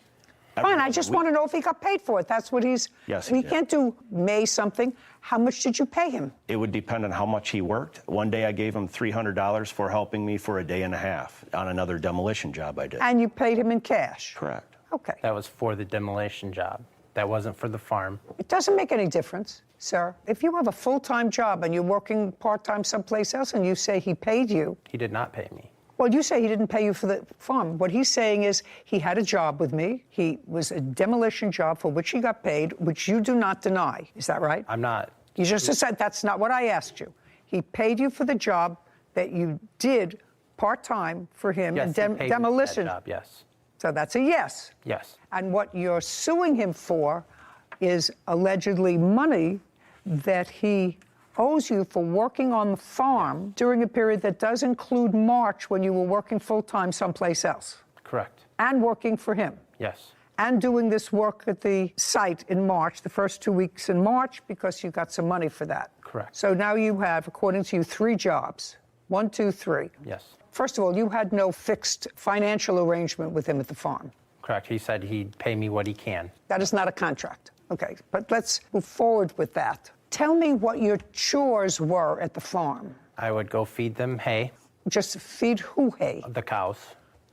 Fine, I just want to know if he got paid for it. That's what he's... Yes, he We did. can't do May something. How much did you pay him? It would depend on how much he worked. One day I gave him $300 for helping me for a day and a half on another demolition job I did. And you paid him in cash? Correct. Okay. That was for the demolition job. That wasn't for the farm. It doesn't make any difference, sir. If you have a full-time job and you're working part-time someplace else and you say he paid you... He did not pay me. Well, you say he didn't pay you for the farm. What he's saying is he had a job with me. He was a demolition job for which he got paid, which you do not deny. Is that right? I'm not. You just said that's not what I asked you. He paid you for the job that you did part-time for him Yes, in he paid me for that demolition. job, yes. So that's a yes. Yes. And what you're suing him for is allegedly money that he owes you for working on the farm during a period that does include March when you were working full-time someplace else. Correct. And working for him. Yes. And doing this work at the site in March, the first 2 weeks in March, because you got some money for that. Correct. So now you have, according to you, 3 jobs. 1, 2, 3. Yes. First of all, you had no fixed financial arrangement with him at the farm. Correct. He said he'd pay me what he can. That is not a contract. Okay, but let's move forward with that. Tell me what your chores were at the farm. I would go feed them hay. Just feed who hay? The cows.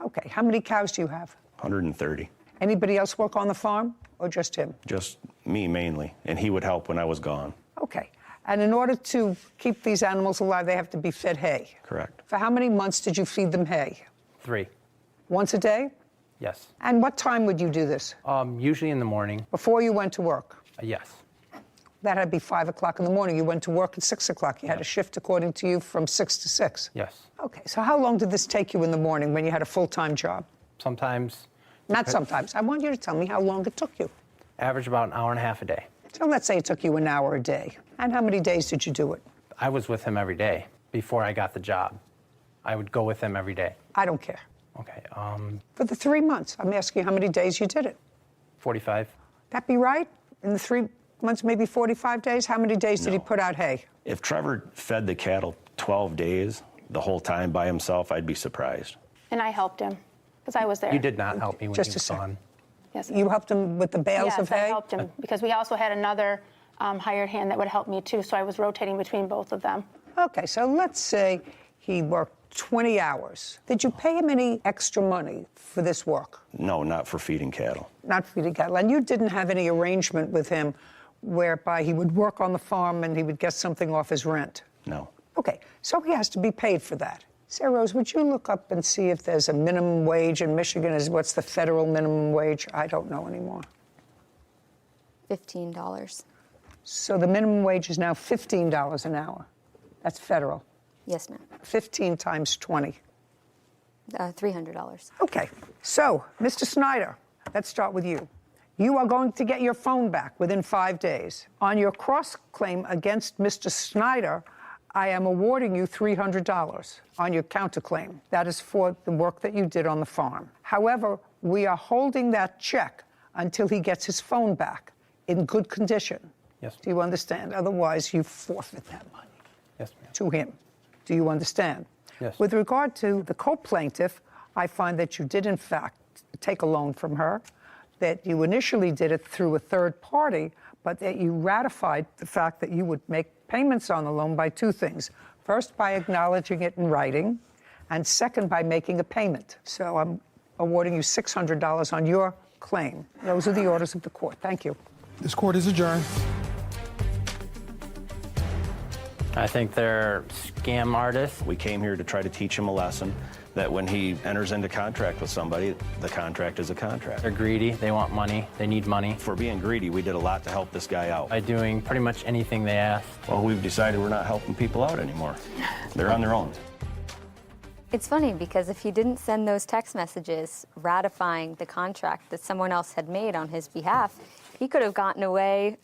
Okay, how many cows do you have? 130. Anybody else work on the farm or just him? Just me mainly, and he would help when I was gone. Okay, and in order to keep these animals alive, they have to be fed hay. Correct. For how many months did you feed them hay? 3. Once a day? Yes. And what time would you do this? Usually in the morning. Before you went to work? Yes. That had to be 5 o'clock in the morning. You went to work at 6 o'clock. You had a shift, according to you, from 6 to 6. Yes. Okay, so how long did this take you in the morning when you had a full-time job? Sometimes. Not sometimes. I want you to tell me how long it took you. Average about an hour and a half a day. So let's say it took you an hour a day. And how many days did you do it? I was with him every day before I got the job. I would go with him every day. I don't care. Okay. For the 3 months, I'm asking you how many days you did it. 45. That be right? In the 3 months, maybe 45 days? How many days did he put out hay? If Trevor fed the cattle 12 days, the whole time by himself, I'd be surprised. And I helped him because I was there. You did not help me when Just he a was second. gone. Yes. You helped him with the bales of Yes, I hay? helped him because we also had another hired hand that would help me too. So I was rotating between both of them. Okay, so let's say he worked 20 hours. Did you pay him any extra money for this work? No, not for feeding cattle. Not feeding cattle. And you didn't have any arrangement with him whereby he would work on the farm and he would get something off his rent? No. Okay, so he has to be paid for that. Sarah Rose, would you look up and see if there's a minimum wage in Michigan? What's the federal minimum wage? I don't know anymore. $15. So the minimum wage is now $15 an hour. That's federal. Yes, ma'am. 15 times 20. $300. Okay, so, Mr. Snyder, let's start with you. You are going to get your phone back within 5 days. On your cross-claim against Mr. Snyder, I am awarding you $300 on your counterclaim. That is for the work that you did on the farm. However, we are holding that check until he gets his phone back in good condition. Yes. Do you understand? Otherwise, you forfeit that money. Yes, ma'am. To him. Do you understand? Yes. With regard to the co-plaintiff, I find that you did, in fact, take a loan from her, that you initially did it through a third party, but that you ratified the fact that you would make payments on the loan by two things. First, by acknowledging it in writing, and second, by making a payment. So I'm awarding you $600 on your claim. Those are the orders of the court. Thank you. This court is adjourned. I think they're scam artists. We came here to try to teach him a lesson that when he enters into contract with somebody, the contract is a contract. They're greedy. They want money. They need money. For being greedy, we did a lot to help this guy out. By doing pretty much anything they asked. Well, we've decided we're not helping people out anymore. They're on their own. It's funny because if he didn't send those text messages ratifying the contract that someone else had made on his behalf, he could have gotten away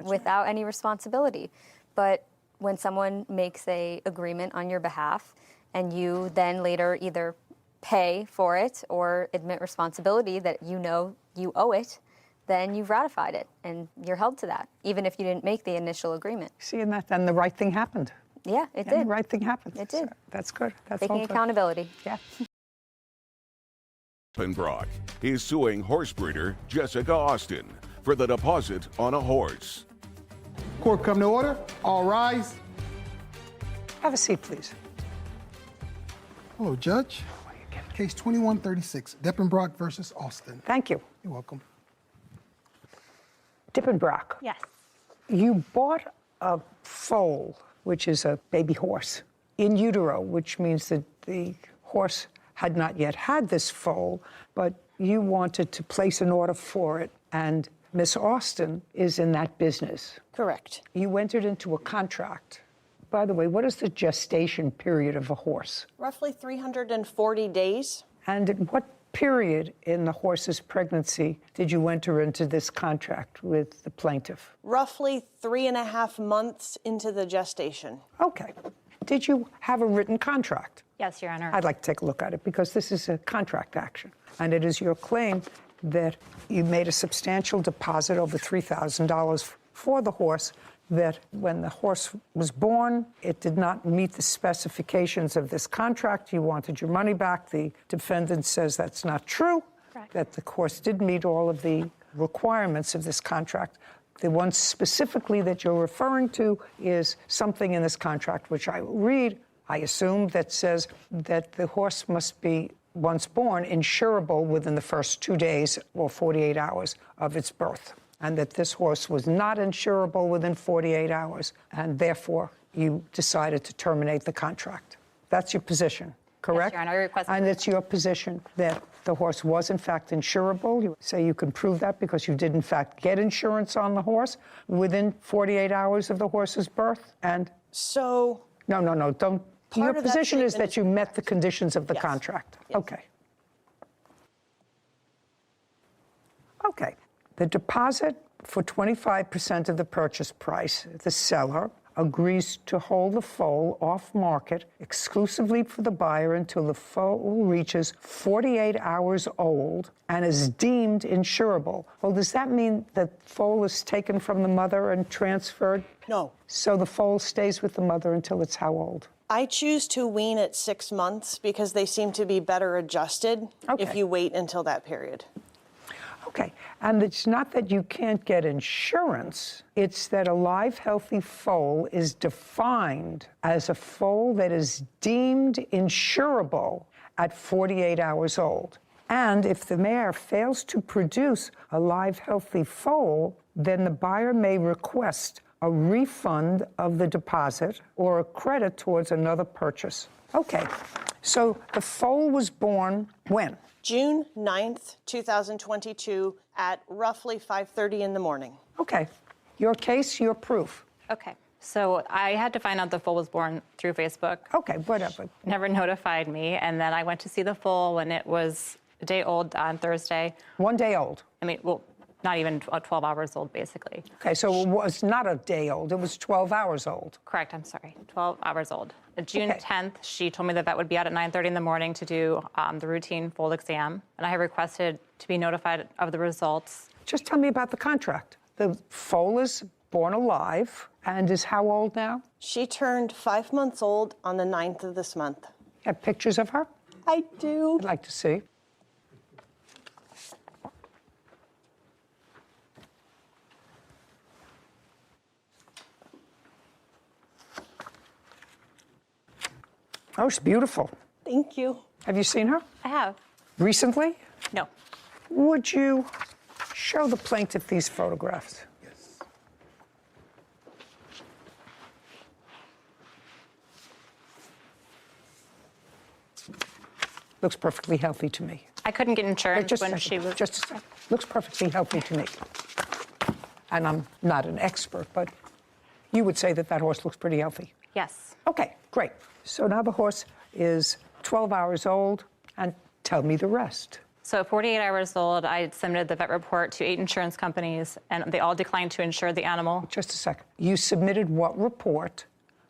without any responsibility. But when someone makes an agreement on your behalf and you then later either pay for it or admit responsibility that you know you owe it, then you've ratified it and you're held to that, even if you didn't make the initial agreement. See, and then the right thing happened. Yeah, it And did. the right thing happened. It did. So that's good. That's Taking all good. accountability. Yeah. Brock is suing horse breeder Jessica Austin for the deposit on a horse. Court come to order. All rise. Have a seat, please. Hello, Judge. Case 2136, Dippenbrock versus Austin. Thank you. You're welcome. Dippenbrock. Yes. You bought a foal, which is a baby horse, in utero, which means that the horse had not yet had this foal, but you wanted to place an order for it, and Miss Austin is in that business. Correct. You entered into a contract. By the way, what is the gestation period of a horse? Roughly 340 days. And at what period in the horse's pregnancy did you enter into this contract with the plaintiff? Roughly 3.5 months into the gestation. Okay. Did you have a written contract? Yes, Your Honor. I'd like to take a look at it because this is a contract action. And it is your claim that you made a substantial deposit, over $3,000, for the horse, that when the horse was born, it did not meet the specifications of this contract. You wanted your money back. The defendant says that's not true, Correct. that the horse did meet all of the requirements of this contract. The one specifically that you're referring to is something in this contract, which I will read, I assume, that says that the horse must be, once born, insurable within the first 2 days or 48 hours of its birth, and that this horse was not insurable within 48 hours, and therefore you decided to terminate the contract. That's your position, correct? Yes, Your Honor. I request- And it's your position that the horse was in fact insurable. You say you can prove that because you did in fact get insurance on the horse within 48 hours of the horse's birth? And So no, don't. Part Your of that position is statement that you met the conditions of the Yes. contract. Yes. Okay. Okay. The deposit for 25% of the purchase price, the seller agrees to hold the foal off market exclusively for the buyer until the foal reaches 48 hours old and is deemed insurable. Well, does that mean that foal is taken from the mother and transferred? No. So the foal stays with the mother until it's how old? I choose to wean at 6 months because they seem to be better adjusted if you wait until that period. Okay, and it's not that you can't get insurance, it's that a live, healthy foal is defined as a foal that is deemed insurable at 48 hours old. And if the mare fails to produce a live, healthy foal, then the buyer may request a refund of the deposit or a credit towards another purchase. Okay, so the foal was born when? June 9th, 2022 at roughly 5:30 in the morning. Okay, your case, your proof. Okay, so I had to find out the foal was born through Facebook. Okay, whatever. Never notified me, and then I went to see the foal when it was a day old on Thursday. 1 day old? I mean, well, not even 12 hours old, basically. Okay, so it was not a day old, it was 12 hours old. Correct, I'm sorry, 12 hours old. June 10th, she told me that would be out at 9:30 in the morning to do the routine foal exam, and I have requested to be notified of the results. Just tell me about the contract. The foal is born alive and is how old now? She turned 5 months old on the 9th of this month. Have pictures of her? I do. I'd like to see. Oh, she's beautiful. Thank you. Have you seen her? I have. Recently? No. Would you show the plaintiff these photographs? Yes. Looks perfectly healthy to me. I couldn't get insurance Just when a second, she was... Just a second. Looks perfectly healthy to me. And I'm not an expert, but you would say that that horse looks pretty healthy. Yes. Okay, great. So now the horse is 12 hours old, and tell me the rest. So at 48 hours old, I submitted the vet report to 8 insurance companies, and they all declined to insure the animal. Just a second. You submitted what report?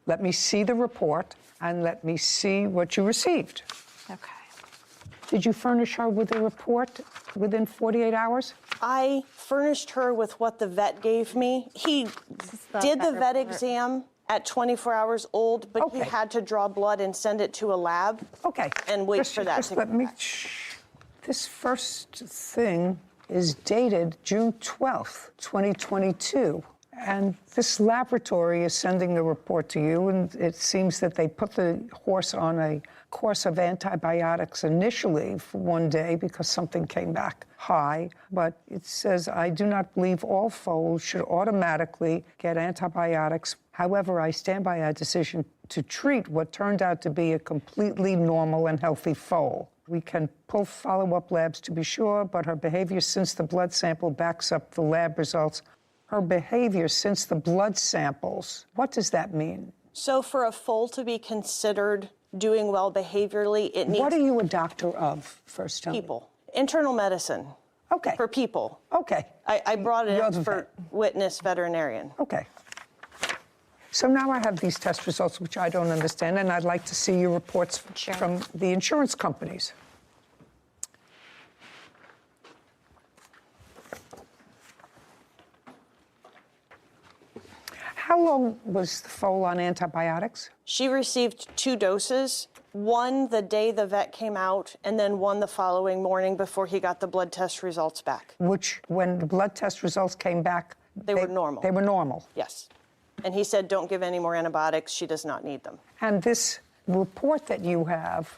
Let me see the report, and let me see what you received. Okay. Did you furnish her with a report within 48 hours? I furnished her with what the vet gave me. He did the vet exam at 24 hours old, but he had to draw blood and send it to a lab. Okay. And wait for that to let me. This first thing is dated June 12th, 2022. And this laboratory is sending a report to you, and it seems that they put the horse on a course of antibiotics initially for 1 day because something came back high. But it says, I do not believe all foals should automatically get antibiotics. However, I stand by our decision to treat what turned out to be a completely normal and healthy foal. We can pull follow-up labs to be sure, but her behavior since the blood sample backs up the lab results. Her behavior since the blood samples, what does that mean? So for a foal to be considered doing well behaviorally, it needs... What are you a doctor of, first tell me? People. Internal medicine. Okay. For people. Okay. I brought an expert witness veterinarian. Okay. So now I have these test results, which I don't understand, and I'd like to see your reports from the insurance companies. How long was the foal on antibiotics? She received 2 doses, one the day the vet came out, and then one the following morning before he got the blood test results back. Which, when the blood test results came back, they were normal. They were normal? Yes. And he said, don't give any more antibiotics. She does not need them. And this report that you have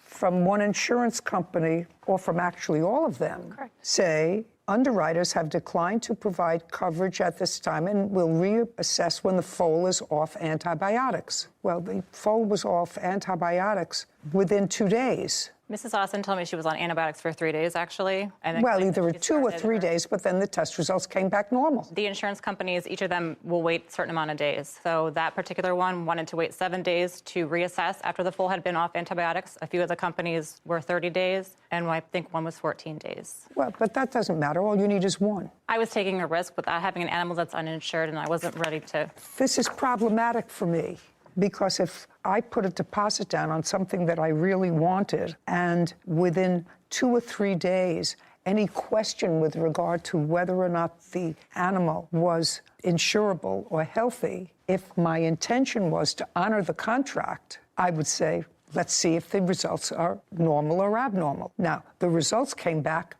from one insurance company, or from actually all of them, say underwriters have declined to provide coverage at this time and will reassess when the foal is off antibiotics. Well, the foal was off antibiotics within 2 days. Mrs. Austin told me she was on antibiotics for 3 days, actually. And well, either 2 or 3 days, but then the test results came back normal. The insurance companies, each of them will wait a certain amount of days. So that particular one wanted to wait 7 days to reassess after the foal had been off antibiotics. A few of the companies were 30 days, and I think one was 14 days. Well, but that doesn't matter. All you need is one. I was taking a risk with having an animal that's uninsured, and I wasn't ready to... This is problematic for me. Because if I put a deposit down on something that I really wanted, and within 2 or 3 days, any question with regard to whether or not the animal was insurable or healthy, if my intention was to honor the contract, I would say, let's see if the results are normal or abnormal. Now, the results came back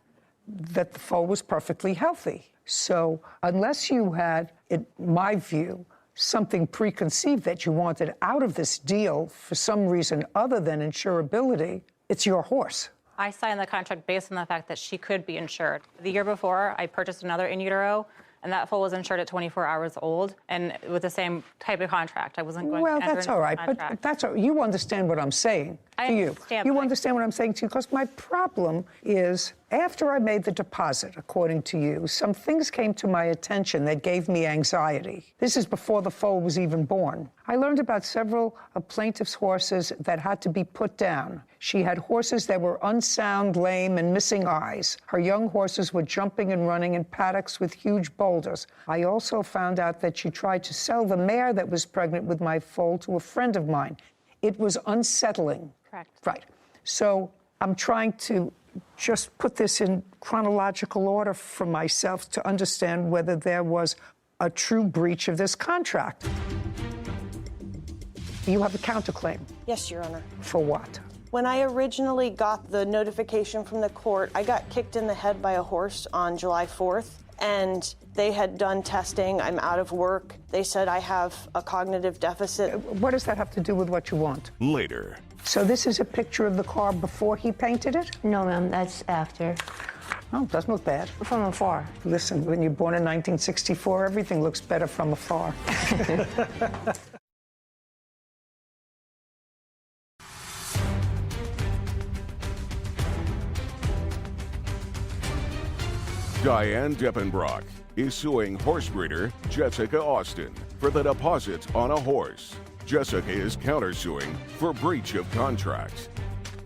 that the foal was perfectly healthy. So unless you had, in my view, something preconceived that you wanted out of this deal for some reason other than insurability, it's your horse. I signed the contract based on the fact that she could be insured. The year before, I purchased another in utero, and that foal was insured at 24 hours old, and with the same type of contract. I wasn't going to enter that's into all a right, contract. but that's all right. You understand what I'm saying I to you. understand, You but I- understand what I'm saying to you? Because my problem is, after I made the deposit, according to you, some things came to my attention that gave me anxiety. This is before the foal was even born. I learned about several of plaintiff's horses that had to be put down. She had horses that were unsound, lame, and missing eyes. Her young horses were jumping and running in paddocks with huge boulders. I also found out that she tried to sell the mare that was pregnant with my foal to a friend of mine. It was unsettling. Correct. Right. So I'm trying to just put this in chronological order for myself to understand whether there was a true breach of this contract. You have a counterclaim. Yes, Your Honor. For what? When I originally got the notification from the court, I got kicked in the head by a horse on July 4th, and they had done testing. I'm out of work. They said I have a cognitive deficit. What does that have to do with what you want? Later. So this is a picture of the car before he painted it? No, ma'am, that's after. Oh, doesn't look bad. From afar. Listen, when you're born in 1964, everything looks better from afar. Diane Deppenbrock is suing horse breeder Jessica Austin for the deposit on a horse. Jessica is countersuing for breach of contract.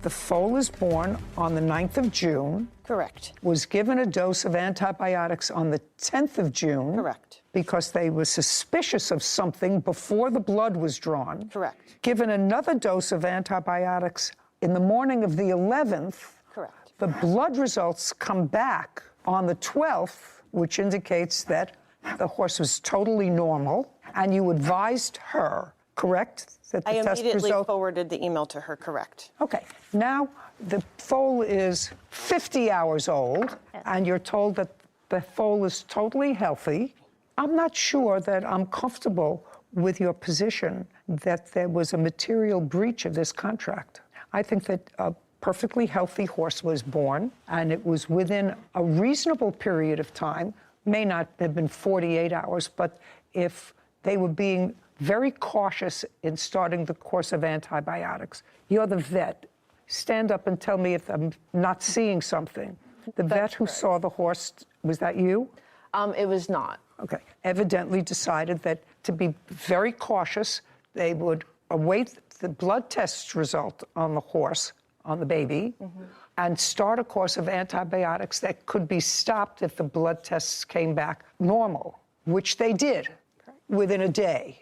The foal is born on the 9th of June. Correct. Was given a dose of antibiotics on the 10th of June. Correct. Because they were suspicious of something before the blood was drawn. Correct. Given another dose of antibiotics in the morning of the 11th. Correct. The blood results come back on the 12th, which indicates that the horse was totally normal, and you advised her, correct? That the I test immediately result... forwarded the email to her, correct. Okay, now the foal is 50 hours old, and you're told that the foal is totally healthy. I'm not sure that I'm comfortable with your position that there was a material breach of this contract. I think that a perfectly healthy horse was born, and it was within a reasonable period of time, may not have been 48 hours, but if they were being very cautious in starting the course of antibiotics. You're the vet. Stand up and tell me if I'm not seeing something. The vet who saw the horse, was that you? It was not. Okay. Evidently decided that to be very cautious, they would await the blood test result on the horse, on the baby, and start a course of antibiotics that could be stopped if the blood tests came back normal, which they did within a day.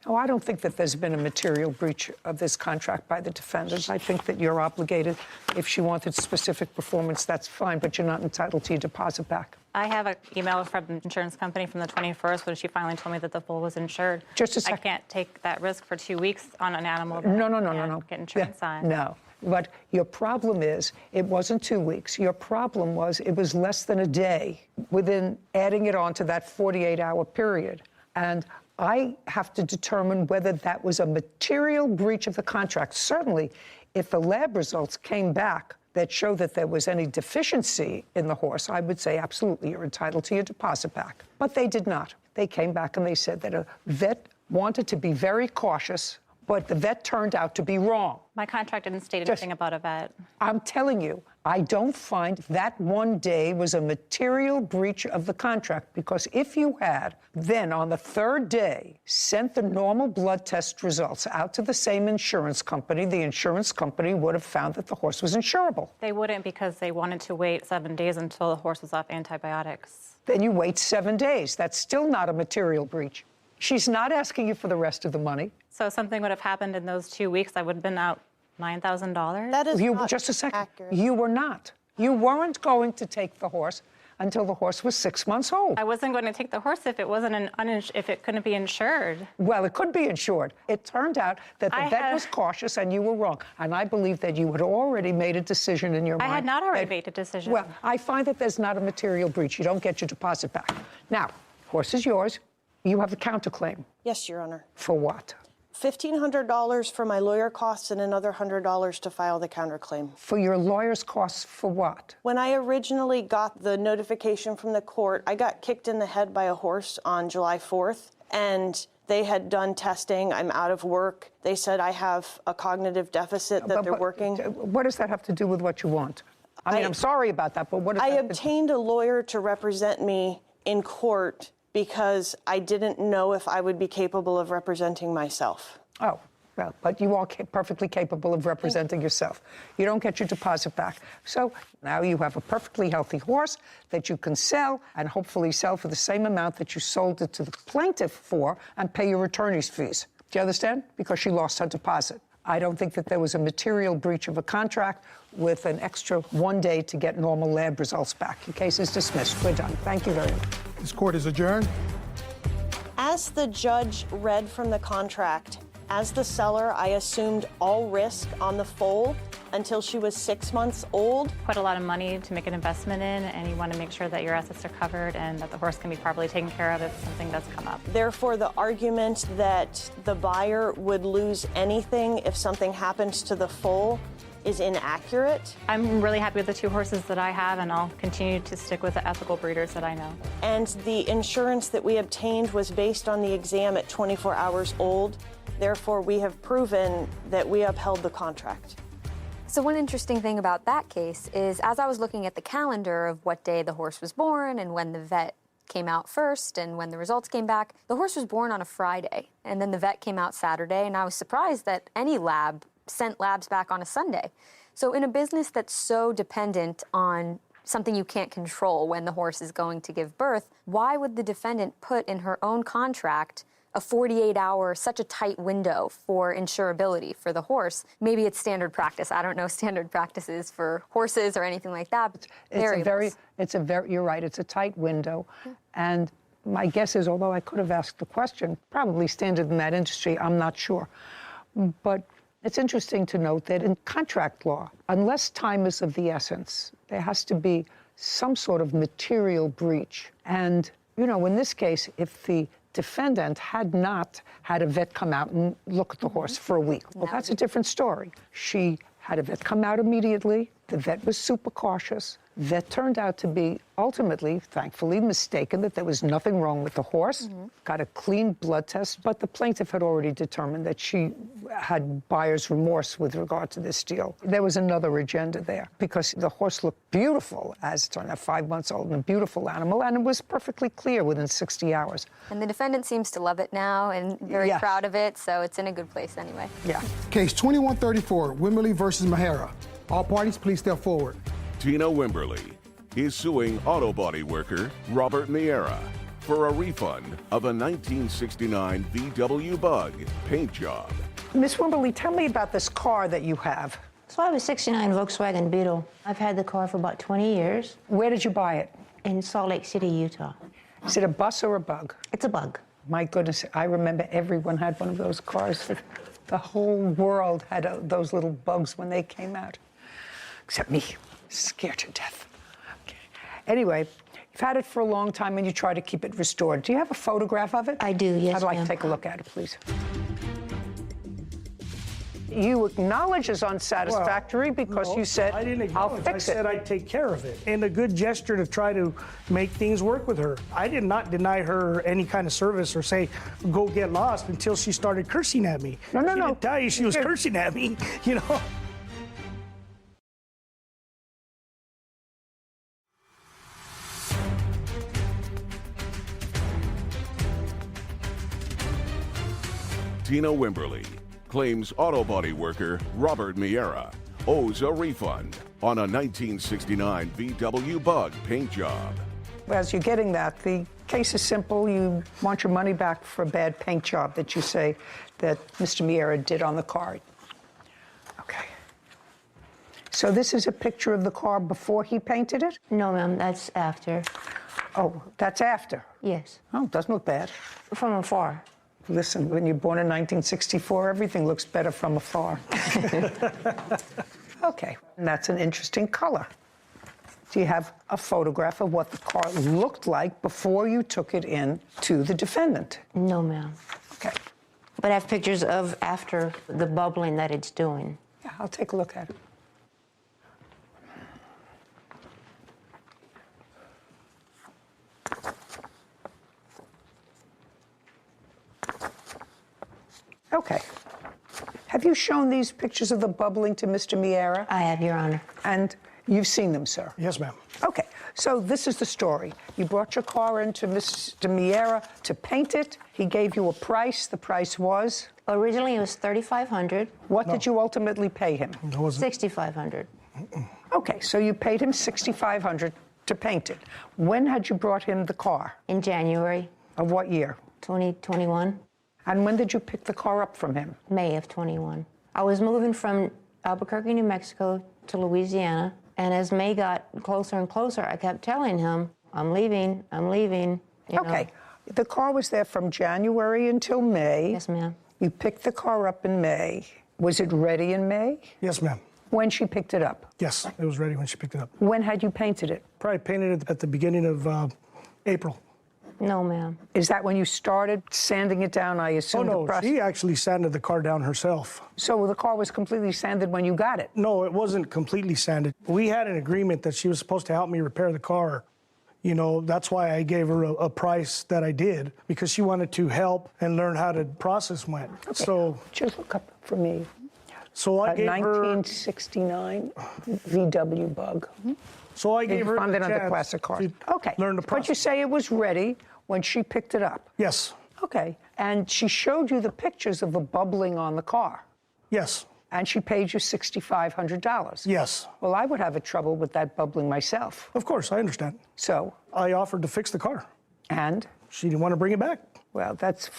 Oh, I don't think that there's been a material breach of this contract by the defendant. I think that you're obligated. If she wanted specific performance, that's fine, but you're not entitled to your deposit back. I have an email from the insurance company from the 21st when she finally told me that the foal was insured. Just a second. I can't take that risk for 2 weeks on an animal. No. Get insurance on. No. But your problem is, it wasn't 2 weeks. Your problem was it was less than a day within adding it on to that 48-hour period. And I have to determine whether that was a material breach of the contract. Certainly, if the lab results came back that show that there was any deficiency in the horse, I would say absolutely you're entitled to your deposit back. But they did not. They came back and they said that a vet wanted to be very cautious, but the vet turned out to be wrong. My contract didn't state anything about a vet. I'm telling you, I don't find that one day was a material breach of the contract, because if you had then on the third day sent the normal blood test results out to the same insurance company, the insurance company would have found that the horse was insurable. They wouldn't, because they wanted to wait 7 days until the horse was off antibiotics. Then you wait 7 days. That's still not a material breach. She's not asking you for the rest of the money. So something would have happened in those 2 weeks, I would have been out $9,000? That is not just a second. accurate. You were not. You weren't going to take the horse until the horse was 6 months old. I wasn't going to take the horse if it wasn't if it couldn't be insured. Well, it could be insured. It turned out that the vet was cautious and you were wrong. And I believe that you had already made a decision in your mind. I had not already made a decision. Well, I find that there's not a material breach. You don't get your deposit back. Now, horse is yours. You have the counterclaim. Yes, Your Honor. For what? $1,500 for my lawyer costs and another $100 to file the counterclaim. For your lawyer's costs for what? When I originally got the notification from the court, I got kicked in the head by a horse on July 4th, and they had done testing. I'm out of work. They said I have a cognitive deficit that they're working. What does that have to do with what you want? I mean, I'm sorry about that, but what does I that obtained a lawyer to represent me in court because I didn't know if I would be capable of representing myself. Oh, well, but you are perfectly capable of representing yourself. You don't get your deposit back. So now you have a perfectly healthy horse that you can sell and hopefully sell for the same amount that you sold it to the plaintiff for and pay your attorney's fees. Do you understand? Because she lost her deposit. I don't think that there was a material breach of a contract with an extra 1 day to get normal lab results back. Your case is dismissed. We're done. Thank you very much. This court is adjourned. As the judge read from the contract, as the seller, I assumed all risk on the foal until she was 6 months old. Put a lot of money to make an investment in, and you want to make sure that your assets are covered and that the horse can be properly taken care of if something does come up. Therefore, the argument that the buyer would lose anything if something happens to the foal is inaccurate. I'm really happy with the 2 horses that I have, and I'll continue to stick with the ethical breeders that I know. And the insurance that we obtained was based on the exam at 24 hours old. Therefore, we have proven that we upheld the contract. So one interesting thing about that case is, as I was looking at the calendar of what day the horse was born and when the vet came out first and when the results came back, the horse was born on a Friday, and then the vet came out Saturday, and I was surprised that any lab sent labs back on a Sunday. So in a business that's so dependent on something you can't control when the horse is going to give birth, why would the defendant put in her own contract a 48-hour, such a tight window for insurability for the horse? Maybe it's standard practice. I don't know standard practices for horses or anything like that. But you're right, it's a tight window. And my guess is, although I could have asked the question, probably standard in that industry, I'm not sure. But it's interesting to note that in contract law, unless time is of the essence, there has to be some sort of material breach. And, in this case, if the defendant had not had a vet come out and look at the horse for a week, well, that's a different story. She had a vet come out immediately. The vet was super cautious. Vet turned out to be ultimately, thankfully, mistaken that there was nothing wrong with the horse. Got a clean blood test, but the plaintiff had already determined that she had buyer's remorse with regard to this deal. There was another agenda there because the horse looked beautiful, as it turned out, 5 months old, and a beautiful animal, and it was perfectly clear within 60 hours. And the defendant seems to love it now and very proud of it, so it's in a good place anyway. Yeah. Case 2134, Wimberly versus Mahara. All parties, please step forward. Tina Wimberly is suing auto body worker Robert Miera for a refund of a 1969 VW Bug paint job. Miss Wimberly, tell me about this car that you have. So I have a 69 Volkswagen Beetle. I've had the car for about 20 years. Where did you buy it? In Salt Lake City, Utah. Is it a bus or a Bug? It's a Bug. My goodness, I remember everyone had one of those cars. The whole world had those little Bugs when they came out. Except me, scared to death. Okay. Anyway, you've had it for a long time and you try to keep it restored. Do you have a photograph of it? I do, yes, I'd like to take a look at it, please. You acknowledge it's unsatisfactory because you said, I didn't acknowledge. I'll fix it. I said I'd take care of it. And a good gesture to try to make things work with her. I did not deny her any kind of service or say, go get lost until she started cursing at me. No. She didn't tell you she was cursing at me, Tina Wimberly claims auto body worker Robert Miera owes a refund on a 1969 VW Bug paint job. As you're getting that, the case is simple. You want your money back for a bad paint job that you say that Mr. Miera did on the car. Okay. So this is a picture of the car before he painted it? No, ma'am, that's after. Oh, that's after? Yes. Oh, doesn't look bad. From afar. Listen, when you're born in 1964, everything looks better from afar. Okay, and that's an interesting color. Do you have a photograph of what the car looked like before you took it in to the defendant? No, ma'am. Okay. But I have pictures of after the bubbling that it's doing. Yeah, I'll take a look at it. Okay. Have you shown these pictures of the bubbling to Mr. Miera? I have, Your Honor. And you've seen them, sir? Yes, ma'am. Okay, so this is the story. You brought your car into Mr. Miera to paint it. He gave you a price. The price was? Originally, it was $3,500. What did you ultimately pay him? $6,500. Okay, so you paid him $6,500 to paint it. When had you brought him the car? In January. Of what year? 2021. And when did you pick the car up from him? May of 21. I was moving from Albuquerque, New Mexico to Louisiana, and as May got closer and closer, I kept telling him, I'm leaving, I'm leaving. You Okay, know. the car was there from January until May. Yes, ma'am. You picked the car up in May. Was it ready in May? Yes, ma'am. When she picked it up? Yes, it was ready when she picked it up. When had you painted it? Probably painted it at the beginning of April. No, ma'am. Is that when you started sanding it down, I assume? Oh, no, she actually sanded the car down herself. So the car was completely sanded when you got it? No, it wasn't completely sanded. We had an agreement that she was supposed to help me repair the car. You know, that's why I gave her a price that I did, because she wanted to help and learn how the process went. Okay. So just look up for me. So I gave her 1969 VW Bug. So I gave her found the it under chance classic cars. to Okay. learn the But process. you say it was ready when she picked it up? Yes. Okay. And she showed you the pictures of the bubbling on the car? Yes. And she paid you $6,500? Yes. Well, I would have a trouble with that bubbling myself. Of course, I understand. So? I offered to fix the car. And? She didn't want to bring it back. Well, that's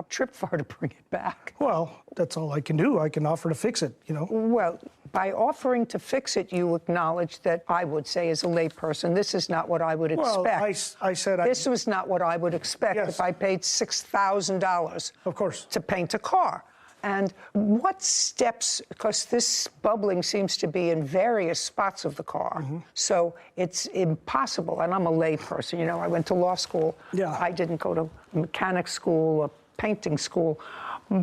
trip far to bring it back. Well, that's all I can do. I can offer to fix it, you know. Well, by offering to fix it, you acknowledge that I would say, as a layperson, this is not what I would expect. Well, I said this was not what I would expect if I paid $6,000. Of course. To paint a car. And what steps, because this bubbling seems to be in various spots of the car, so it's impossible, and I'm a layperson, you know, I went to law school. Yeah. I didn't go to mechanic school or painting school,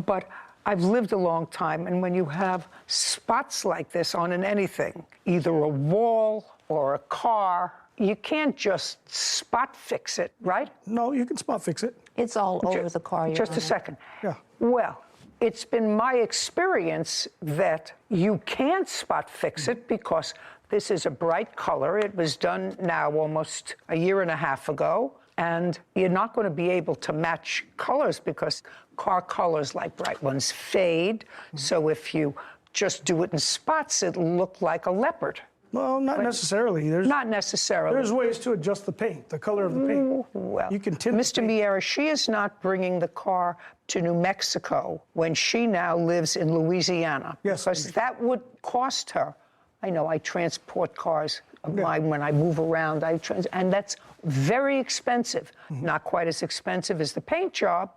but I've lived a long time, and when you have spots like this on anything, either a wall or a car, you can't just spot fix it, right? No, you can spot fix it. It's all over the car, Your Just a Honor. second. Yeah. Well, it's been my experience that you can't spot fix it because this is a bright color. It was done now almost a year and a half ago, and you're not going to be able to match colors because car colors like bright ones fade. So if you just do it in spots, it'll look like a leopard. Well, not necessarily. Not necessarily. There's ways to adjust the paint, the color of the paint. Well, you can tint Mr. Miera, she is not bringing the car to New Mexico when she now lives in Louisiana. Yes. Because that would cost her. I know I transport cars of mine when I move around, and that's very expensive. Not quite as expensive as the paint job,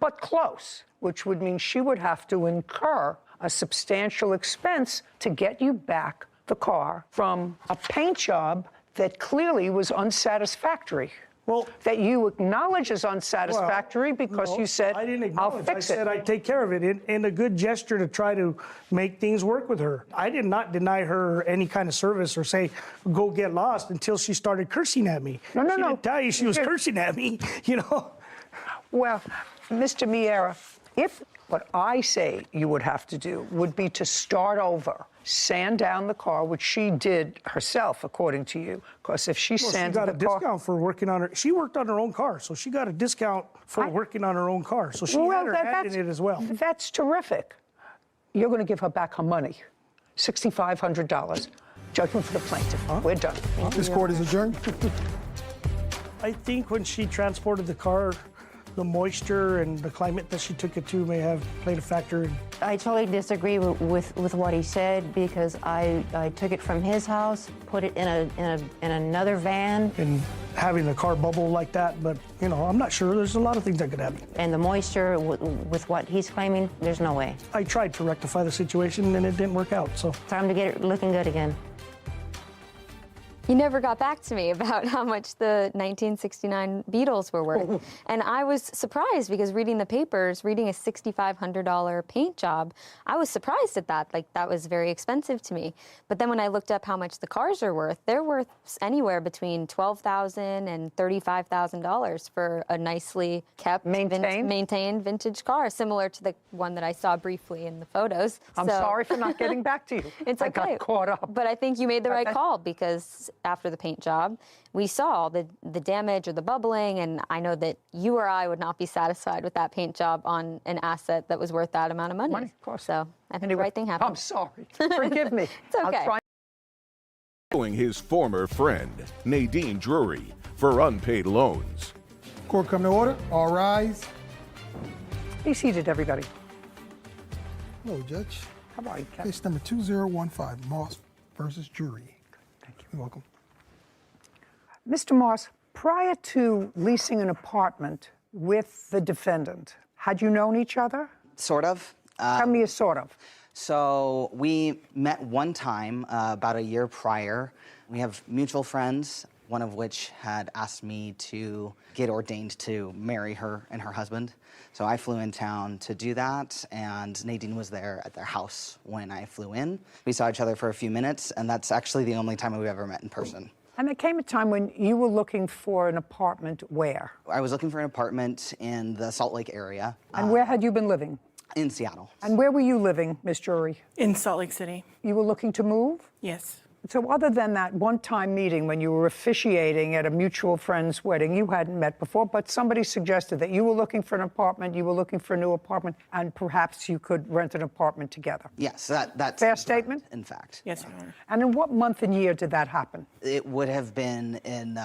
but close, which would mean she would have to incur a substantial expense to get you back the car from a paint job that clearly was unsatisfactory. Well, that you acknowledge as unsatisfactory because you said, I didn't I'll acknowledge. fix I it. said I'd take care of it in a good gesture to try to make things work with her. I did not deny her any kind of service or say, go get lost until she started cursing at me. No. She didn't tell you she was cursing at me, you know. Well, Mr. Miera, if what I say you would have to do would be to start over, sand down the car, which she did herself, according to you, because if she sanded she got a the car... discount for working on her. She worked on her own car, so she got a discount for working on her own car. So she had her hand in it as well. That's terrific. You're going to give her back her money, $6,500. Judgment for the plaintiff. We're done. This court is adjourned. I think when she transported the car the moisture and the climate that she took it to may have played a factor. I totally disagree with what he said because I took it from his house, put it in another van. And having the car bubble like that, but you know, I'm not sure. There's a lot of things that could happen. And the moisture with what he's claiming, there's no way. I tried to rectify the situation and it didn't work out, so. Time to get it looking good again. He never got back to me about how much the 1969 Beetles were worth. And I was surprised because reading the papers, reading a $6,500 paint job, I was surprised at that. Like, that was very expensive to me. But then when I looked up how much the cars are worth, they're worth anywhere between $12,000 and $35,000 for a nicely kept, maintained vintage car, similar to the one that I saw briefly in the photos. I'm sorry for not getting back to you. It's okay. I got caught up. But I think you made the right call because after the paint job, we saw the damage or the bubbling, and I know that you or I would not be satisfied with that paint job on an asset that was worth that amount of money. Of course. So I think the right thing happened. I'm sorry. Forgive me. It's okay. I'll try. Suing his former friend, Nadine Drury, for unpaid loans. Court come to order. All rise. Be seated, everybody. Hello, Judge. How are you, Captain? Case number 2015, Moss versus Jury. Thank you. You're welcome. Mr. Moss, prior to leasing an apartment with the defendant, had you known each other? Sort of. Tell me a sort of. So we met one time about a year prior. We have mutual friends, one of which had asked me to get ordained to marry her and her husband. So I flew in town to do that, and Nadine was there at their house when I flew in. We saw each other for a few minutes, and that's actually the only time we've ever met in person. And there came a time when you were looking for an apartment where? I was looking for an apartment in the Salt Lake area. And where had you been living? In Seattle. And where were you living, Miss Drury? In Salt Lake City. You were looking to move? Yes. So other than that one-time meeting when you were officiating at a mutual friend's wedding you hadn't met before, but somebody suggested that you were looking for an apartment, you were looking for a new apartment, and perhaps you could rent an apartment together. Yes, that's fair statement? In fact. Yes, Your Honor. And in what month and year did that happen? It would have been in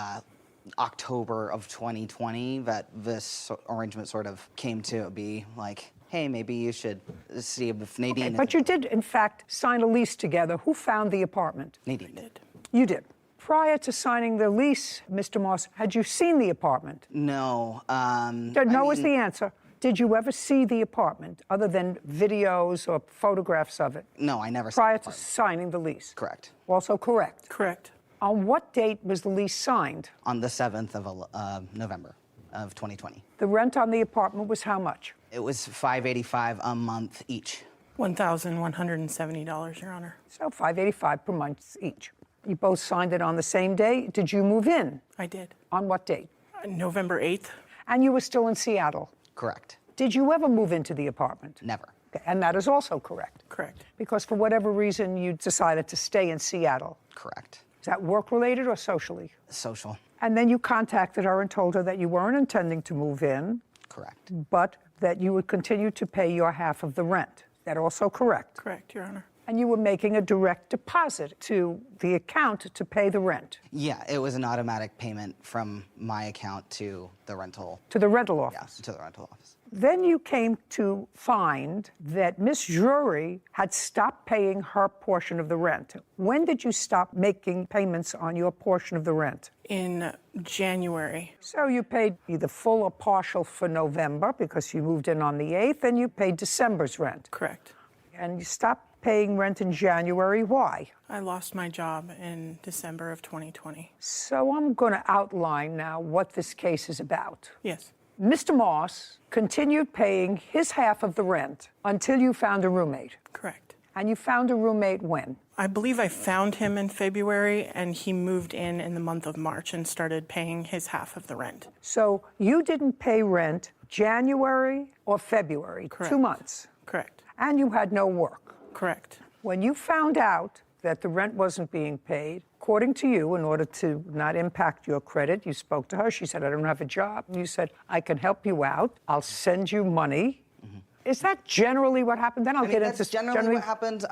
October of 2020 that this arrangement sort of came to be like, hey, maybe you should see if Nadine... Okay, but you did, in fact, sign a lease together. Who found the apartment? Nadine did. You did. Prior to signing the lease, Mr. Moss, had you seen the apartment? No. No is the answer. Did you ever see the apartment, other than videos or photographs of it? No, I never saw Prior to signing the lease? Correct. Also correct? Correct. On what date was the lease signed? On the 7th of November of 2020. The rent on the apartment was how much? It was $585 a month each. $1,170, Your Honor. So $585 per month each. You both signed it on the same day. Did you move in? I did. On what date? November 8th. And you were still in Seattle? Correct. Did you ever move into the apartment? Never. Okay. And that is also correct? Correct. Because for whatever reason you decided to stay in Seattle? Correct. Is that work-related or socially? Social. And then you contacted her and told her that you weren't intending to move in. Correct. But that you would continue to pay your half of the rent. That also correct? Correct, Your Honor. And you were making a direct deposit to the account to pay the rent? Yeah, it was an automatic payment from my account to the rental. To the rental office? Yes, to the rental office. Then you came to find that Miss Drury had stopped paying her portion of the rent. When did you stop making payments on your portion of the rent? In January. So you paid either full or partial for November because you moved in on the 8th, and you paid December's rent. Correct. And you stopped paying rent in January. Why? I lost my job in December of 2020. So I'm going to outline now what this case is about. Yes. Mr. Moss continued paying his half of the rent until you found a roommate. Correct. And you found a roommate when? I believe I found him in February, and he moved in the month of March and started paying his half of the rent. So you didn't pay rent January or February? Correct. 2 months? Correct. And you had no work? Correct. When you found out that the rent wasn't being paid, according to you, in order to not impact your credit, you spoke to her. She said, I don't have a job. And you said, I can help you out. I'll send you money. Mm-hmm. Is that generally what happened? Then I'll get into... That's generally what happened,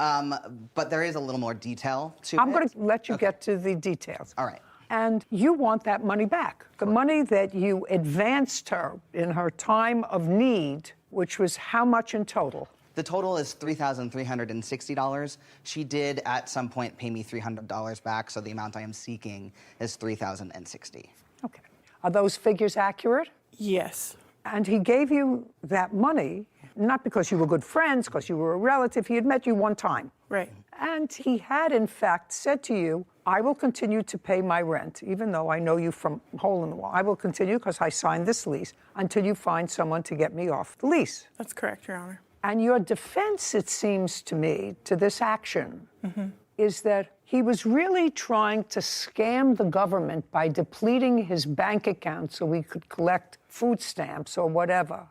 but there is a little more detail to it. I'm going to let you get to the details. All right. And you want that money back. The money that you advanced her in her time of need, which was how much in total? The total is $3,360. She did at some point pay me $300 back, so the amount I am seeking is $3,060. Okay. Are those figures accurate? Yes. And he gave you that money, not because you were good friends, because you were a relative. He had met you one time. Right. And he had, in fact, said to you, I will continue to pay my rent, even though I know you from hole in the wall. I will continue because I signed this lease until you find someone to get me off the lease. That's correct, Your Honor. And your defense, it seems to me, to this action is that he was really trying to scam the government by depleting his bank account so he could collect food stamps or whatever.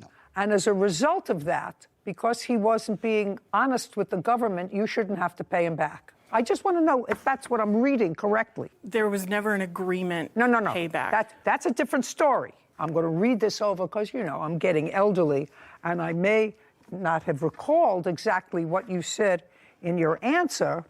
No. And as a result of that, because he wasn't being honest with the government, you shouldn't have to pay him back. I just want to know if that's what I'm reading correctly. There was never an agreement No. payback. That's a different story. I'm going to read this over because, you know, I'm getting elderly, and I may not have recalled exactly what you said in your answer.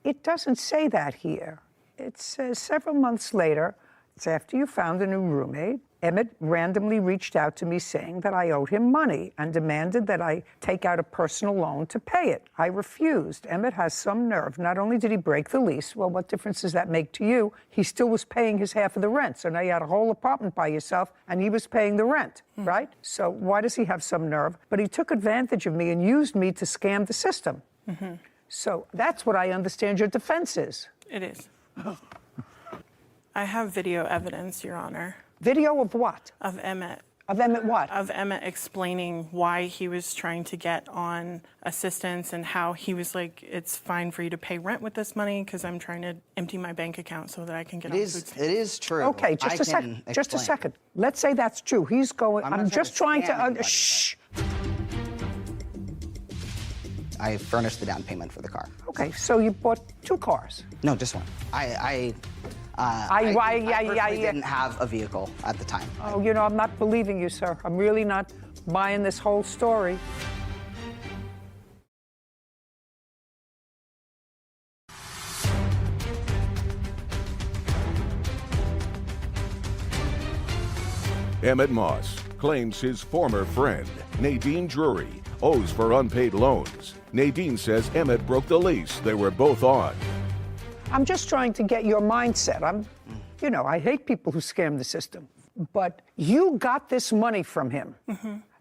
It doesn't say that here. It says several months later, it's after you found a new roommate, Emmett randomly reached out to me saying that I owed him money and demanded that I take out a personal loan to pay it. I refused. Emmett has some nerve. Not only did he break the lease, well, what difference does that make to you? He still was paying his half of the rent. So now you had a whole apartment by yourself and he was paying the rent, right? So why does he have some nerve? But he took advantage of me and used me to scam the system. So that's what I understand your defense is. It is. I have video evidence, Your Honor. Video of what? Of Emmett. Of Emmett what? Of Emmett explaining why he was trying to get on assistance and how he was like, it's fine for you to pay rent with this money because I'm trying to empty my bank account so that I can get on food stamps. It is true. Okay, just a second. Just a second. Let's say that's true. He's going. I'm just trying to. Shh. I furnished the down payment for the car. Okay, so you bought 2 cars. No, just one. I personally didn't have a vehicle at the time. Oh, you know, I'm not believing you, sir. I'm really not buying this whole story. Emmett Moss claims his former friend, Nadine Drury, owes for unpaid loans. Nadine says Emmett broke the lease they were both on. I'm just trying to get your mindset. You know, I hate people who scam the system. But you got this money from him.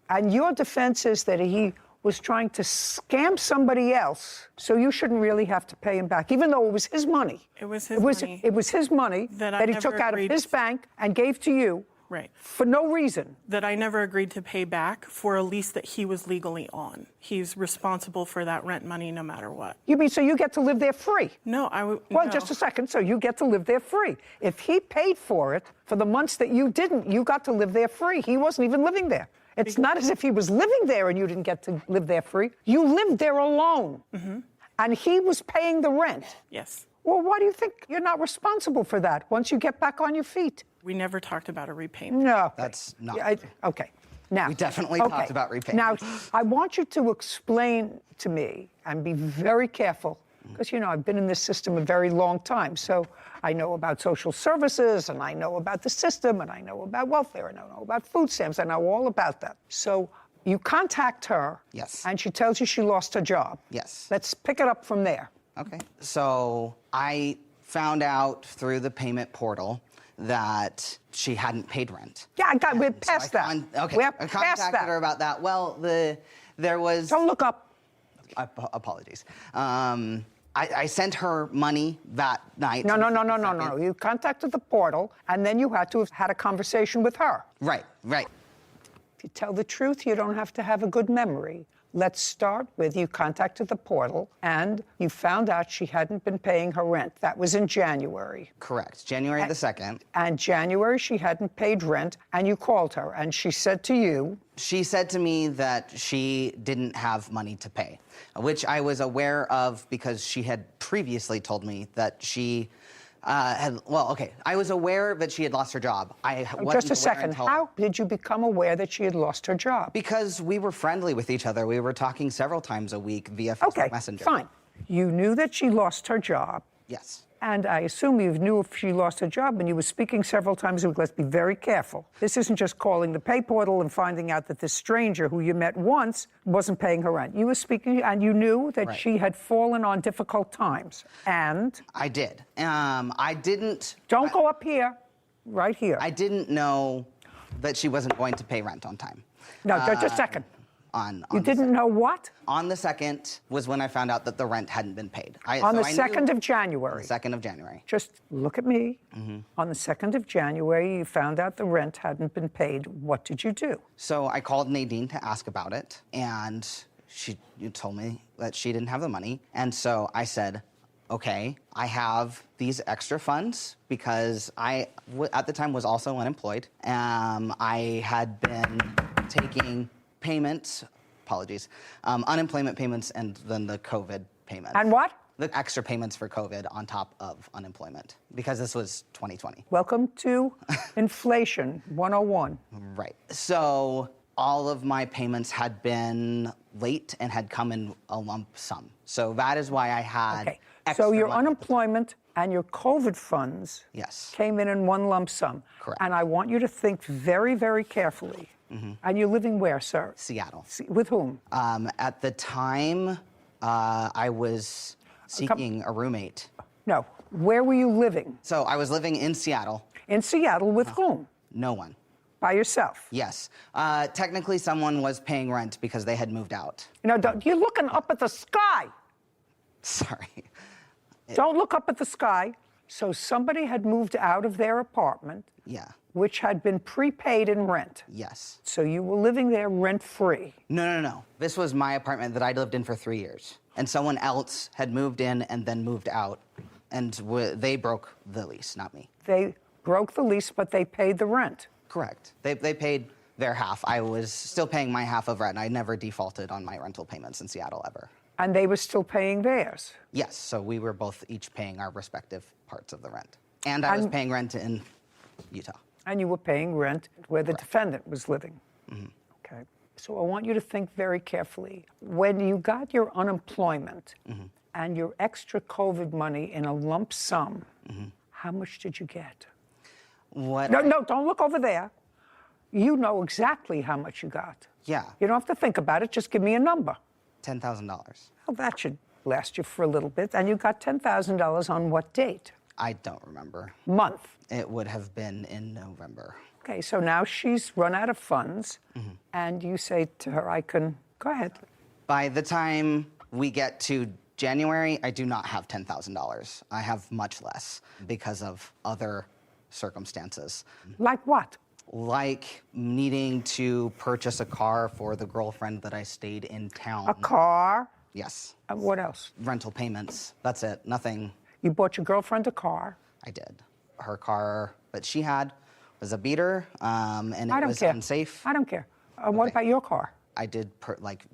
And your defense is that he was trying to scam somebody else, so you shouldn't really have to pay him back, even though it was his money. It was his money. It was his money that he took out of his bank and gave to you. Right. For no reason. That I never agreed to pay back for a lease that he was legally on. He's responsible for that rent money no matter what. You mean so you get to live there free? No, Well, just a second. So you get to live there free. If he paid for it for the months that you didn't, you got to live there free. He wasn't even living there. It's not as if he was living there and you didn't get to live there free. You lived there alone. And he was paying the rent. Yes. Well, why do you think you're not responsible for that once you get back on your feet? We never talked about a repayment. No. That's not. Okay. Now, we definitely talked about repayment. Now, I want you to explain to me and be very careful because, you know, I've been in this system a very long time. So I know about social services and I know about the system and I know about welfare and I know about food stamps. I know all about that. So you contact her. Yes. And she tells you she lost her job. Yes. Let's pick it up from there. Okay. So I found out through the payment portal that she hadn't paid rent. Yeah, we're past that. Okay. We're I past contacted that. her about that. Well, there was. Don't look up. Apologies. I sent her money that night. No. You contacted the portal, and then you had to have had a conversation with her. Right. If you tell the truth, you don't have to have a good memory. Let's start with you contacted the portal, and you found out she hadn't been paying her rent. That was in January. Correct. January the 2nd. And January, she hadn't paid rent, and you called her, and she said to you... She said to me that she didn't have money to pay, which I was aware of because she had previously told me that she I was aware that she had lost her job. Just a second. How did you become aware that she had lost her job? Because we were friendly with each other. We were talking several times a week via Facebook Messenger. Fine. You knew that she lost her job. Yes. And I assume you knew if she lost her job, and you were speaking several times. Let's be very careful. This isn't just calling the pay portal and finding out that this stranger who you met once wasn't paying her rent. You were speaking, and you knew that she had fallen on difficult times. And? I did. I didn't... Don't go up here. Right here. I didn't know that she wasn't going to pay rent on time. No, just a second. You didn't know what? On the 2nd was when I found out that the rent hadn't been paid. On the 2nd of January. 2nd of January. Just look at me. On the 2nd of January, you found out the rent hadn't been paid. What did you do? So I called Nadine to ask about it, and you told me that she didn't have the money. And so I said, okay, I have these extra funds because I, at the time, was also unemployed. I had been taking payments, unemployment payments, and then the COVID payments. And what? The extra payments for COVID on top of unemployment, because this was 2020. Welcome to Inflation 101. Right. So all of my payments had been late and had come in a lump sum. So that is why I had extra So your money. unemployment and your COVID funds came in one lump sum. Correct. And I want you to think very, very carefully. And you're living where, sir? Seattle. With whom? At the time, I was seeking a roommate. No. Where were you living? So I was living in Seattle. In Seattle with whom? No one. By yourself? Yes. Technically, someone was paying rent because they had moved out. You're looking up at the sky. Sorry. Don't look up at the sky. So somebody had moved out of their apartment. Yeah. Which had been prepaid in rent. Yes. So you were living there rent-free. No. This was my apartment that I lived in for 3 years. And someone else had moved in and then moved out. And they broke the lease, not me. They broke the lease, but they paid the rent. Correct. They paid their half. I was still paying my half of rent. I never defaulted on my rental payments in Seattle ever. And they were still paying theirs? Yes. So we were both each paying our respective parts of the rent. And I was paying rent in Utah. And you were paying rent where the defendant was living. Okay. So I want you to think very carefully. When you got your unemployment and your extra COVID money in a lump sum, how much did you get? What? No, don't look over there. You know exactly how much you got. Yeah. You don't have to think about it. Just give me a number. $10,000. Well, that should last you for a little bit. And you got $10,000 on what date? I don't remember. Month? It would have been in November. Okay, so now she's run out of funds, and you say to her, go ahead. By the time we get to January, I do not have $10,000. I have much less because of other circumstances. Like what? Like needing to purchase a car for the girlfriend that I stayed in town. A car? Yes. And what else? Rental payments. That's it. Nothing. You bought your girlfriend a car? I did. Her car that she had was a beater, and it was unsafe. I don't care. What about your car? I did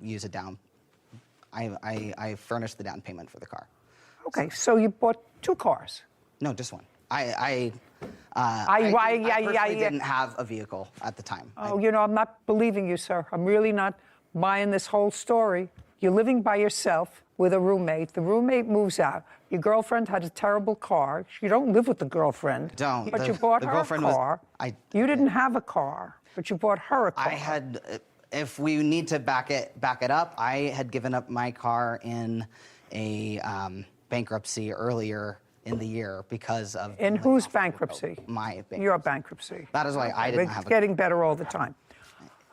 use a down. I furnished the down payment for the car. Okay, so you bought 2 cars? No, just one. I didn't have a vehicle at the time. Oh, I'm not believing you, sir. I'm really not buying this whole story. You're living by yourself with a roommate. The roommate moves out. Your girlfriend had a terrible car. You don't live with the girlfriend. Don't. But you bought her a car. You didn't have a car, but you bought her a car. I had, if we need to back it up, I had given up my car in a bankruptcy earlier in the year because of... In whose bankruptcy? My bankruptcy. Your bankruptcy. That is why I didn't have a car. It's getting better all the time.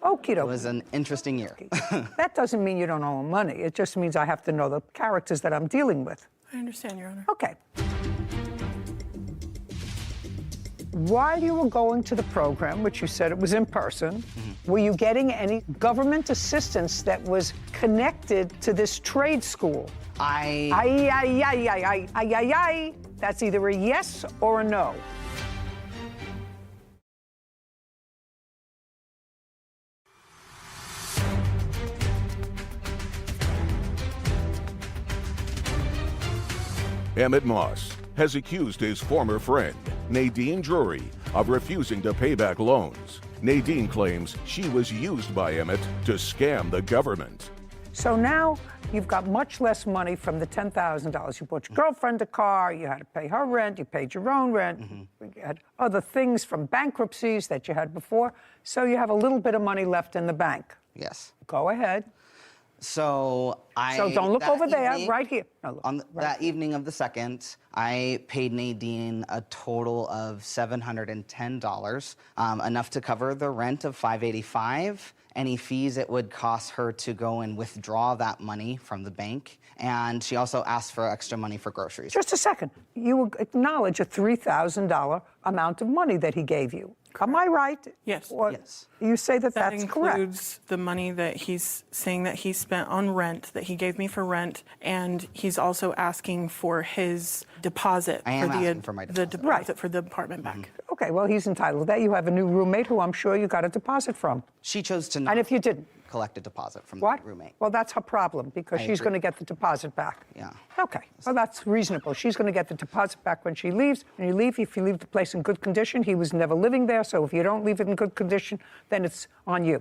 Okie dokie. It was an interesting year. That doesn't mean you don't owe money. It just means I have to know the characters that I'm dealing with. I understand, Your Honor. Okay. While you were going to the program, which you said it was in person, were you getting any government assistance that was connected to this trade school? That's either a yes or a no. Emmett Moss has accused his former friend, Nadine Drury, of refusing to pay back loans. Nadine claims she was used by Emmett to scam the government. So now you've got much less money from the $10,000. You bought your girlfriend a car, you had to pay her rent, you paid your own rent, you had other things from bankruptcies that you had before, so you have a little bit of money left in the bank. Yes. Go ahead. So don't look that over there, evening- right here. No, look, that evening of the 2nd, I paid Nadine a total of $710, enough to cover the rent of $585, any fees it would cost her to go and withdraw that money from the bank, and she also asked for extra money for groceries. Just a second. You acknowledge a $3,000 amount of money that he gave you. Am I right? Yes. Or you say that that's correct. That includes the money that he's saying that he spent on rent, that he gave me for rent, and he's also asking for his deposit. I am asking for my the deposit. deposit for the apartment back. Okay, well, he's entitled to that. You have a new roommate who I'm sure you got a deposit from. She chose to not And if you didn't? collect a deposit from What? the roommate. Well, that's her problem because I she's agree. going to get the deposit back. Yeah. Okay, well, that's reasonable. She's going to get the deposit back when she leaves. When you leave, if you leave the place in good condition, he was never living there, so if you don't leave it in good condition, then it's on you.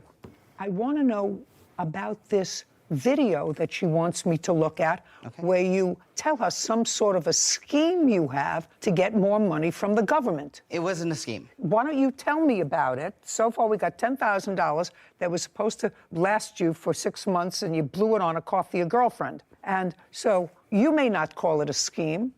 I want to know about this video that she wants me to look at, where you tell her some sort of a scheme you have to get more money from the government. It wasn't a scheme. Why don't you tell me about it? So far, we got $10,000 that was supposed to last you for 6 months, and you blew it on a coffee, a girlfriend. And so you may not call it a scheme.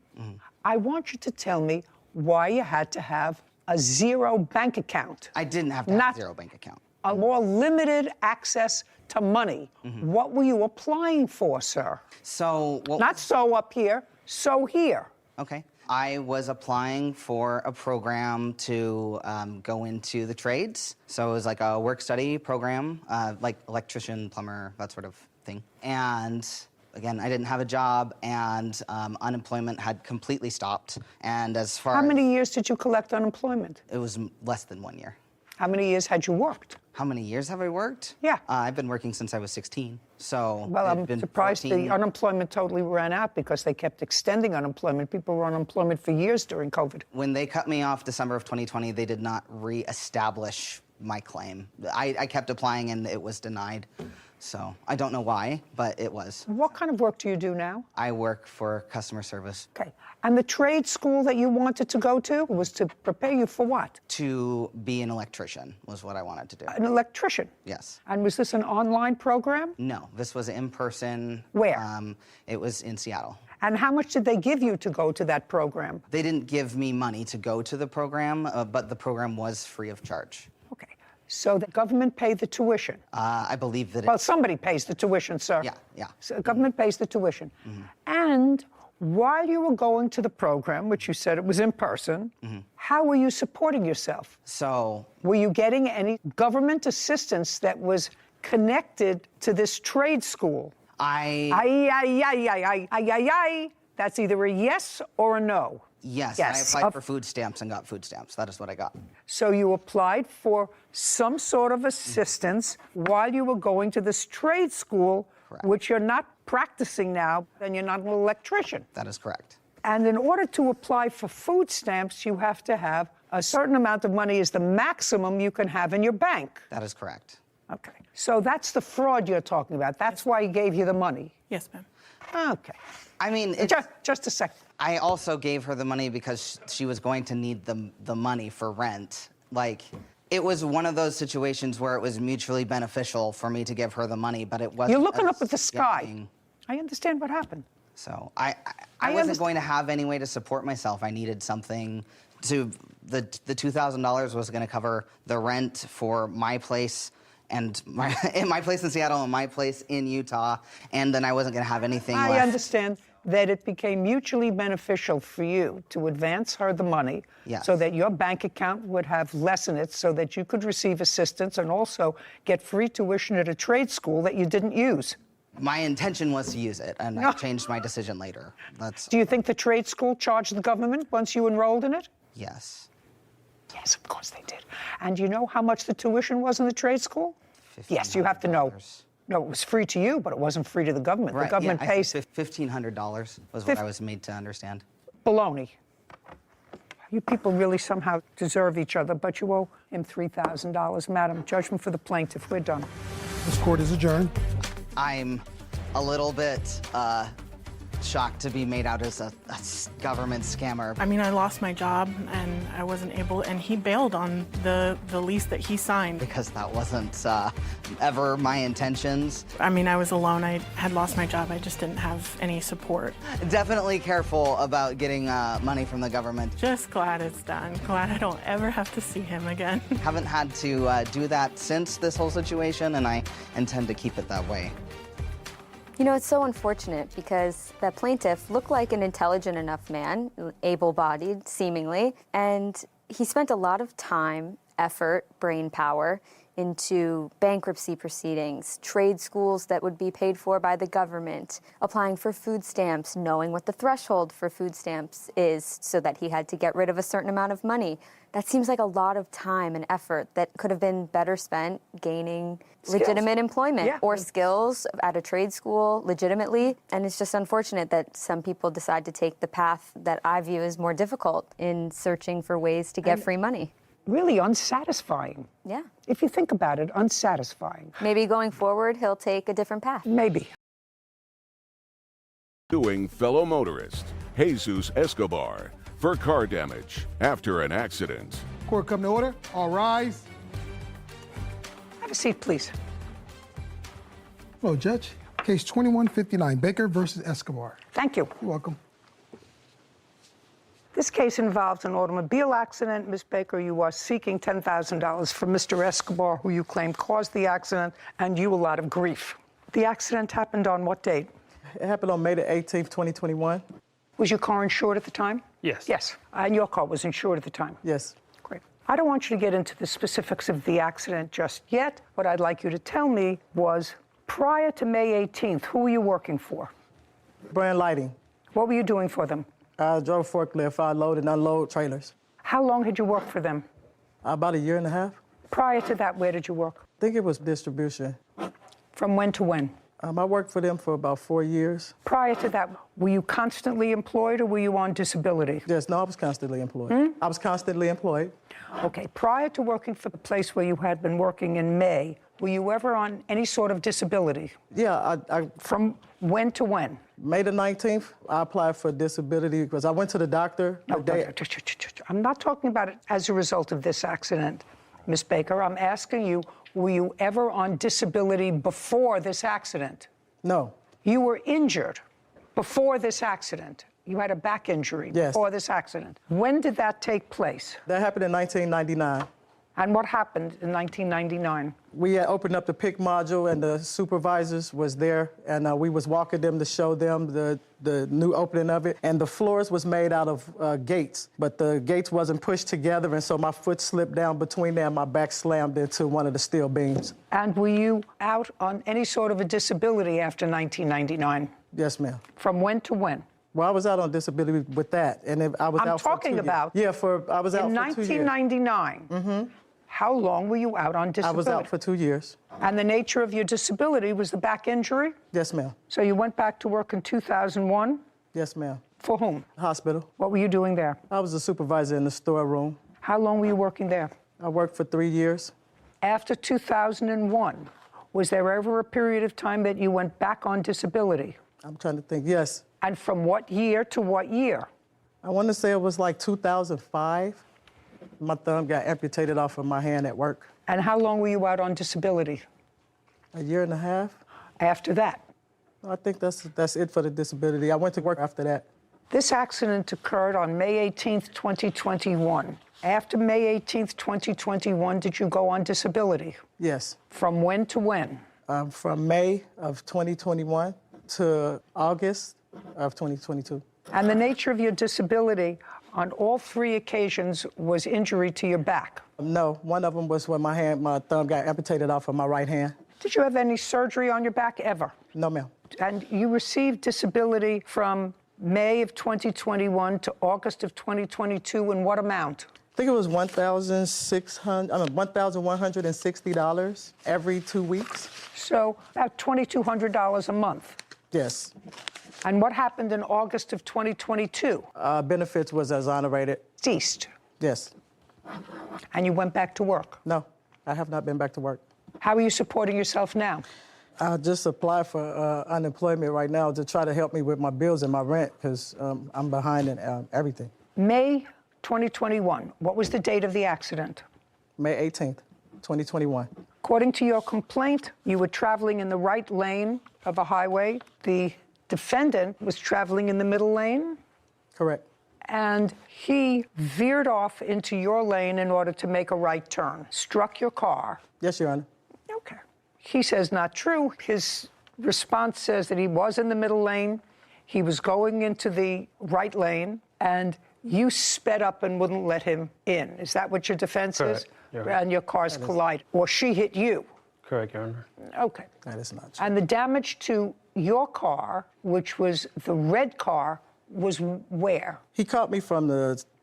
I want you to tell me why you had to have a zero bank account. I didn't have to have a zero bank account. A more limited access to money. What were you applying for, sir? So not so up here, so here. Okay. I was applying for a program to go into the trades. So it was like a work-study program, like electrician, plumber, that sort of thing. And again, I didn't have a job, and unemployment had completely stopped. And as far How many years did you collect unemployment? It was less than 1 year. How many years had you worked? How many years have I worked? Yeah. I've been working since I was 16. So Well, it'd I'm been surprised 14. the unemployment totally ran out because they kept extending unemployment. People were on unemployment for years during COVID. When they cut me off December of 2020, they did not reestablish my claim. I kept applying and it was denied. So I don't know why, but it was. What kind of work do you do now? I work for customer service. Okay. And the trade school that you wanted to go to was to prepare you for what? To be an electrician was what I wanted to do. An electrician? Yes. And was this an online program? No, this was in person. Where? It was in Seattle. And how much did they give you to go to that program? They didn't give me money to go to the program, but the program was free of charge. Okay. So the government paid the tuition? I believe that Well, somebody pays the tuition, sir. Yeah. So the government pays the tuition. And while you were going to the program, which you said it was in person, how were you supporting yourself? So... Were you getting any government assistance that was connected to this trade school? That's either a yes or a no. Yes, Yes. I applied for food stamps and got food stamps. That is what I got. So you applied for some sort of assistance while you were going to this trade school, which you're not practicing now, and you're not an electrician. That is correct. And in order to apply for food stamps, you have to have a certain amount of money is the maximum you can have in your bank. That is correct. Okay. So that's the fraud you're talking about. That's why he gave you the money. Yes, ma'am. Okay. I mean, just a second. I also gave her the money because she was going to need the money for rent. Like, it was one of those situations where it was mutually beneficial for me to give her the money, but it wasn't. You're looking up at the as sky. scamming. I understand what happened. So I wasn't going to have any way to support myself. I needed something to. The $2,000 was going to cover the rent for my place and my place in Seattle and my place in Utah, and then I wasn't going to have anything left. I understand that it became mutually beneficial for you to advance her the money so that your bank account would have less in it so that you could receive assistance and also get free tuition at a trade school that you didn't use. My intention was to use it, and I changed my decision later. Do you think the trade school charged the government once you enrolled in it? Yes. Yes, of course they did. And you know how much the tuition was in the trade school? Yes, you have to know. No, it was free to you, but it wasn't free to the government. Right, The government pays $1,500 was what I was made to understand. baloney. You people really somehow deserve each other, but you owe him $3,000. Madam, judgment for the plaintiff. We're done. This court is adjourned. I'm a little bit shocked to be made out as a government scammer. I mean, I lost my job and I wasn't able, and he bailed on the lease that he signed. Because that wasn't ever my intentions. I mean, I was alone. I had lost my job. I just didn't have any support. Definitely careful about getting money from the government. Just glad it's done. Glad I don't ever have to see him again. Haven't had to do that since this whole situation, and I intend to keep it that way. You know, it's so unfortunate because the plaintiff looked like an intelligent enough man, able-bodied, seemingly, and he spent a lot of time, effort, brain power into bankruptcy proceedings, trade schools that would be paid for by the government, applying for food stamps, knowing what the threshold for food stamps is so that he had to get rid of a certain amount of money. That seems like a lot of time and effort that could have been better spent gaining legitimate employment or skills at a trade school legitimately. And it's just unfortunate that some people decide to take the path that I view as more difficult in searching for ways to get free money. Really unsatisfying. Yeah. If you think about it, unsatisfying. Maybe going forward, he'll take a different path. Maybe. Suing fellow motorist Jesus Escobar for car damage after an accident. Court come to order. All rise. Have a seat, please. Hello, Judge. Case 2159, Baker versus Escobar. Thank you. You're welcome. This case involves an automobile accident. Ms. Baker, you are seeking $10,000 from Mr. Escobar, who you claim caused the accident and you a lot of grief. The accident happened on what date? It happened on May the 18th, 2021. Was your car insured at the time? Yes. Yes. And your car was insured at the time? Yes. Great. I don't want you to get into the specifics of the accident just yet. What I'd like you to tell me was, prior to May 18th, who were you working for? Brand Lighting. What were you doing for them? I drove forklift. I load and unload trailers. How long had you worked for them? About a year and a half. Prior to that, where did you work? I think it was distribution. From when to when? I worked for them for about 4 years. Prior to that, were you constantly employed or were you on disability? Yes, no, I was constantly employed. I was constantly employed. Okay, prior to working for the place where you had been working in May, were you ever on any sort of disability? Yeah, From when to when? May the 19th, I applied for disability because I went to the doctor. I'm not talking about it as a result of this accident, Ms. Baker. I'm asking you, were you ever on disability before this accident? No. You were injured before this accident. You had a back injury before this accident. When did that take place? That happened in 1999. And what happened in 1999? We had opened up the PIC module and the supervisors was there and we was walking them to show them the new opening of it. And the floors was made out of gates, but the gates wasn't pushed together and so my foot slipped down between there and my back slammed into one of the steel beams. And were you out on any sort of a disability after 1999? Yes, ma'am. From when to when? Well, I was out on disability with that, and I was out for 2 years. I'm talking about. Yeah, I was out for 2 years. In 1999. How long were you out on disability? I was out for 2 years. And the nature of your disability was the back injury? Yes, ma'am. So you went back to work in 2001? Yes, ma'am. For whom? Hospital. What were you doing there? I was a supervisor in the storeroom. How long were you working there? I worked for 3 years. After 2001, was there ever a period of time that you went back on disability? I'm trying to think, yes. And from what year to what year? I want to say it was like 2005. My thumb got amputated off of my hand at work. And how long were you out on disability? A year and a half. After that? I think that's it for the disability. I went to work after that. This accident occurred on May 18th, 2021. After May 18th, 2021, did you go on disability? Yes. From when to when? From May of 2021 to August of 2022. And the nature of your disability on all 3 occasions was injury to your back? No, one of them was when my thumb got amputated off of my right hand. Did you have any surgery on your back ever? No, ma'am. And you received disability from May of 2021 to August of 2022 in what amount? I think it was $1,160 every 2 weeks. So about $2,200 a month? Yes. And what happened in August of 2022? Benefits was exonerated. Ceased? Yes. And you went back to work? No, I have not been back to work. How are you supporting yourself now? I just applied for unemployment right now to try to help me with my bills and my rent because I'm behind in everything. May 2021, what was the date of the accident? May 18th, 2021. According to your complaint, you were traveling in the right lane of a highway. The defendant was traveling in the middle lane. Correct. And he veered off into your lane in order to make a right turn, struck your car. Yes, Your Honor. Okay. He says not true. His response says that he was in the middle lane, he was going into the right lane, and you sped up and wouldn't let him in. Is that what your defense Correct, is? Your Honor. And your cars collided, or she hit you? Correct, Your Honor. Okay. That is not true. And the damage to your car, which was the red car, was where? He caught me from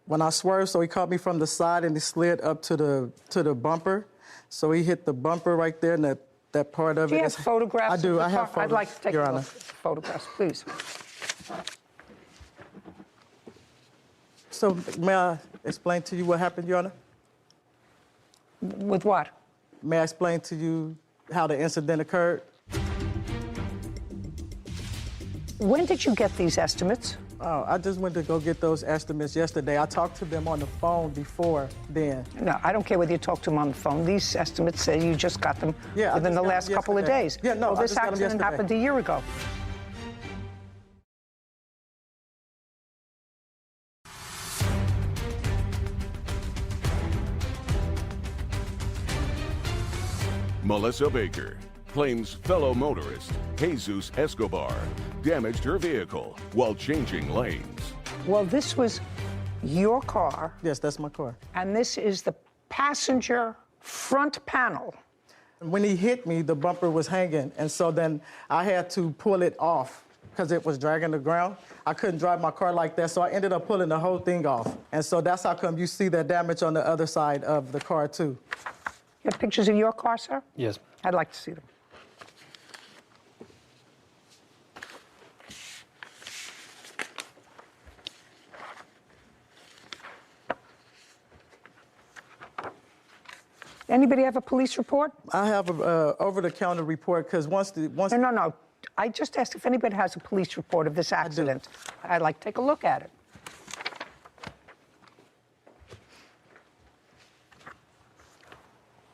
when I swerved, so he caught me from the side and he slid up to the bumper. So he hit the bumper right there, and that part of it. Do you have photographs? I do. Of the I have car? I'd like to take Your a Honor. look at the photographs, please. So may I explain to you what happened, Your Honor? With what? May I explain to you how the incident occurred? When did you get these estimates? Oh, I just went to go get those estimates yesterday. I talked to them on the phone before then. No, I don't care whether you talk to them on the phone. These estimates say you just got them within the last couple of days. Yeah, no, well, I this just got them accident yesterday. happened a year ago. Melissa Baker claims fellow motorist Jesus Escobar damaged her vehicle while changing lanes. Well, this was your car. Yes, that's my car. And this is the passenger front panel. When he hit me, the bumper was hanging, and so then I had to pull it off because it was dragging the ground. I couldn't drive my car like that, so I ended up pulling the whole thing off. And so that's how come you see that damage on the other side of the car, too. You have pictures of your car, sir? Yes. I'd like to see them. Anybody have a police report? I have a over-the-counter report because once. No. I just asked if anybody has a police report of this accident. I'd like to take a look at it.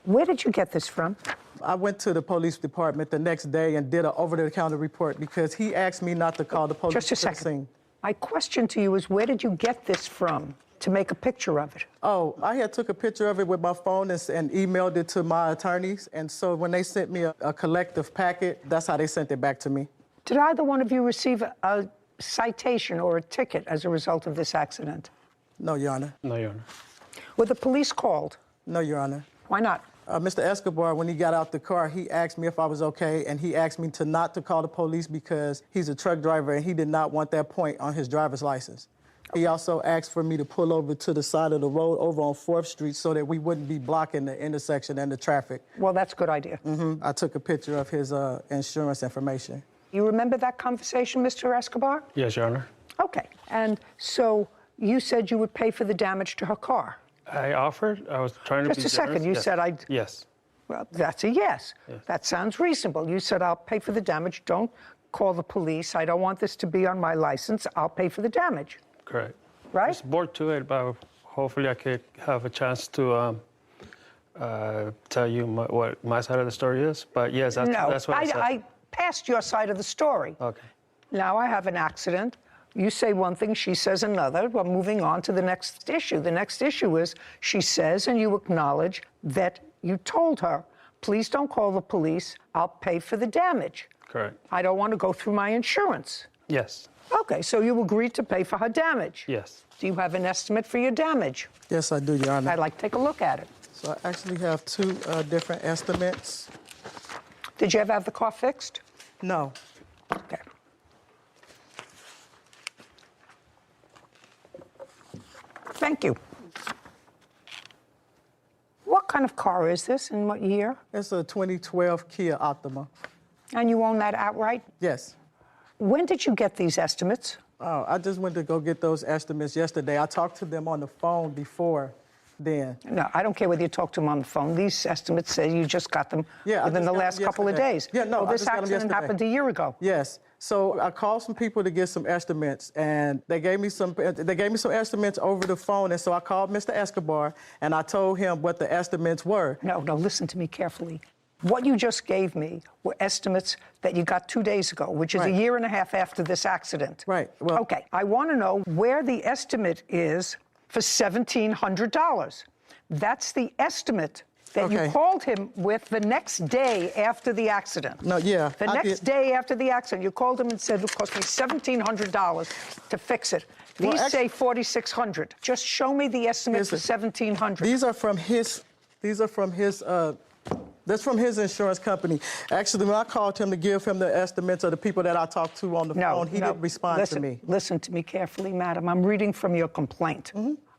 Where did you get this from? I went to the police department the next day and did an over-the-counter report because he asked me not to call the police. Just a second. My question to you is, where did you get this from to make a picture of it? Oh, I had took a picture of it with my phone and emailed it to my attorneys. And so when they sent me a collective packet, that's how they sent it back to me. Did either one of you receive a citation or a ticket as a result of this accident? No, Your Honor. No, Your Honor. Were the police called? No, Your Honor. Why not? Mr. Escobar, when he got out the car, he asked me if I was okay, and he asked me not to call the police because he's a truck driver and he did not want that point on his driver's license. He also asked for me to pull over to the side of the road over on 4th Street so that we wouldn't be blocking the intersection and the traffic. Well, that's a good idea. I took a picture of his insurance information. You remember that conversation, Mr. Escobar? Yes, Your Honor. Okay. And so you said you would pay for the damage to her car. I offered. I was trying to be Just a second. You yes. said I'd... Yes. Well, that's a yes. Yes. That sounds reasonable. You said, I'll pay for the damage. Don't call the police. I don't want this to be on my license. I'll pay for the damage. Correct. Right? It's bored to it, but hopefully I could have a chance to tell you what my side of the story is. But yes, that's what I said. I passed your side of the story. Okay. Now I have an accident. You say one thing, she says another. We're moving on to the next issue. The next issue is she says, and you acknowledge that you told her, please don't call the police. I'll pay for the damage. Correct. I don't want to go through my insurance. Yes. Okay, so you agreed to pay for her damage. Yes. Do you have an estimate for your damage? Yes, I do, Your Honor. I'd like to take a look at it. So I actually have two different estimates. Did you ever have the car fixed? No. Okay. Thank you. What kind of car is this and what year? It's a 2012 Kia Optima. And you own that outright? Yes. When did you get these estimates? Oh, I just went to go get those estimates yesterday. I talked to them on the phone before then. No, I don't care whether you talk to him on the phone. These estimates say you just got them within the last couple of days. Yeah, no, well, I this just got them accident yesterday. happened a year ago. Yes. So I called some people to get some estimates, and they gave me some estimates over the phone. And so I called Mr. Escobar, and I told him what the estimates were. No, listen to me carefully. What you just gave me were estimates that you got 2 days ago, which is a year and a half after this accident. Right. Well, okay, I want to know where the estimate is for $1,700. That's the estimate that you called him with the next day after the accident. No, yeah. The next day after the accident, you called him and said it cost me $1,700 to fix it. These say $4,600. Just show me the estimate for $1,700. These are from his. That's from his insurance company. Actually, when I called him to give him the estimates of the people that I talked to on the phone, he didn't respond to me. Listen to me carefully, madam. I'm reading from your complaint.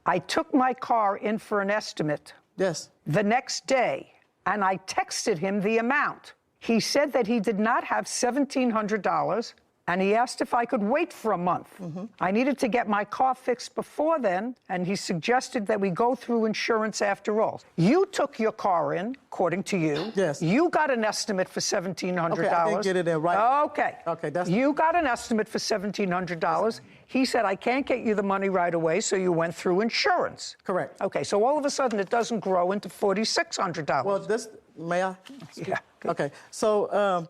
I took my car in for an estimate. Yes. The next day, and I texted him the amount. He said that he did not have $1,700, and he asked if I could wait for a month. I needed to get my car fixed before then, and he suggested that we go through insurance after all. You took your car in, according to you. Yes. You got an estimate for $1,700. Okay, I didn't get it in right. Okay. Okay, that's. You got an estimate for $1,700. He said, I can't get you the money right away, so you went through insurance. Correct. Okay, so all of a sudden it doesn't grow into $4,600. Well, may I? Yeah. Okay, so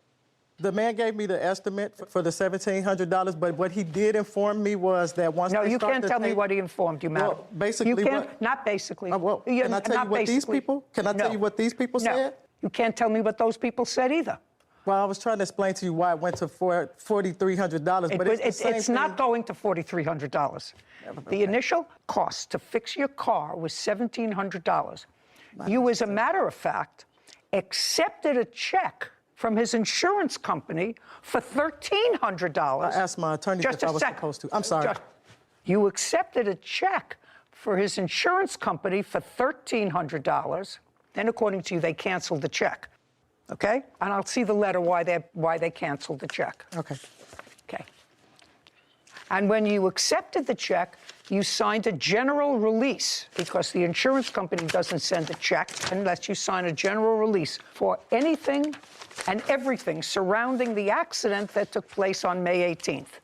the man gave me the estimate for the $1,700, but what he did inform me was that once No, they you start can't to tell me take- what he informed you, madam. Well, basically, you can't, not basically. Well, can I tell you what these people? Can I tell you what these people said? You can't tell me what those people said either. Well, I was trying to explain to you why it went to $4,300, but It's not going to $4,300. The initial cost to fix your car was $1,700. You, as a matter of fact, accepted a check from his insurance company for $1,300. I asked my attorney if I was supposed to. I'm sorry. You accepted a check for his insurance company for $1,300. Then, according to you, they canceled the check. Okay? And I'll see the letter why they canceled the check. Okay. Okay. And when you accepted the check, you signed a general release, because the insurance company doesn't send a check unless you sign a general release for anything and everything surrounding the accident that took place on May 18th.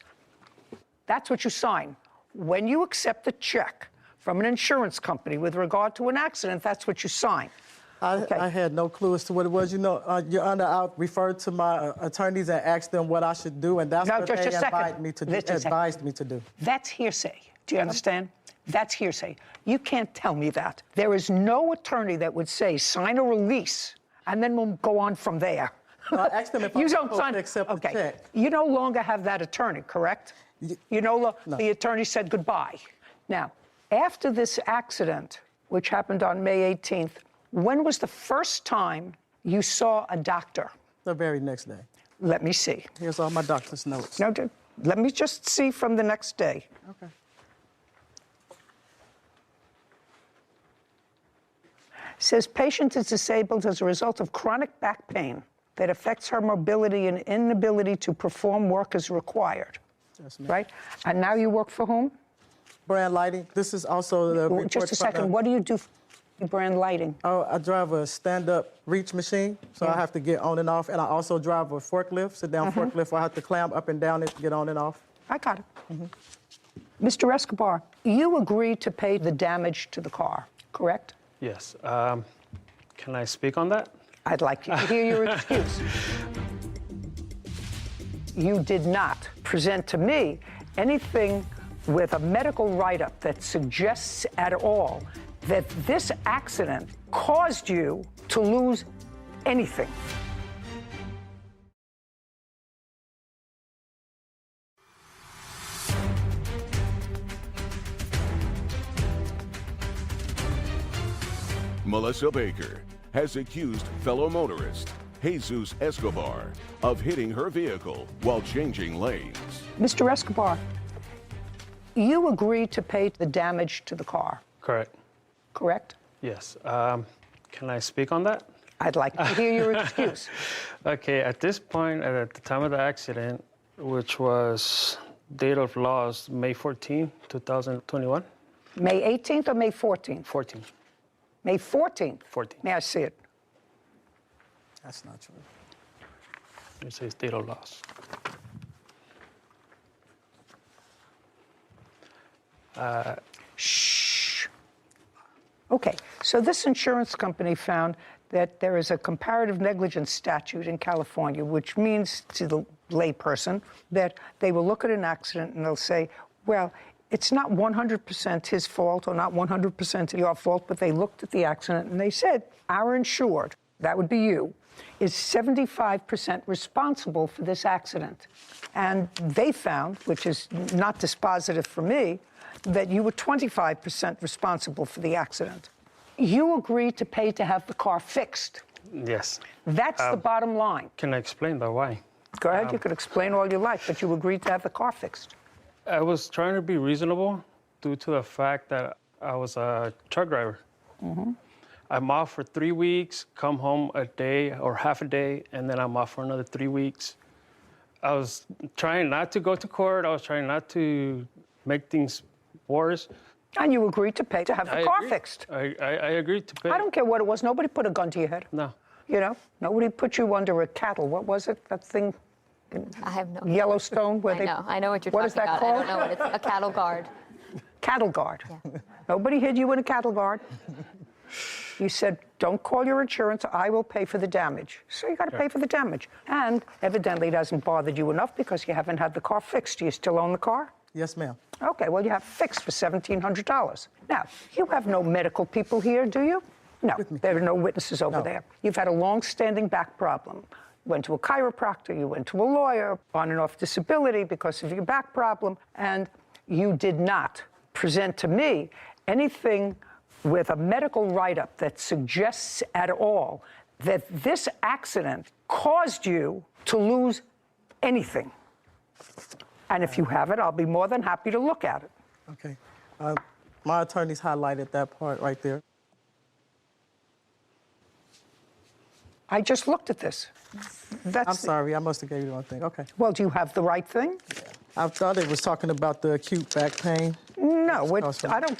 That's what you sign. When you accept a check from an insurance company with regard to an accident, that's what you sign. I had no clue as to what it was. You know, Your Honor, I referred to my attorneys and asked them what I should do, and that's what they advised me to do. That's hearsay. Do you understand? That's hearsay. You can't tell me that. There is no attorney that would say, sign a release, and then we'll go on from there. No, I asked them if I was supposed to accept the check. You no longer have that attorney, correct? No. The attorney said goodbye. Now, after this accident, which happened on May 18th, when was the first time you saw a doctor? The very next day. Let me see. Here's all my doctor's notes. No, let me just see from the next day. Okay. It says patient is disabled as a result of chronic back pain that affects her mobility and inability to perform work as required. Yes, ma'am. Right? And now you work for whom? Brand Lighting. This is also the report. Just a second. What do you do for Brand Lighting? Oh, I drive a stand-up reach machine, so I have to get on and off. And I also drive a forklift, sit-down forklift, where I have to climb up and down it to get on and off. I got it. Mr. Escobar, you agreed to pay the damage to the car, correct? Yes. Can I speak on that? I'd like to hear your excuse. You did not present to me anything with a medical write-up that suggests at all that this accident caused you to lose anything. Melissa Baker has accused fellow motorist Jesus Escobar of hitting her vehicle while changing lanes. Mr. Escobar, you agreed to pay the damage to the car, Correct. correct? Yes. Can I speak on that? I'd like to hear your excuse. Okay, at this point, at the time of the accident, which was date of loss, May 14, 2021. May 18th or May 14th? 14. May 14th? 14th. May I see it? That's not true. It says date of loss. Shh. Okay, so this insurance company found that there is a comparative negligence statute in California, which means to the layperson that they will look at an accident and they'll say, well, it's not 100% his fault or not 100% your fault, but they looked at the accident and they said, our insured, that would be you, is 75% responsible for this accident. And they found, which is not dispositive for me, that you were 25% responsible for the accident. You agreed to pay to have the car fixed. Yes. That's the bottom line. Can I explain the why? Go ahead, you could explain all you like, but you agreed to have the car fixed. I was trying to be reasonable due to the fact that I was a truck driver. Mm-hmm. I'm off for 3 weeks, come home a day or half a day, and then I'm off for another 3 weeks. I was trying not to go to court. I was trying not to make things worse. And you agreed to pay to have the car fixed. I agreed to pay. I don't care what it was. Nobody put a gun to your head. No. You know, nobody put you under a cattle. What was it? That thing I have no Yellowstone? Where I know what you're what talking is that about. called? I don't know what it's a cattle guard. Cattle guard. Yeah. Nobody hid you in a cattle guard. You said, don't call your insurance, I will pay for the damage. So you got to pay for the damage. And evidently it hasn't bothered you enough because you haven't had the car fixed. Do you still own the car? Yes, ma'am. Okay, well, you have fixed for $1,700. Now, you have no medical people here, do you? No, there are no witnesses over there. You've had a long-standing back problem. You went to a chiropractor, you went to a lawyer, on and off disability because of your back problem, and you did not present to me anything with a medical write-up that suggests at all that this accident caused you to lose anything. And if you have it, I'll be more than happy to look at it. Okay. My attorneys highlighted that part right there. I just looked at this. I'm sorry, I must have gave you the wrong thing. Okay. Well, do you have the right thing? I thought it was talking about the acute back pain. No, I don't.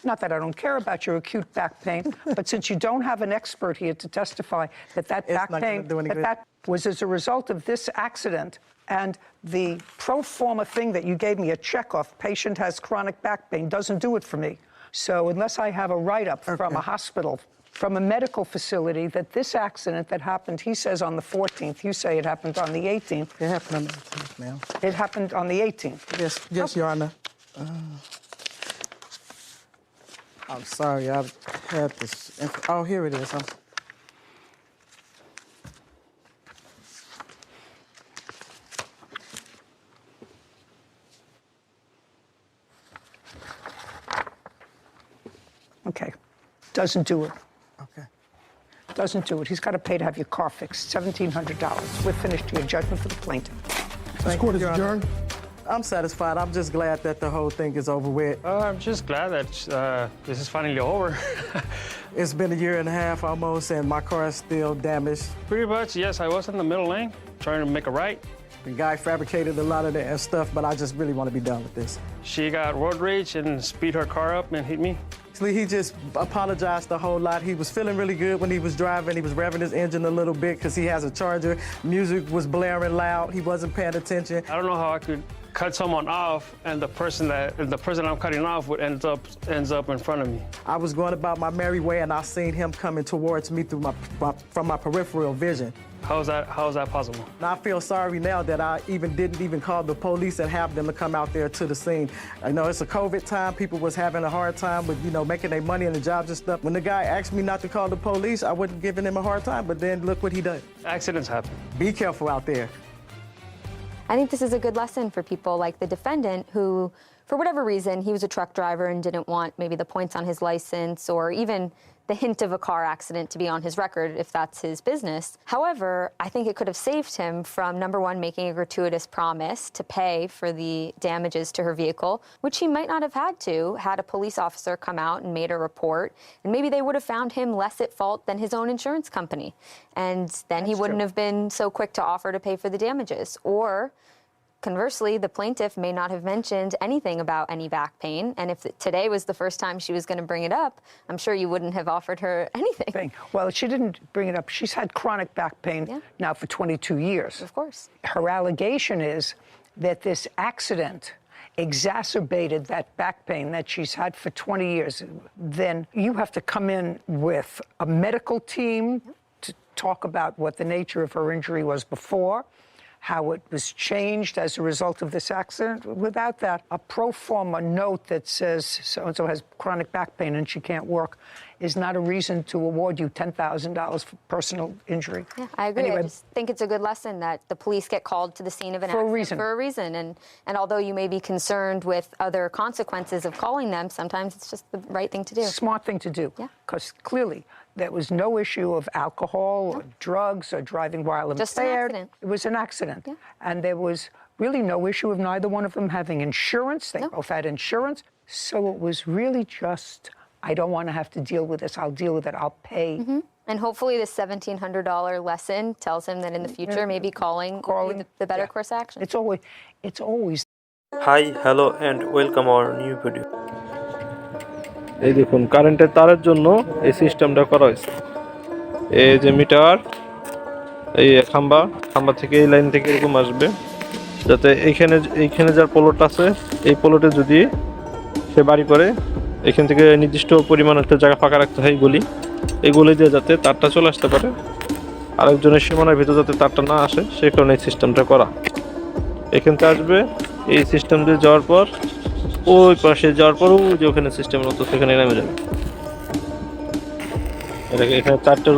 Not that I don't care about your acute back pain, but since you don't have an expert here to testify that back pain that was as a result of this accident, and the pro forma thing that you gave me a check off, patient has chronic back pain, doesn't do it for me. So unless I have a write-up from a hospital, from a medical facility, that this accident that happened, he says on the 14th, you say it happened on the 18th. It happened on the 18th, ma'am. It happened on the 18th. Yes, Your Honor. I'm sorry, I've had this. Oh, here it is. Okay. Doesn't do it. Okay. Doesn't do it. He's got to pay to have your car fixed. $1,700. We're finished to your judgment for the plaintiff. This court is adjourned. I'm satisfied. I'm just glad that the whole thing is over with. I'm just glad that this is finally over. It's been a year and a half almost, and my car is still damaged. Pretty much, yes. I was in the middle lane trying to make a right. The guy fabricated a lot of that stuff, but I just really want to be done with this. She got road rage and speed her car up and hit me. Actually, he just apologized a whole lot. He was feeling really good when he was driving. He was revving his engine a little bit because he has a Charger. Music was blaring loud. He wasn't paying attention. I don't know how I could cut someone off and the person I'm cutting off would ends up in front of me. I was going about my merry way and I seen him coming towards me through from my peripheral vision. How is that possible? Now I feel sorry now that I didn't call the police and have them to come out there to the scene. I know it's a COVID time. People was having a hard time with, making their money and the jobs and stuff. When the guy asked me not to call the police, I wasn't giving him a hard time, but then look what he did. Accidents happen. Be careful out there. I think this is a good lesson for people like the defendant who, for whatever reason, he was a truck driver and didn't want maybe the points on his license or even the hint of a car accident to be on his record if that's his business. However, I think it could have saved him from, number one, making a gratuitous promise to pay for the damages to her vehicle, which he might not have had to had a police officer come out and made a report. And maybe they would have found him less at fault than his own insurance company. And then he wouldn't have been so quick to offer to pay for the damages. Or Conversely, the plaintiff may not have mentioned anything about any back pain, and if today was the first time she was going to bring it up, I'm sure you wouldn't have offered her anything. Well, she didn't bring it up. She's had chronic back pain now for 22 years. Of course. Her allegation is that this accident exacerbated that back pain that she's had for 20 years. Then you have to come in with a medical team to talk about what the nature of her injury was before, how it was changed as a result of this accident. Without that, a pro forma note that says so-and-so has chronic back pain and she can't work is not a reason to award you $10,000 for personal injury. Yeah, I agree. Anyway, I just think it's a good lesson that the police get called to the scene of an accident for a reason. And although you may be concerned with other consequences of calling them, sometimes it's just the right thing to do. Smart thing to do. Because clearly there was no issue of alcohol or drugs or driving while impaired. Just an accident. It was an accident. And there was really no issue of neither one of them having insurance. They both had insurance. So it was really just, I don't want to have to deal with this. I'll deal with it. I'll pay. And hopefully this $1,700 lesson tells him that in the future maybe calling will be the better course of action. It's always. Hi, hello and welcome our new video. এই দেখুন কারেন্টের তারের জন্য এই সিস্টেমটা করা হয়েছে। এই যে মিটার, এই খাম্বা থেকে এই লাইন থেকে এরকম আসবে, যাতে এইখানে যার প্লট আছে এই প্লটে যদি সে বাড়ি করে এখান থেকে নির্দিষ্ট পরিমাণ একটা জায়গা ফাঁকা রাখতে হয় এই গলি দিয়ে যাতে তারটা চলে আসতে পারে, আরেকজনের সীমানার ভিতরে যাতে তারটা না আসে সে কারণে এই সিস্টেমটা করা। এখান থেকে আসবে, এই সিস্টেম দিয়ে যাওয়ার পর ওই পাশে যাওয়ার পরও যে ওখানে সিস্টেমের মতো সেখানে নেমে যাবে। এটাকে এখানে 4টে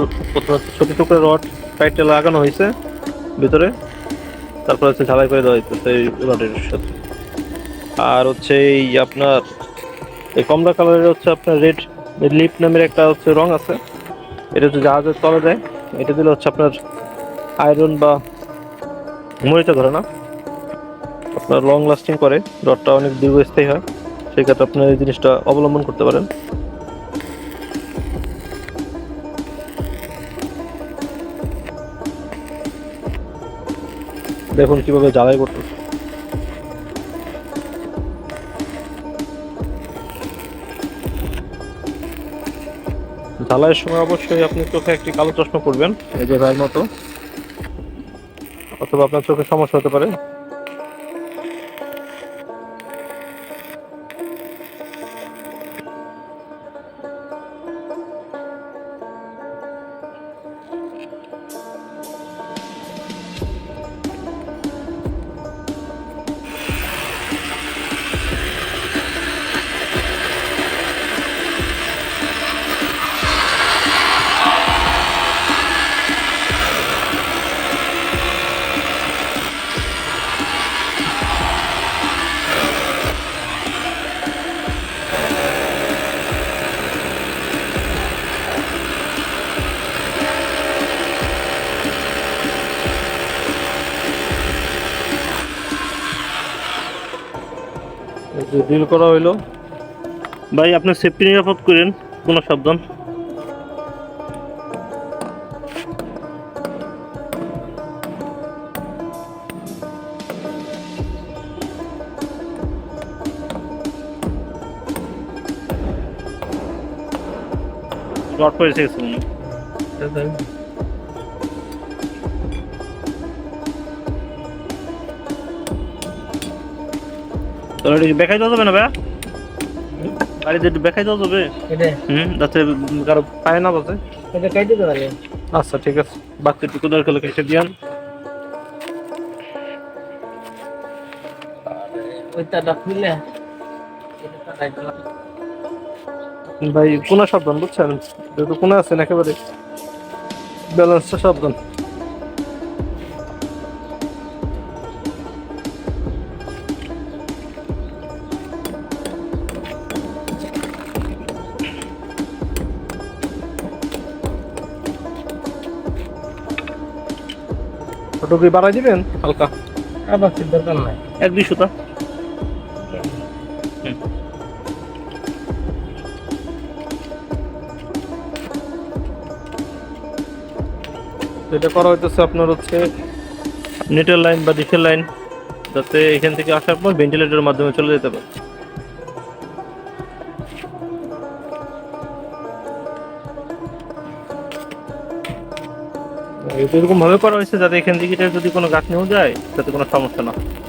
ছোট টুকরো রড সাইডে লাগানো হয়েছে ভিতরে, তারপর হচ্ছে ঝালাই করে দেওয়া হয়েছে এই রডের সাথে। আর হচ্ছে এই আপনার এই কমলা কালারের হচ্ছে আপনার রেড লিপ নামের একটা হচ্ছে রং আছে, এটা হচ্ছে জাহাজের তলে দেয়। এটা দিলে হচ্ছে আপনার আয়রন বা মরিচা ধরে না, আপনার লং লাস্টিং করে, রডটা অনেক দীর্ঘস্থায়ী হয়, সেই ক্ষেত্রে আপনার এই জিনিসটা অবলম্বন করতে পারেন। দেখুন কিভাবে জ্বালাই করতে। জ্বালাইয়ের সময় অবশ্যই আপনি চোখে একটি কালো চশমা পরবেন, এই যে ভাইয়ের মতো, অথবা আপনার চোখে সমস্যা হতে পারে। ডিল করা হইলো। ভাই আপনার সেফটি নিরাপদ করেন, কোনো সাবধান। রড পড়ে গেছে। বেকাই দেওয়া যাবে না ভাইয়া, গাড়িতে একটু বেকাই দেওয়া যাবে যাতে কারো পায়ে না বাজে। আচ্ছা ঠিক আছে, বাকি একটু কোদাল খেলে কেটে দিয়ান। ভাই কোনা সাবধান, বুঝছেন, যেহেতু কোনা আছেন একেবারে ব্যালেন্সটা সাবধান। ওটা কি বাড়াই দিবেন হালকা? আবার দরকার নাই, 1-2 সুতা। এটা করা হইতেছে আপনার হচ্ছে নেটের লাইন বা ডিশের লাইন যাতে এখান থেকে আসার পর ভেন্টিলেটরের মাধ্যমে চলে যেতে পারে। এরকম ভাবে করা হয়েছে যাতে এখান থেকে যদি কোনো গাছ নিয়েও যায় যাতে কোনো সমস্যা না হয়।